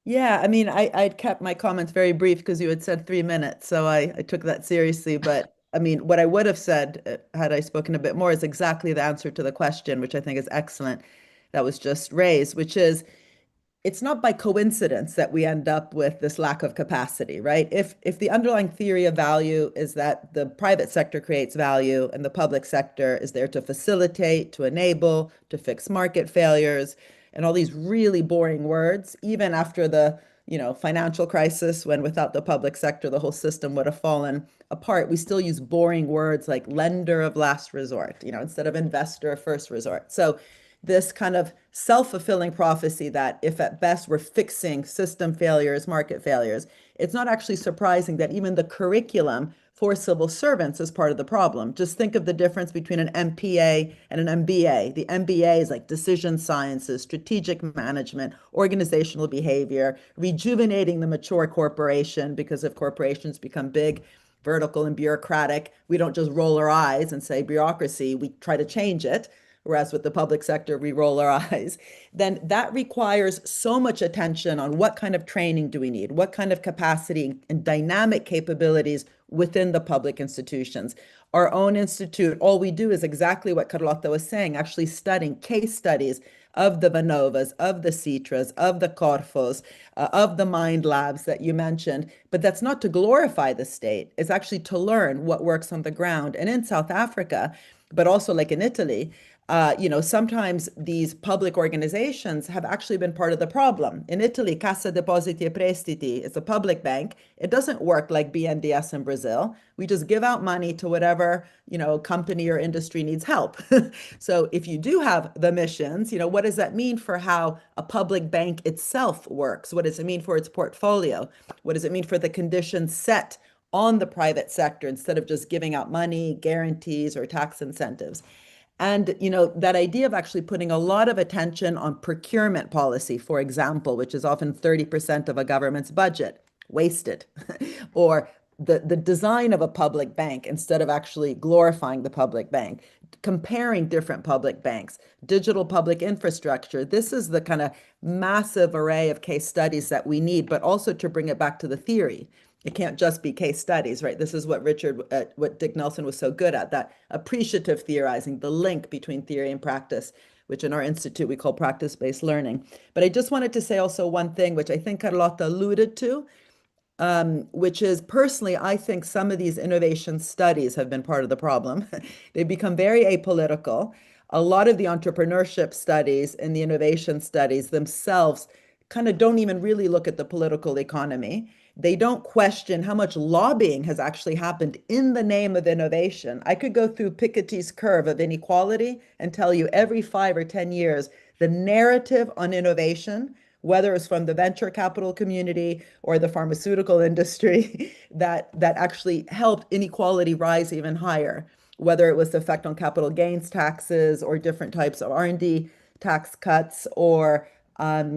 Yeah, I mean, I'd kept my comments very brief because you had said 3 minutes, so I took that seriously. But I mean, what I would have said had I spoken a bit more is exactly the answer to the question, which I think is excellent, that was just raised, which is, it's not by coincidence that we end up with this lack of capacity, right? If the underlying theory of value is that the private sector creates value and the public sector is there to facilitate, to enable, to fix market failures, and all these really boring words, even after the financial crisis, when without the public sector, the whole system would have fallen apart, we still use boring words like lender of last resort, instead of investor of first resort. So this kind of self-fulfilling prophecy that if at best we're fixing system failures, market failures, it's not actually surprising that even the curriculum for civil servants is part of the problem. Just think of the difference between an MPA and an MBA. The MBA is like decision sciences, strategic management, organizational behavior, rejuvenating the mature corporation, because if corporations become big, vertical, and bureaucratic, we don't just roll our eyes and say bureaucracy, we try to change it. Whereas with the public sector, we roll our eyes, then that requires so much attention on what kind of training do we need, what kind of capacity and dynamic capabilities within the public institutions. Our own institute, all we do is exactly what Carlota was saying, actually studying case studies of the Vanovas, of the Citras, of the Corfos, of the Mind Labs that you mentioned. But that's not to glorify the state. It's actually to learn what works on the ground. And in South Africa, but also like in Italy, sometimes these public organizations have actually been part of the problem. In Italy, Cassa Depositi e Prestiti is a public bank. It doesn't work like BNDES in Brazil. We just give out money to whatever, company or industry needs help. So if you do have the missions, what does that mean for how a public bank itself works? What does it mean for its portfolio? What does it mean for the conditions set on the private sector instead of just giving out money, guarantees, or tax incentives? And, that idea of actually putting a lot of attention on procurement policy, for example, which is often 30% of a government's budget, wasted, or the design of a public bank instead of actually glorifying the public bank, comparing different public banks, digital public infrastructure. This is the kind of massive array of case studies that we need, but also to bring it back to the theory. It can't just be case studies, right? This is what what Dick Nelson was so good at, that appreciative theorizing, the link between theory and practice, which in our institute we call practice-based learning. But I just wanted to say also one thing, which I think Carlotta alluded to, which is personally, I think some of these innovation studies have been part of the problem. They've become very apolitical. A lot of the entrepreneurship studies and the innovation studies themselves kind of don't even really look at the political economy. They don't question how much lobbying has actually happened in the name of innovation. I could go through Piketty's curve of inequality and tell you every 5 or 10 years, the narrative on innovation, whether it's from the venture capital community or the pharmaceutical industry, that actually helped inequality rise even higher, whether it was the effect on capital gains taxes or different types of R&D tax cuts or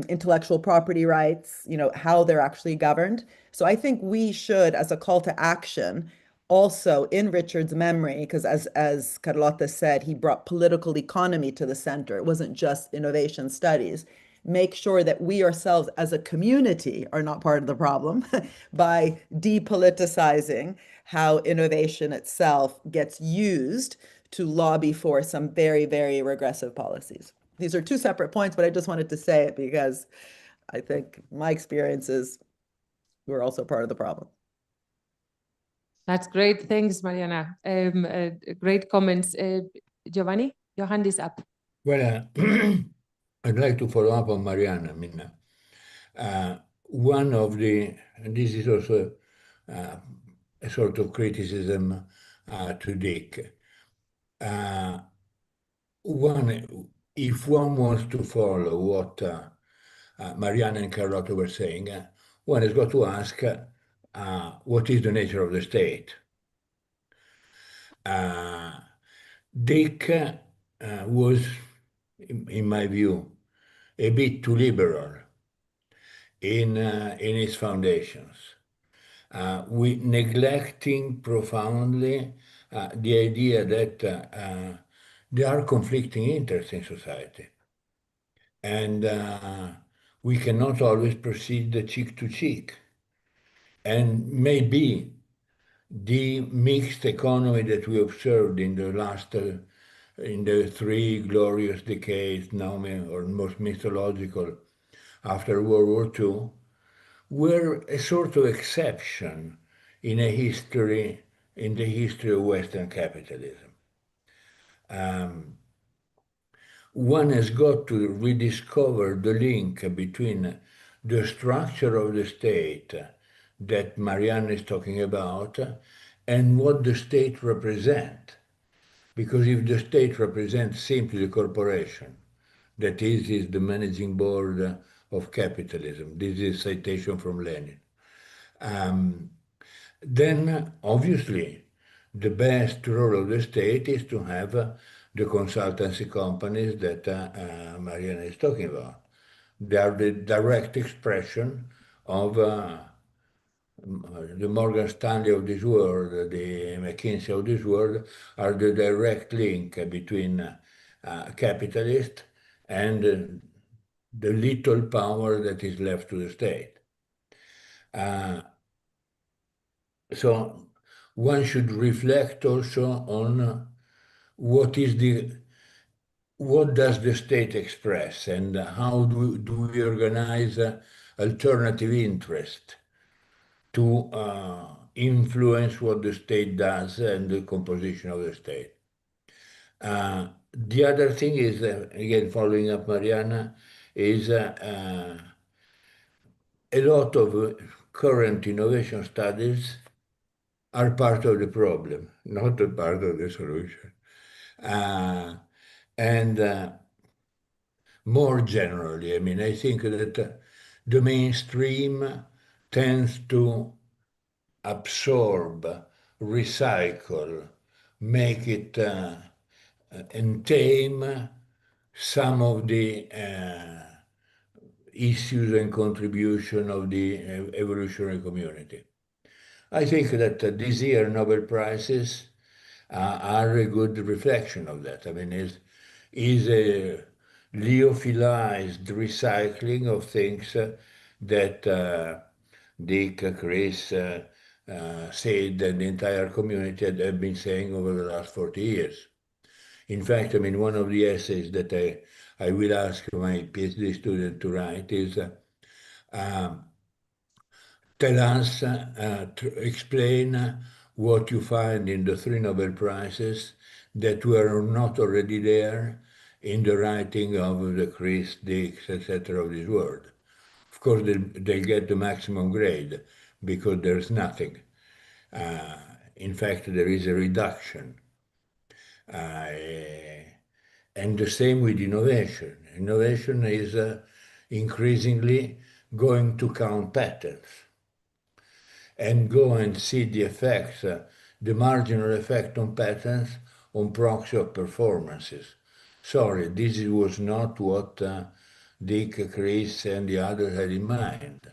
intellectual property rights, how they're actually governed. So I think we should, as a call to action, also in Richard's memory, because as Carlotta said, he brought political economy to the center. It wasn't just innovation studies. Make sure that we ourselves as a community are not part of the problem by depoliticizing how innovation itself gets used to lobby for some very, very regressive policies. These are two separate points, but I just wanted to say it because I think my experience is we're also part of the problem. That's great. Thanks, Mariana. Great comments. Giovanni, your hand is up. Well, I'd like to follow up on Mariana. I mean, one of the, and this is also a sort of criticism to Dick. If one wants to follow what Mariana and Carlotta were saying, one has got to ask what is the nature of the state. Dick was, in my view, a bit too liberal in his foundations, neglecting profoundly the idea that there are conflicting interests in society. And we cannot always proceed cheek to cheek. And maybe the mixed economy that we observed in the last, in the 3 glorious decades, now or most mythological, after World War II, were a sort of exception in the history of Western capitalism. One has got to rediscover the link between the structure of the state that Marianne is talking about and what the state represents. Because if the state represents simply the corporation, that is the managing board of capitalism, this is a citation from Lenin, then obviously the best role of the state is to have the consultancy companies that Mariana is talking about. They are the direct expression of the Morgan Stanley of this world, the McKinsey of this world, are the direct link between capitalists and the little power that is left to the state. So one should reflect also on what does the state express and how do we organize alternative interest to influence what the state does and the composition of the state. The other thing is, again, following up Mariana, is a lot of current innovation studies are part of the problem, not a part of the solution. And more generally, I mean, I think that the mainstream tends to absorb, recycle, make it and tame some of the issues and contribution of the evolutionary community. I think that this year Nobel Prizes are a good reflection of that. I mean, is a lyophilized recycling of things that Dick, Chris said, and the entire community have been saying over the last 40 years. In fact, I mean, one of the essays that I will ask my PhD student to write is tell us, explain what you find in the 3 Nobel Prizes that were not already there in the writing of the Chris, Dix, etc. of this world. Of course, they'll get the maximum grade because there's nothing. In fact, there is a reduction. And the same with innovation. Innovation is increasingly going to count patents and go and see the effects, the marginal effect on patents on proxy of performances. Sorry, this was not what Dick, Chris, and the others had in mind.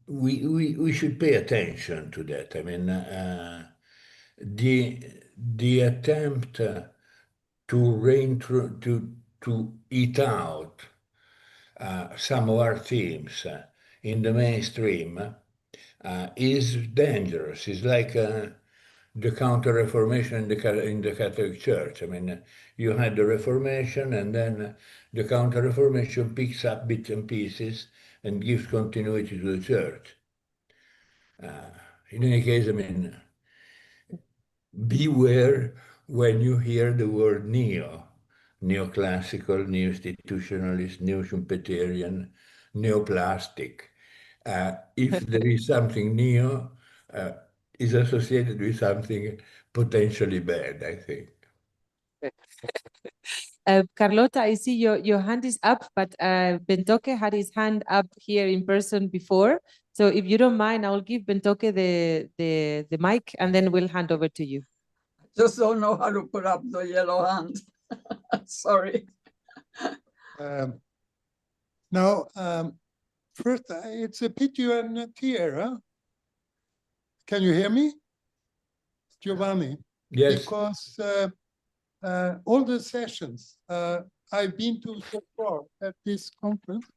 We should pay attention to that. I mean, the attempt to eat out some of our themes in the mainstream is dangerous. It's like the Counter-Reformation in the Catholic Church. I mean, you had the Reformation, and then the Counter-Reformation picks up bits and pieces and gives continuity to the Church. In any case, I mean, beware when you hear the word neoclassical, neo-institutionalist, neo-Schumpeterian, neoplastic. If there is something neo, is associated with something potentially bad, I think. Carlota, I see your hand is up, but Bentoke had his hand up here in person before. So if you don't mind, I'll give Bentoke the mic, and then we'll hand over to you. Just don't know how to put up the yellow hand. Sorry. Now, first, it's a pity you're not here. Huh? Can you hear me, Giovanni? Yes. Because all the sessions I've been to so far at this conference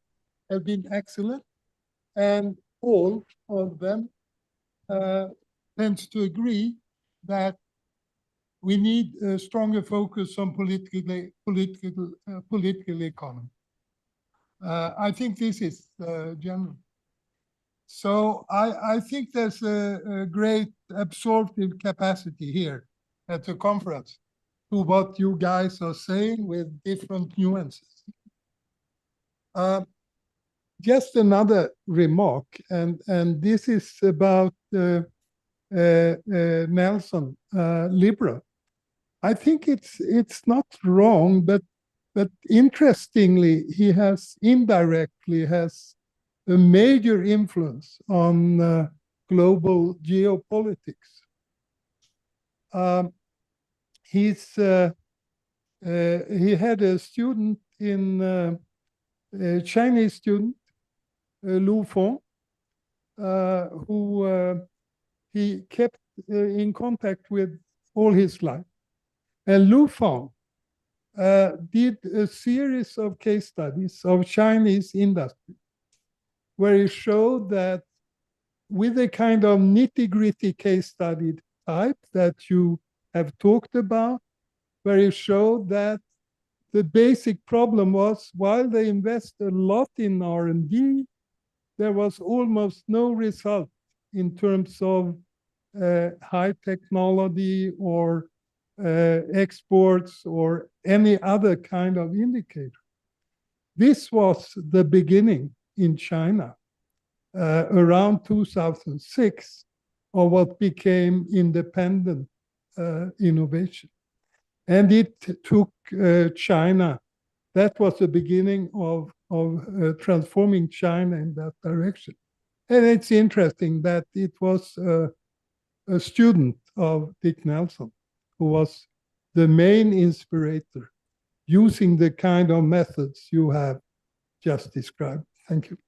have been excellent, and all of them tends to agree that we need a stronger focus on political economy. I think this is general. So I think there's a great absorptive capacity here at the conference to what you guys are saying with different nuances. Just another remark, and this is about Nelson Libra. I think it's not wrong, but interestingly, he has indirectly has a major influence on global geopolitics. He had a student in a Chinese student, Lu Feng, who he kept in contact with all his life. And Lu Feng did a series of case studies of Chinese industry, where he showed that with a kind of nitty-gritty case study type that you have talked about, where he showed that the basic problem was while they invest a lot in R&D, there was almost no result in terms of high technology or exports or any other kind of indicator. This was the beginning in China around 2006 of what became independent innovation. And it took China, that was the beginning of transforming China in that direction. And it's interesting that it was a student of Dick Nelson who was the main inspirator using the kind of methods you have just described. Thank you.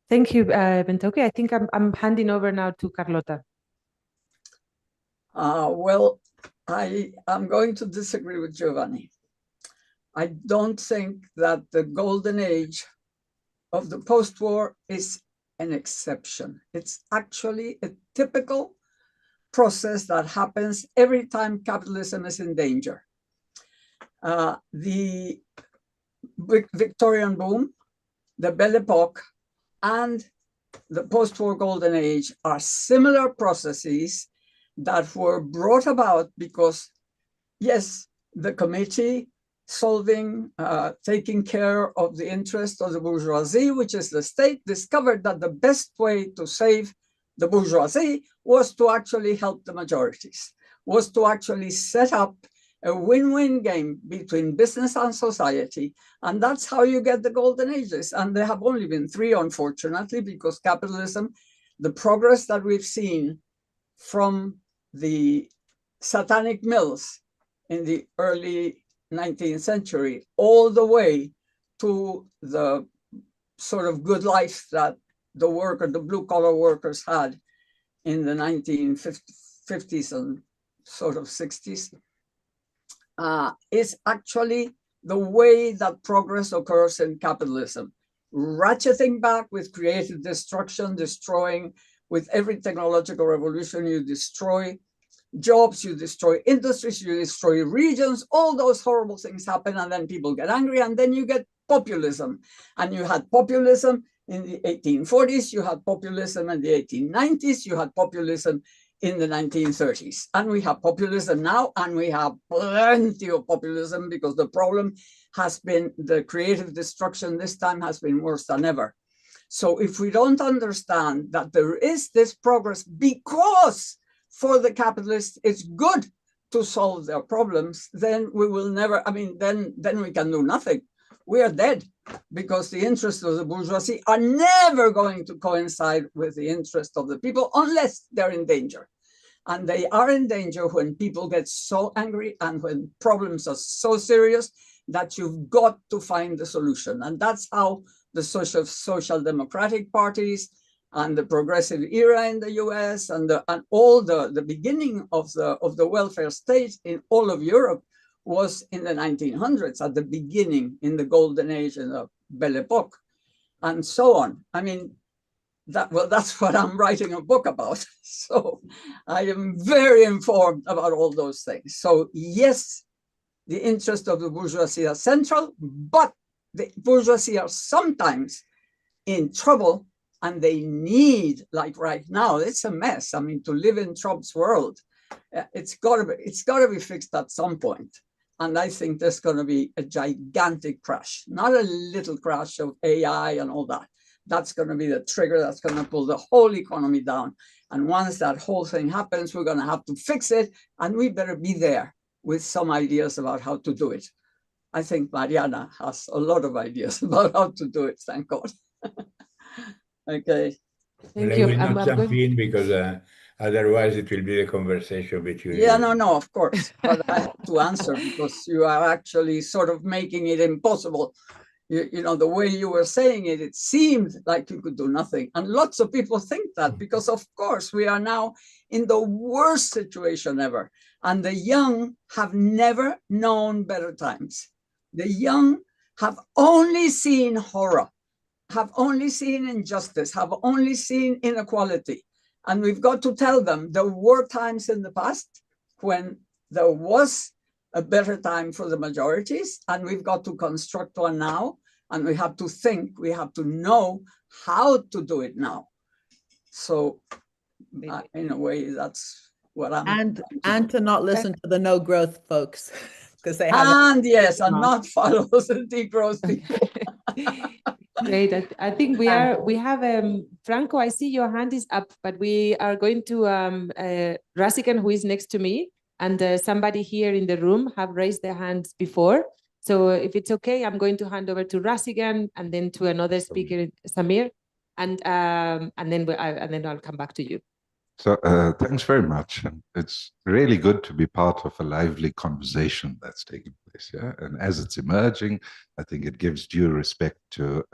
Thank you, Bentoke. I think I'm handing over now to Carlota. Well, I'm going to disagree with Giovanni. I don't think that the golden age of the post-war is an exception. It's actually a typical process that happens every time capitalism is in danger. The Victorian boom, the Belle Epoque, and the post-war golden age are similar processes that were brought about because, yes, the committee solving, taking care of the interest of the bourgeoisie, which is the state, discovered that the best way to save the bourgeoisie was to actually help the majorities, was to actually set up a win-win game between business and society. And that's how you get the golden ages. And there have only been 3, unfortunately, because capitalism, the progress that we've seen from the satanic mills in the early 19th century, all the way to the sort of good life that the blue-collar workers had in the 1950s and sort of 60s, is actually the way that progress occurs in capitalism. Ratcheting back with creative destruction, destroying with every technological revolution, you destroy jobs, you destroy industries, you destroy regions, all those horrible things happen, and then people get angry, and then you get populism. And you had populism in the 1840s, you had populism in the 1890s, you had populism in the 1930s. And we have populism now, and we have plenty of populism, because the problem has been the creative destruction this time has been worse than ever. So if we don't understand that there is this progress because for the capitalists it's good to solve their problems, then we will never, then we can do nothing. We are dead, because the interests of the bourgeoisie are never going to coincide with the interest of the people unless they're in danger. And they are in danger when people get so angry and when problems are so serious that you've got to find the solution. And that's how the social democratic parties and the progressive era in the US and all the beginning of the welfare state in all of Europe was in the 1900s, at the beginning, in the golden age, in the Belle Epoque, and so on. That's what I'm writing a book about. So I am very informed about all those things. So yes, the interest of the bourgeoisie are central, but the bourgeoisie are sometimes in trouble, and they need, like right now, it's a mess. To live in Trump's world, it's got to be fixed at some point. And I think there's going to be a gigantic crash, not a little crash of AI and all that. That's going to be the trigger that's going to pull the whole economy down. And once that whole thing happens, we're going to have to fix it. And we better be there with some ideas about how to do it. I think Mariana has a lot of ideas about how to do it, thank God. Okay. Thank you. I will not jump in because otherwise it will be a conversation between you. Yeah, no, of course. But I have to answer because you are actually sort of making it impossible. You know, the way you were saying it, it seemed like you could do nothing. And lots of people think that because, of course, we are now in the worst situation ever. And the young have never known better times. The young have only seen horror, have only seen injustice, have only seen inequality. And we've got to tell them there were times in the past when there was a better time for the majorities, and we've got to construct one now, and we have to think, we have to know how to do it now. So in a way, that's what I'm and to not listen to the no growth folks, because they have and not follow the degrowth people. Great. I think we have Franco, I see your hand is up, but we are going to Rasikan, who is next to me, and somebody here in the room have raised their hands before. So if it's okay, I'm going to hand over to Rasikan and then to another speaker, Samir, and then I'll come back to you. So thanks very much. And it's really good to be part of a lively conversation that's taking place. Yeah? And as it's emerging, I think it gives due respect to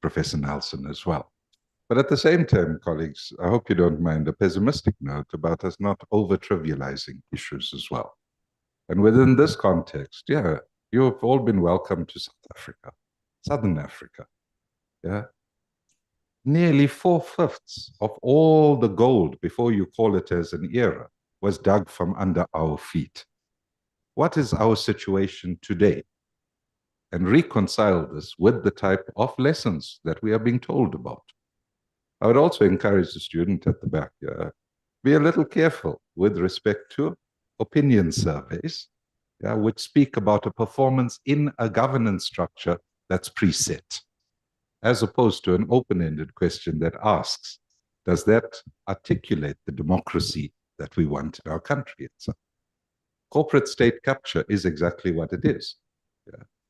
Professor Nelson as well. But at the same time, colleagues, I hope you don't mind a pessimistic note about us not over-trivializing issues as well. And within this context, yeah, you have all been welcome to South Africa, Southern Africa. Yeah. Nearly 4/5 of all the gold, before you call it as an era, was dug from under our feet. What is our situation today? And reconcile this with the type of lessons that we are being told about. I would also encourage the student at the back, be a little careful with respect to opinion surveys, which speak about a performance in a governance structure that's preset, as opposed to an open-ended question that asks, does that articulate the democracy that we want in our country itself? Corporate state capture is exactly what it is.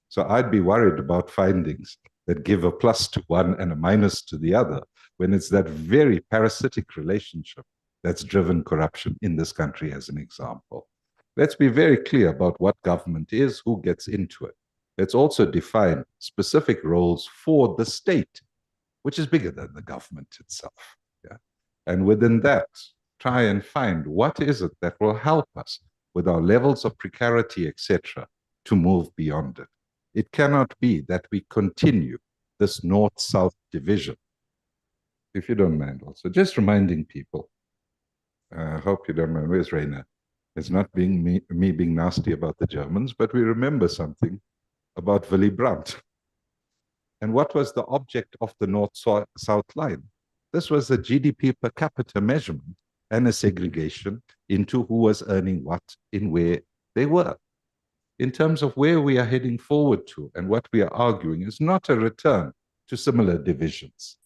So I'd be worried about findings that give a plus to one and a minus to the other, when it's that very parasitic relationship that's driven corruption in this country, as an example. Let's be very clear about what government is, who gets into it. Let's also define specific roles for the state, which is bigger than the government itself. And within that, try and find what is it that will help us with our levels of precarity, etc., to move beyond it. It cannot be that we continue this north-south division. If you don't mind, also, just reminding people, I hope you don't mind, where's Rainer? It's not being me being nasty about the Germans, but we remember something about Willy Brandt. And what was the object of the north-south line? This was a GDP per capita measurement and a segregation into who was earning what in where they were. In terms of where we are heading forward to, and what we are arguing is not a return to similar divisions.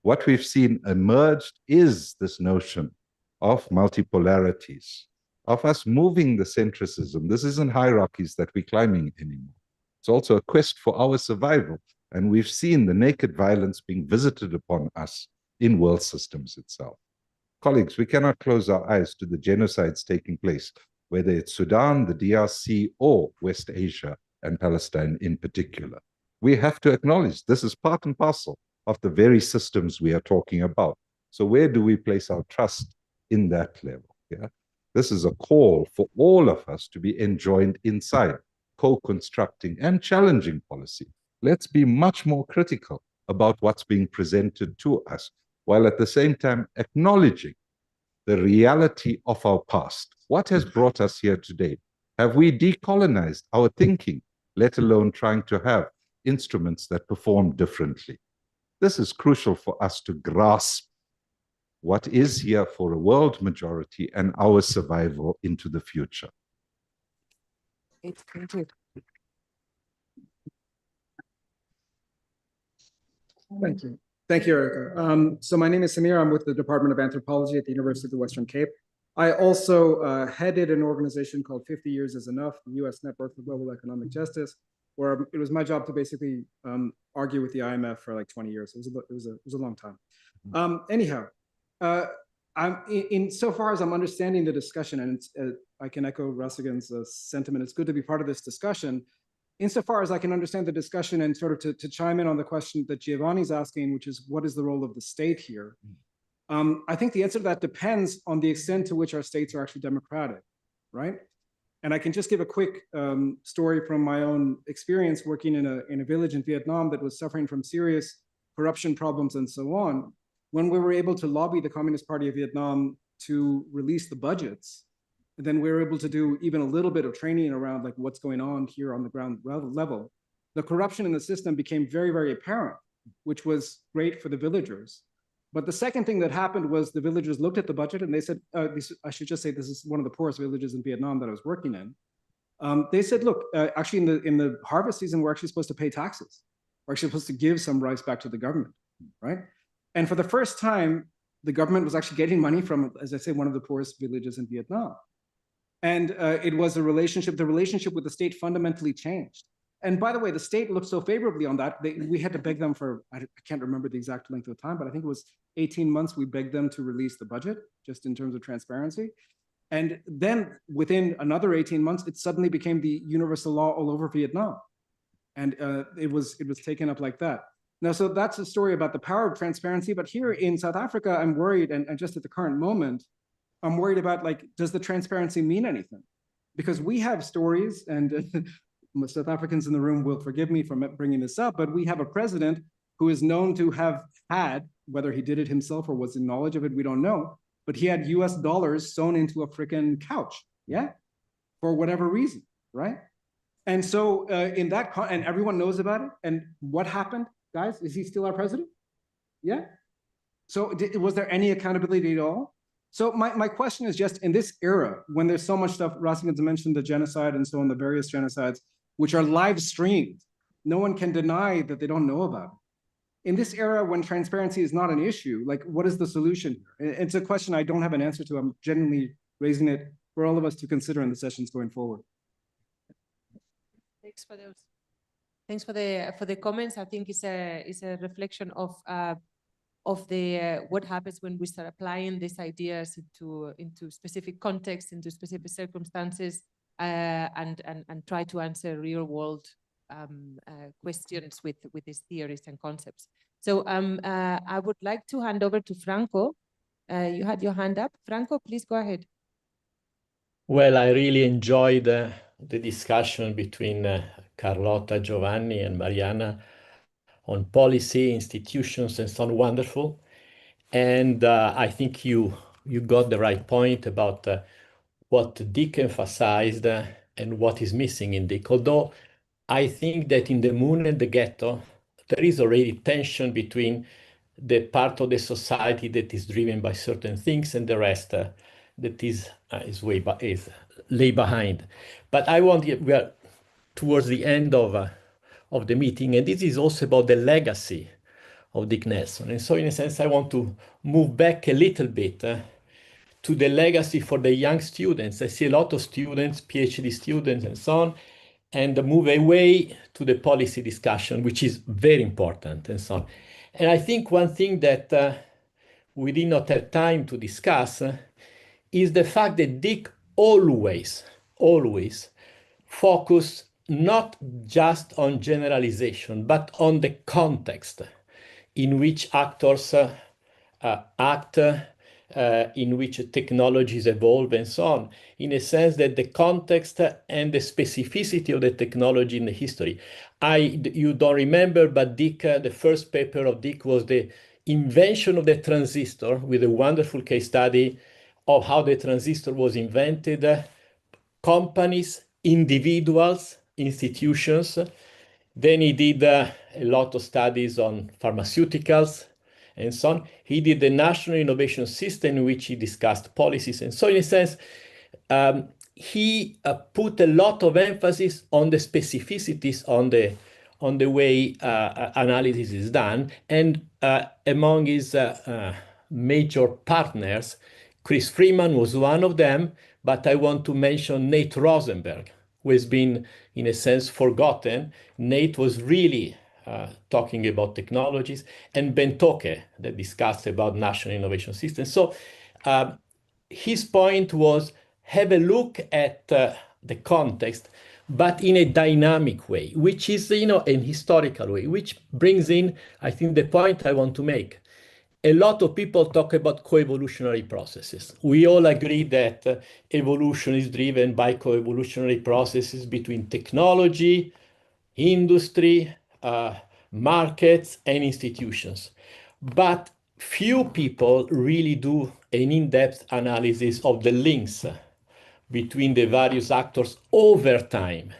What we've seen emerged is this notion of multipolarities, of us moving the centricism. This isn't hierarchies that we're climbing anymore. It's also a quest for our survival. And we've seen the naked violence being visited upon us in world systems itself. Colleagues, we cannot close our eyes to the genocides taking place, whether it's Sudan, the DRC, or West Asia and Palestine in particular. We have to acknowledge this is part and parcel of the very systems we are talking about. So where do we place our trust in that level? This is a call for all of us to be enjoined inside, co-constructing and challenging policy. Let's be much more critical about what's being presented to us, while at the same time acknowledging the reality of our past. What has brought us here today? Have we decolonized our thinking, let alone trying to have instruments that perform differently? This is crucial for us to grasp what is here for a world majority and our survival into the future. It's printed. Thank you. Thank you, Erica. So my name is Samir. I'm with the Department of Anthropology at the University of the Western Cape. I also headed an organization called 50 Years is Enough, the U.S. Network for Global Economic Justice, where it was my job to basically argue with the IMF for like 20 years. It was a long time. Anyhow, so far as I'm understanding the discussion, and I can echo Rasigan's sentiment, it's good to be part of this discussion. Insofar as I can understand the discussion and sort of to chime in on the question that Giovanni's asking, which is what is the role of the state here? I think the answer to that depends on the extent to which our states are actually democratic, right? And I can just give a quick story from my own experience working in a village in Vietnam that was suffering from serious corruption problems and so on. When we were able to lobby the Communist Party of Vietnam to release the budgets, then we were able to do even a little bit of training around like what's going on here on the ground level. The corruption in the system became very, very apparent, which was great for the villagers. But the second thing that happened was the villagers looked at the budget and they said, I should just say this is one of the poorest villages in Vietnam that I was working in. They said, look, actually in the harvest season, we're actually supposed to pay taxes. We're actually supposed to give some rice back to the government, right? And for the first time, the government was actually getting money from, as I say, one of the poorest villages in Vietnam. And it was the relationship with the state fundamentally changed. And by the way, the state looked so favorably on that, we had to beg them for, I can't remember the exact length of time, but I think it was 18 months we begged them to release the budget, just in terms of transparency. And then within another 18 months, it suddenly became the universal law all over Vietnam. And it was taken up like that. Now, so that's a story about the power of transparency. But here in South Africa, I'm worried, and just at the current moment, I'm worried about, like, does the transparency mean anything? Because we have stories, and South Africans in the room will forgive me for bringing this up, but we have a president who is known to have had, whether he did it himself or was in knowledge of it, we don't know, but he had US dollars sewn into a freaking couch, yeah? For whatever reason, right? And so in that, and everyone knows about it. And what happened, guys? Is he still our president? Yeah. So was there any accountability at all? So my question is just in this era, when there's so much stuff, Rasigan's mentioned the genocide and so on, the various genocides, which are live streamed, no one can deny that they don't know about it. In this era, when transparency is not an issue, like what is the solution here? It's a question I don't have an answer to. I'm genuinely raising it for all of us to consider in the sessions going forward. Thanks for those. Thanks for the comments. I think it's a reflection of the what happens when we start applying these ideas into specific contexts, into specific circumstances, and try to answer real world questions with these theories and concepts. So I would like to hand over to Franco. You had your hand up. Franco, please go ahead. Well, I really enjoyed the discussion between Carlotta, Giovanni, and Mariana on policy, institutions, and so on. Wonderful. And I think you got the right point about what Dick emphasized and what is missing in Dick. Although I think that in the Moon and the Ghetto, there is already tension between the part of the society that is driven by certain things and the rest that is lay behind. But we are towards the end of the meeting, and this is also about the legacy of Dick Nelson. And so in a sense, I want to move back a little bit to the legacy for the young students. I see a lot of students, PhD students and so on, and move away to the policy discussion, which is very important and so on. And I think one thing that we did not have time to discuss is the fact that Dick always focused not just on generalization, but on the context in which actors act, in which technologies evolve and so on, in a sense that the context and the specificity of the technology in the history. You don't remember, but Dick, the first paper of Dick was the invention of the transistor, with a wonderful case study of how the transistor was invented, companies, individuals, institutions. Then he did a lot of studies on pharmaceuticals and so on. He did the National Innovation System, in which he discussed policies. And so in a sense, he put a lot of emphasis on the specificities, on the way analysis is done. And among his major partners, Chris Freeman was one of them, but I want to mention Nate Rosenberg, who has been, in a sense, forgotten. Nate was really talking about technologies, and Ben Toke, that discussed about National Innovation System. So his point was, have a look at the context, but in a dynamic way, which is, an historical way, which brings in, I think, the point I want to make. A lot of people talk about co-evolutionary processes. We all agree that evolution is driven by co-evolutionary processes between technology, industry, markets, and institutions. But few people really do an in-depth analysis of the links between the various actors over time.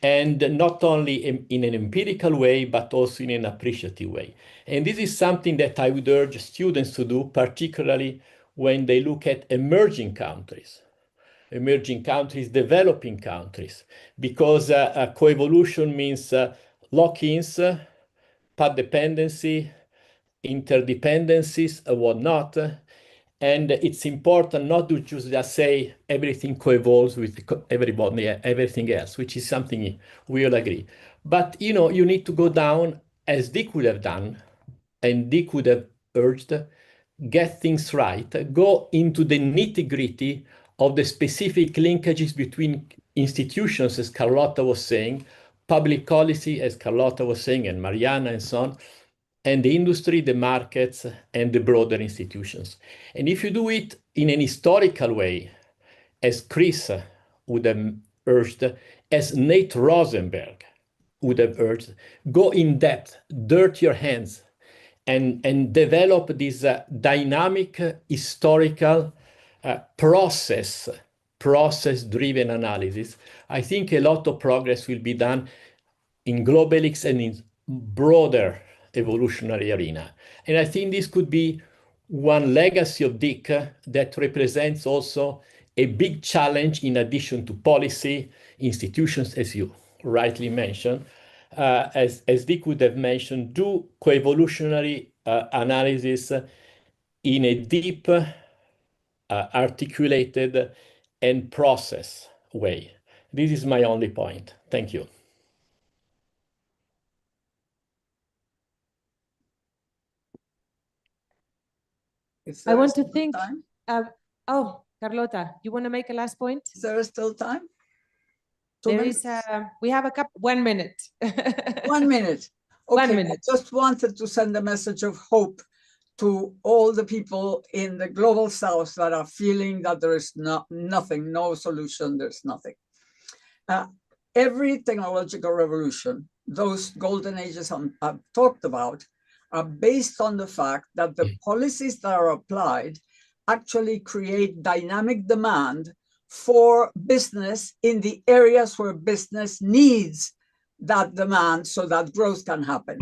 And not only in an empirical way, but also in an appreciative way. And this is something that I would urge students to do, particularly when they look at emerging countries, developing countries, because coevolution means lock-ins, path dependency, interdependencies, and whatnot. And it's important not to just say everything co-evolves with everybody, everything else, which is something we all agree. But, you need to go down, as Dick would have done, and Dick would have urged, get things right, go into the nitty-gritty of the specific linkages between institutions, as Carlotta was saying, public policy, as Carlotta was saying, and Mariana and so on, and the industry, the markets, and the broader institutions. And if you do it in an historical way, as Chris would have urged, as Nate Rosenberg would have urged, go in depth, dirt your hands, and develop this dynamic historical process-driven analysis. I think a lot of progress will be done in Globelics and in broader evolutionary arena. And I think this could be one legacy of Dick that represents also a big challenge in addition to policy, institutions, as you rightly mentioned. As Dick would have mentioned, do coevolutionary analysis in a deep, articulated, and process way. This is my only point. Thank you. I want to think. Oh, Carlota, you want to make a last point? Is there still time? There is. We have 1 minute. 1 minute. Okay, 1 minute. I just wanted to send a message of hope to all the people in the global south that are feeling that there is nothing, no solution, there's nothing. Every technological revolution, those golden ages I've talked about, are based on the fact that the policies that are applied actually create dynamic demand for business in the areas where business needs that demand so that growth can happen.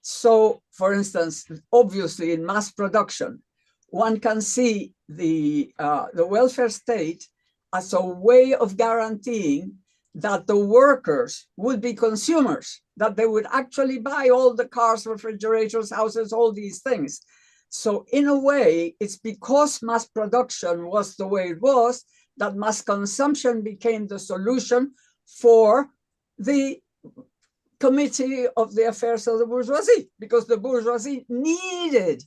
So, for instance, obviously in mass production, one can see the welfare state as a way of guaranteeing that the workers would be consumers, that they would actually buy all the cars, refrigerators, houses, all these things. So in a way, it's because mass production was the way it was that mass consumption became the solution for the Committee of the Affairs of the Bourgeoisie, because the bourgeoisie needed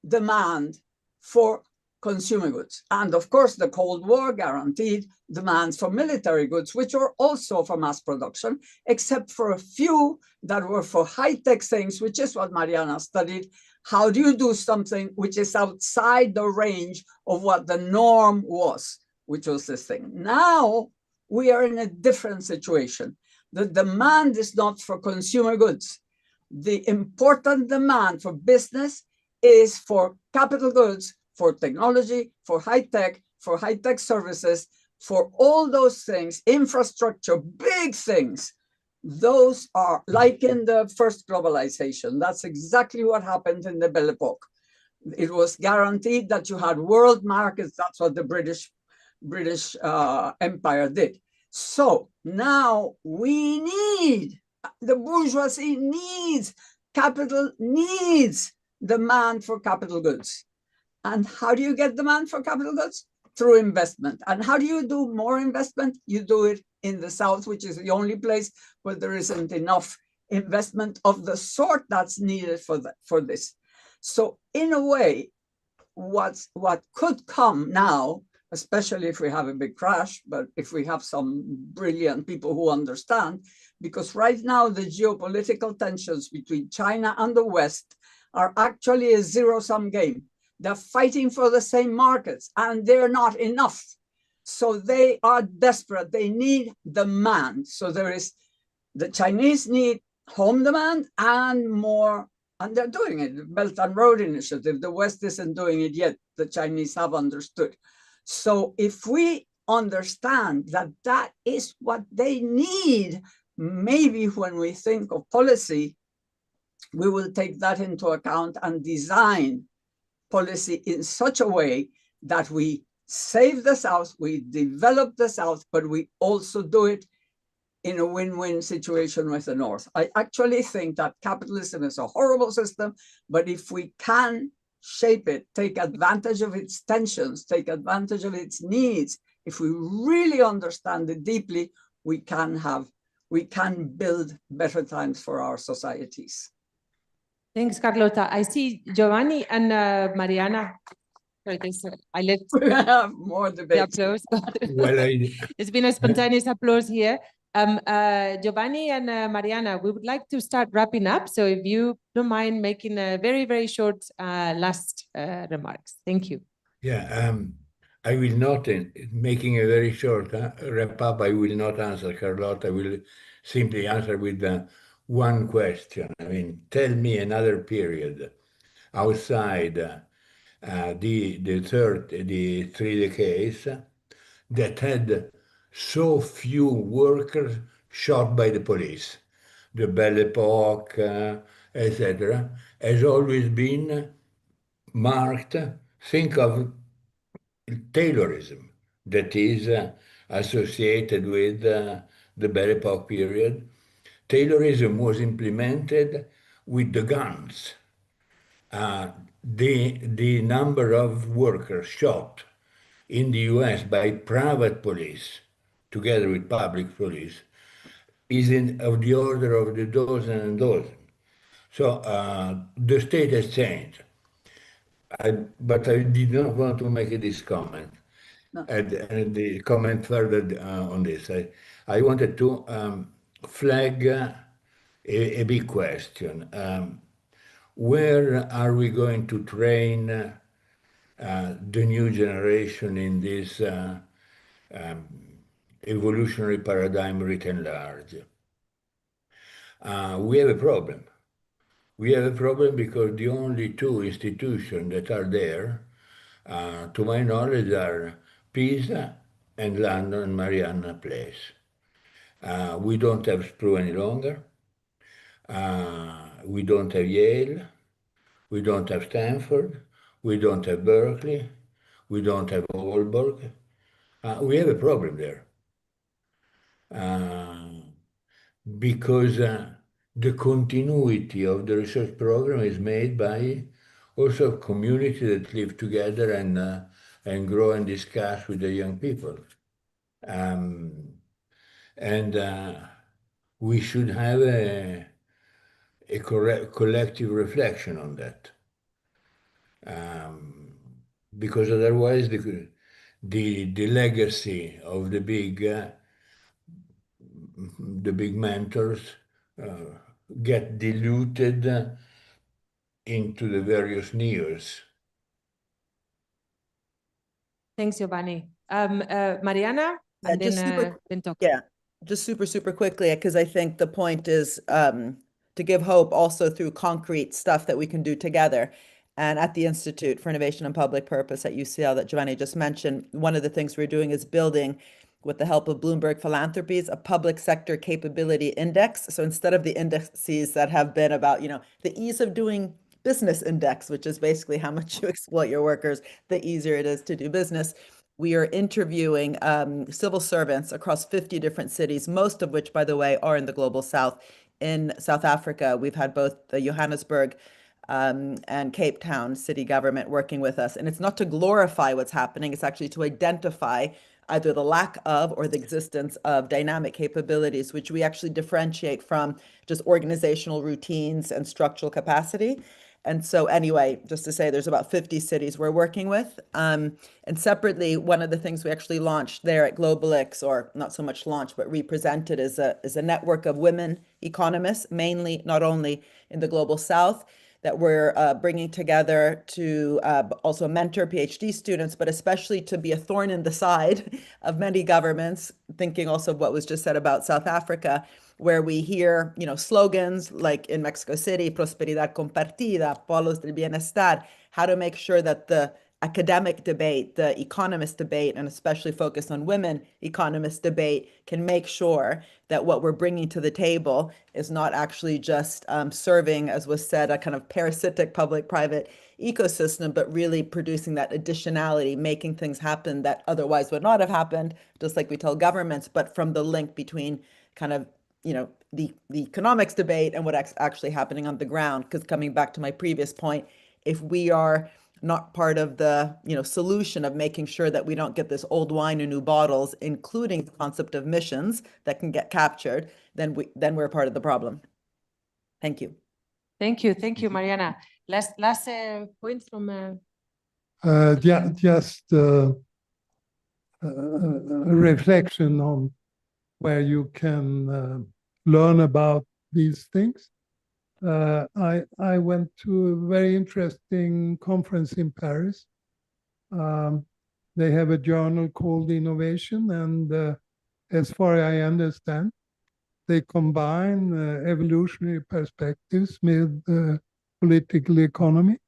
demand for consumer goods. And of course, the Cold War guaranteed demands for military goods, which were also for mass production, except for a few that were for high-tech things, which is what Mariana studied. How do you do something which is outside the range of what the norm was, which was this thing? Now we are in a different situation. The demand is not for consumer goods. The important demand for business is for capital goods, for technology, for high-tech services, for all those things, infrastructure, big things. Those are like in the first globalization. That's exactly what happened in the Belle Epoque. It was guaranteed that you had world markets. That's what the British Empire did. So now we need, the bourgeoisie needs, capital needs demand for capital goods. And how do you get demand for capital goods? Through investment. And how do you do more investment? You do it in the South, which is the only place where there isn't enough investment of the sort that's needed for this. So in a way, what could come now, especially if we have a big crash, but if we have some brilliant people who understand, because right now the geopolitical tensions between China and the West are actually a zero-sum game. They're fighting for the same markets, and they're not enough. So they are desperate. They need demand. So there is, the Chinese need home demand and more, and they're doing it. The Belt and Road Initiative, the West isn't doing it yet. The Chinese have understood. So if we understand that that is what they need, maybe when we think of policy, we will take that into account and design policy in such a way that we save the South, we develop the South, but we also do it in a win-win situation with the North. I actually think that capitalism is a horrible system, but if we can shape it, take advantage of its tensions, take advantage of its needs, if we really understand it deeply, we can build better times for our societies. Thanks, Carlota. I see Giovanni and Mariana. I let more debate. The applause. Well, It's been a spontaneous applause here. Giovanni and Mariana, we would like to start wrapping up. So if you don't mind making a very, very short last remarks. Thank you. Yeah, I will not, making a very short wrap up, I will not answer Carlota. I will simply answer with one question. I mean, tell me another period outside the 3 decades that had so few workers shot by the police. The Belle Epoque, etc., has always been marked. Think of Taylorism that is associated with the Belle Epoque period. Taylorism was implemented with the guns. The number of workers shot in the US by private police, together with public police, is of the order of the dozen and dozen. So the state has changed. But I did not want to make this comment. No. And the comment further on this. I wanted to flag a big question. Where are we going to train the new generation in this evolutionary paradigm written large? We have a problem. We have a problem because the only two institutions that are there, to my knowledge, are Pisa and London Mariana Place. We don't have SPRU any longer. We don't have Yale. We don't have Stanford. We don't have Berkeley. We don't have Aalborg. We have a problem there. Because the continuity of the research program is made by also communities that live together and grow and discuss with the young people. We should have a collective reflection on that. Because otherwise the legacy of the big mentors get diluted into the various neos. Thanks, Giovanni. Mariana, and then talk. Yeah, just super quickly, because I think the point is to give hope also through concrete stuff that we can do together. And at the Institute for Innovation and Public Purpose at UCL that Giovanni just mentioned, one of the things we're doing is building, with the help of Bloomberg Philanthropies, a public sector capability index. So instead of the indices that have been about, the ease of doing business index, which is basically how much you exploit your workers, the easier it is to do business. We are interviewing civil servants across 50 different cities, most of which, by the way, are in the Global South. In South Africa, we've had both the Johannesburg and Cape Town city government working with us. And it's not to glorify what's happening, it's actually to identify either the lack of or the existence of dynamic capabilities, which we actually differentiate from just organizational routines and structural capacity. And so anyway, just to say there's about 50 cities we're working with. And separately, one of the things we actually launched there at Globelics, or not so much launched, but represented, is a network of women economists, mainly, not only in the Global South, that we're bringing together to also mentor PhD students, but especially to be a thorn in the side of many governments, thinking also of what was just said about South Africa, where we hear, slogans like in Mexico City, prosperidad compartida, polos del bienestar, how to make sure that the academic debate, the economist debate, and especially focused on women economist debate, can make sure that what we're bringing to the table is not actually just serving, as was said, a kind of parasitic public-private ecosystem, but really producing that additionality, making things happen that otherwise would not have happened, just like we tell governments, but from the link between kind of the economics debate and what's actually happening on the ground. Because coming back to my previous point, if we are not part of the solution of making sure that we don't get this old wine in new bottles, including the concept of missions that can get captured, then we're part of the problem. Thank you. Thank you, Mariana. Last point from. Just a reflection on where you can learn about these things. I went to a very interesting conference in Paris. They have a journal called Innovation, and as far as I understand, They combine evolutionary perspectives with political economy.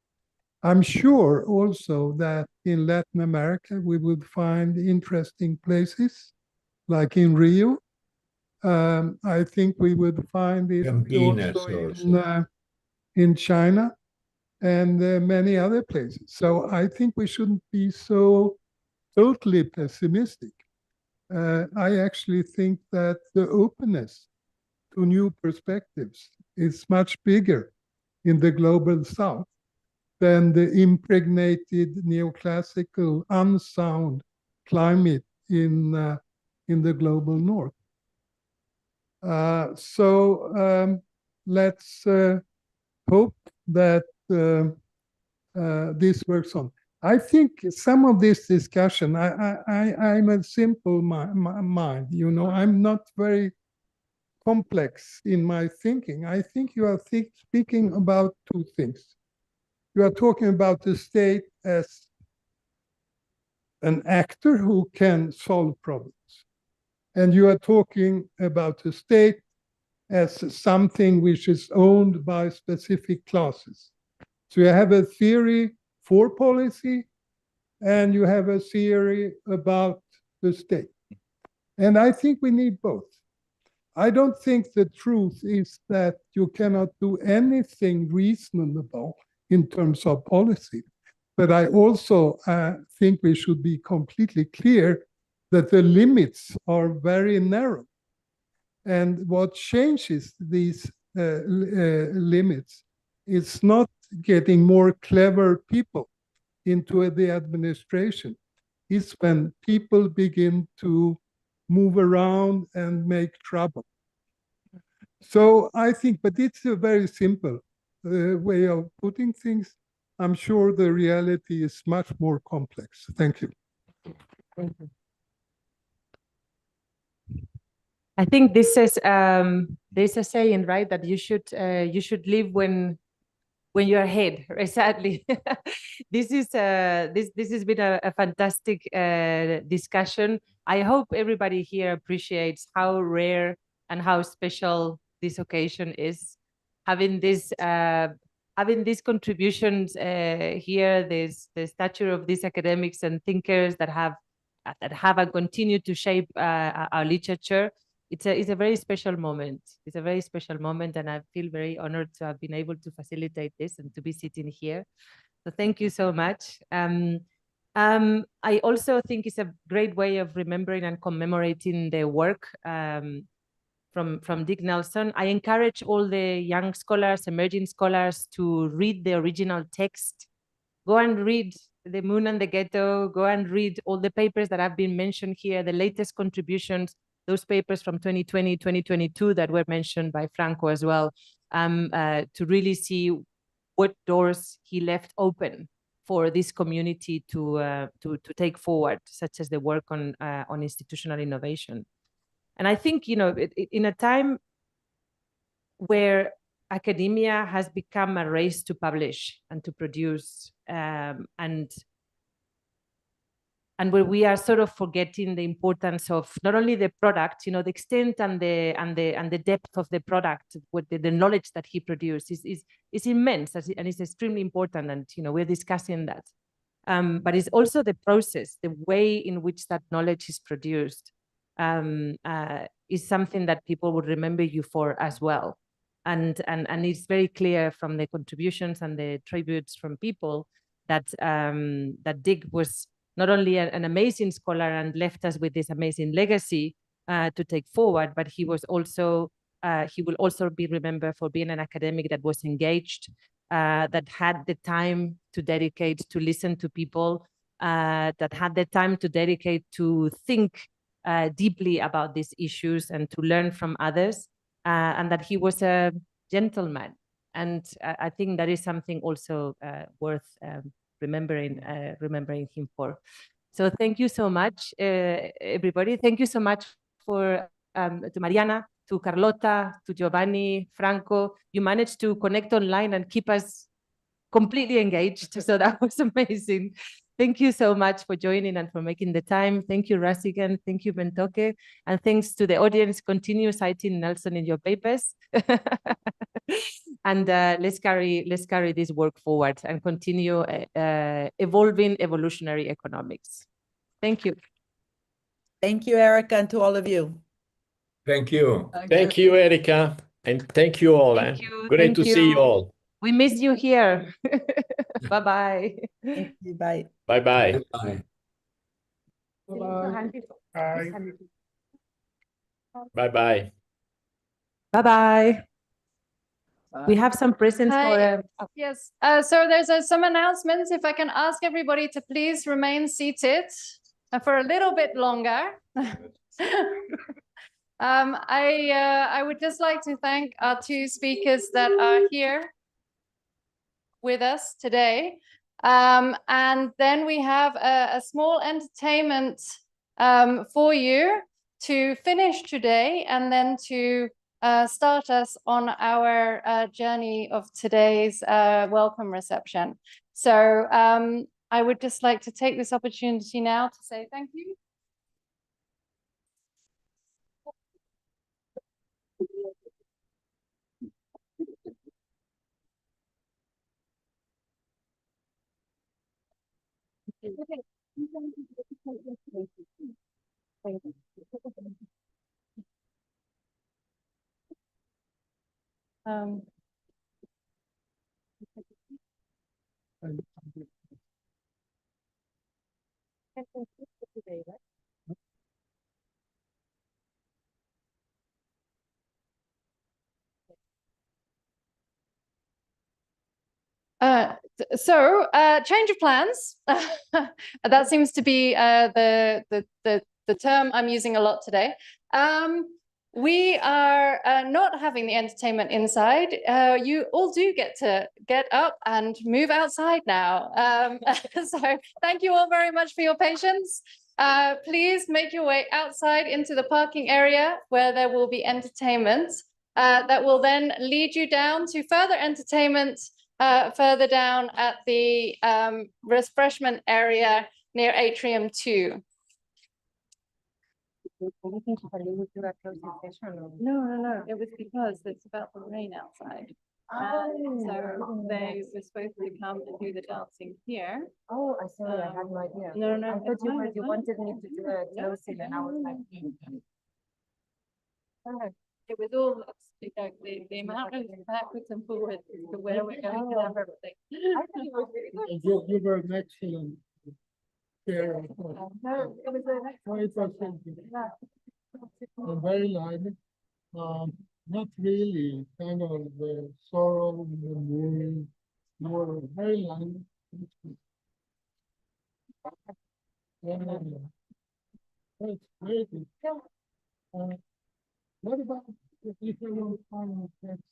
I'm sure also that in Latin America, we would find interesting places, like in Rio. I think we would find it also in China and many other places. So I think we shouldn't be so totally pessimistic. I actually think that the openness to new perspectives is much bigger in the global south than the impregnated neoclassical unsound climate in the global north. So let's hope that this works on. I think some of this discussion, I'm a simple mind, you know, I'm not very complex in my thinking. I think you are speaking about two things. You are talking about the state as an actor who can solve problems. And you are talking about the state as something which is owned by specific classes. So you have a theory for policy, and you have a theory about the state. And I think we need both. I don't think the truth is that you cannot do anything reasonable in terms of policy. But I also think we should be completely clear that the limits are very narrow. And what changes these limits is not getting more clever people into the administration. It's when people begin to move around and make trouble. So I think, but it's a very simple way of putting things. I'm sure the reality is much more complex. Thank you. Thank you. I think this is there's a saying, right, that you should live when you're ahead. Right? Sadly, this has been a fantastic discussion. I hope everybody here appreciates how rare and how special this occasion is. Having these contributions here, there's the stature of these academics and thinkers that have and continue to shape our literature. It's a very special moment. It's a very special moment, and I feel very honored to have been able to facilitate this and to be sitting here. So thank you so much. I also think it's a great way of remembering and commemorating the work from Dick Nelson. I encourage all the young scholars, emerging scholars, to read the original text. Go and read The Moon and the Ghetto. Go and read all the papers that have been mentioned here, the latest contributions, those papers from 2020, 2022 that were mentioned by Franco as well, to really see what doors he left open for this community to take forward, such as the work on institutional innovation. And I think, you know, in a time where academia has become a race to publish and to produce, and where we are sort of forgetting the importance of not only the product, you know, the extent and the depth of the product, with the knowledge that he produced is immense, and it's extremely important, and you know, we're discussing that. But it's also the process, the way in which that knowledge is produced, is something that people would remember you for as well. And it's very clear from the contributions and the tributes from people that that Dick was not only an amazing scholar and left us with this amazing legacy to take forward, but he was also he will also be remembered for being an academic that was engaged, that had the time to dedicate to listen to people, that had the time to dedicate to think deeply about these issues and to learn from others, and that he was a gentleman. And I think that is something also worth remembering him for. So thank you so much, everybody. Thank you so much for to Mariana, to Carlota, to Giovanni, Franco. You managed to connect online and keep us completely engaged. So that was amazing. Thank you so much for joining and for making the time. Thank you, Rasigan. Thank you, Bentoke. And thanks to the audience. Continue citing Nelson in your papers. And let's carry this work forward and continue evolving evolutionary economics. Thank you. Thank you, Erica, and to all of you. Thank you. Thank you, Erica. And thank you all. Thank you. Great Thank to see you all. We miss you here. Bye-bye. Thank you. Bye. Bye-bye. Bye. Bye-bye. Bye-bye. We have some presents Hi. for... Yes, so there's some announcements. If I can ask everybody to please remain seated for a little bit longer. I would just like to thank our two speakers that are here with us today. And then we have a small entertainment for you to finish today and then to start us on our journey of today's welcome reception. So I would just like to take this opportunity now to say thank you. So change of plans. That seems to be the term I'm using a lot today. We are not having the entertainment inside. You all do get to get up and move outside now. So thank you all very much for your patience. Please make your way outside into the parking area where there will be entertainment that will then lead you down to further entertainment further down at the refreshment area near Atrium 2. No, it was because it's about the rain outside. So they were supposed to come and do the dancing here. Oh, I sorry, I had no idea. No, I thought you wanted me to do a closing and I was like, it was all the amount of backwards and forwards to where we're going to have everything. I think it was really good. You were an excellent chair. No, it was Very lively. Not really kind of sorrow in the mood. You were very lively. That's very good. What about if you will final text?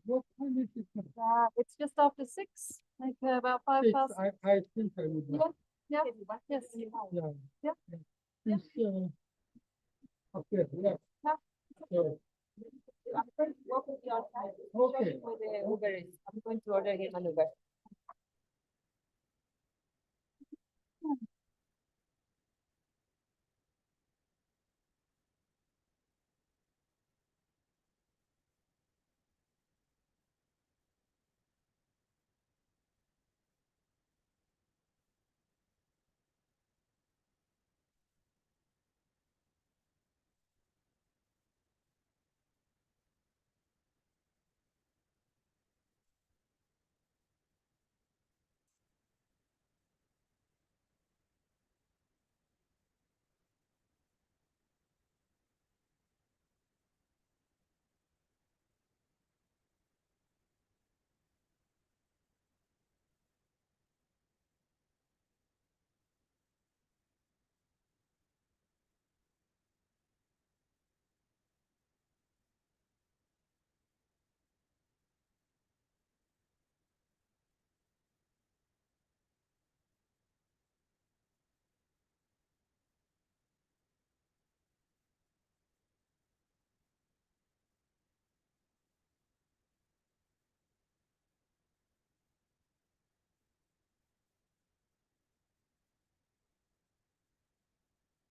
What time is it? It's just after 6, like about 5 past. I think I would. Yeah. Yes. Yeah. It's, okay. Yeah. So, Okay. I'm going to order him an Uber.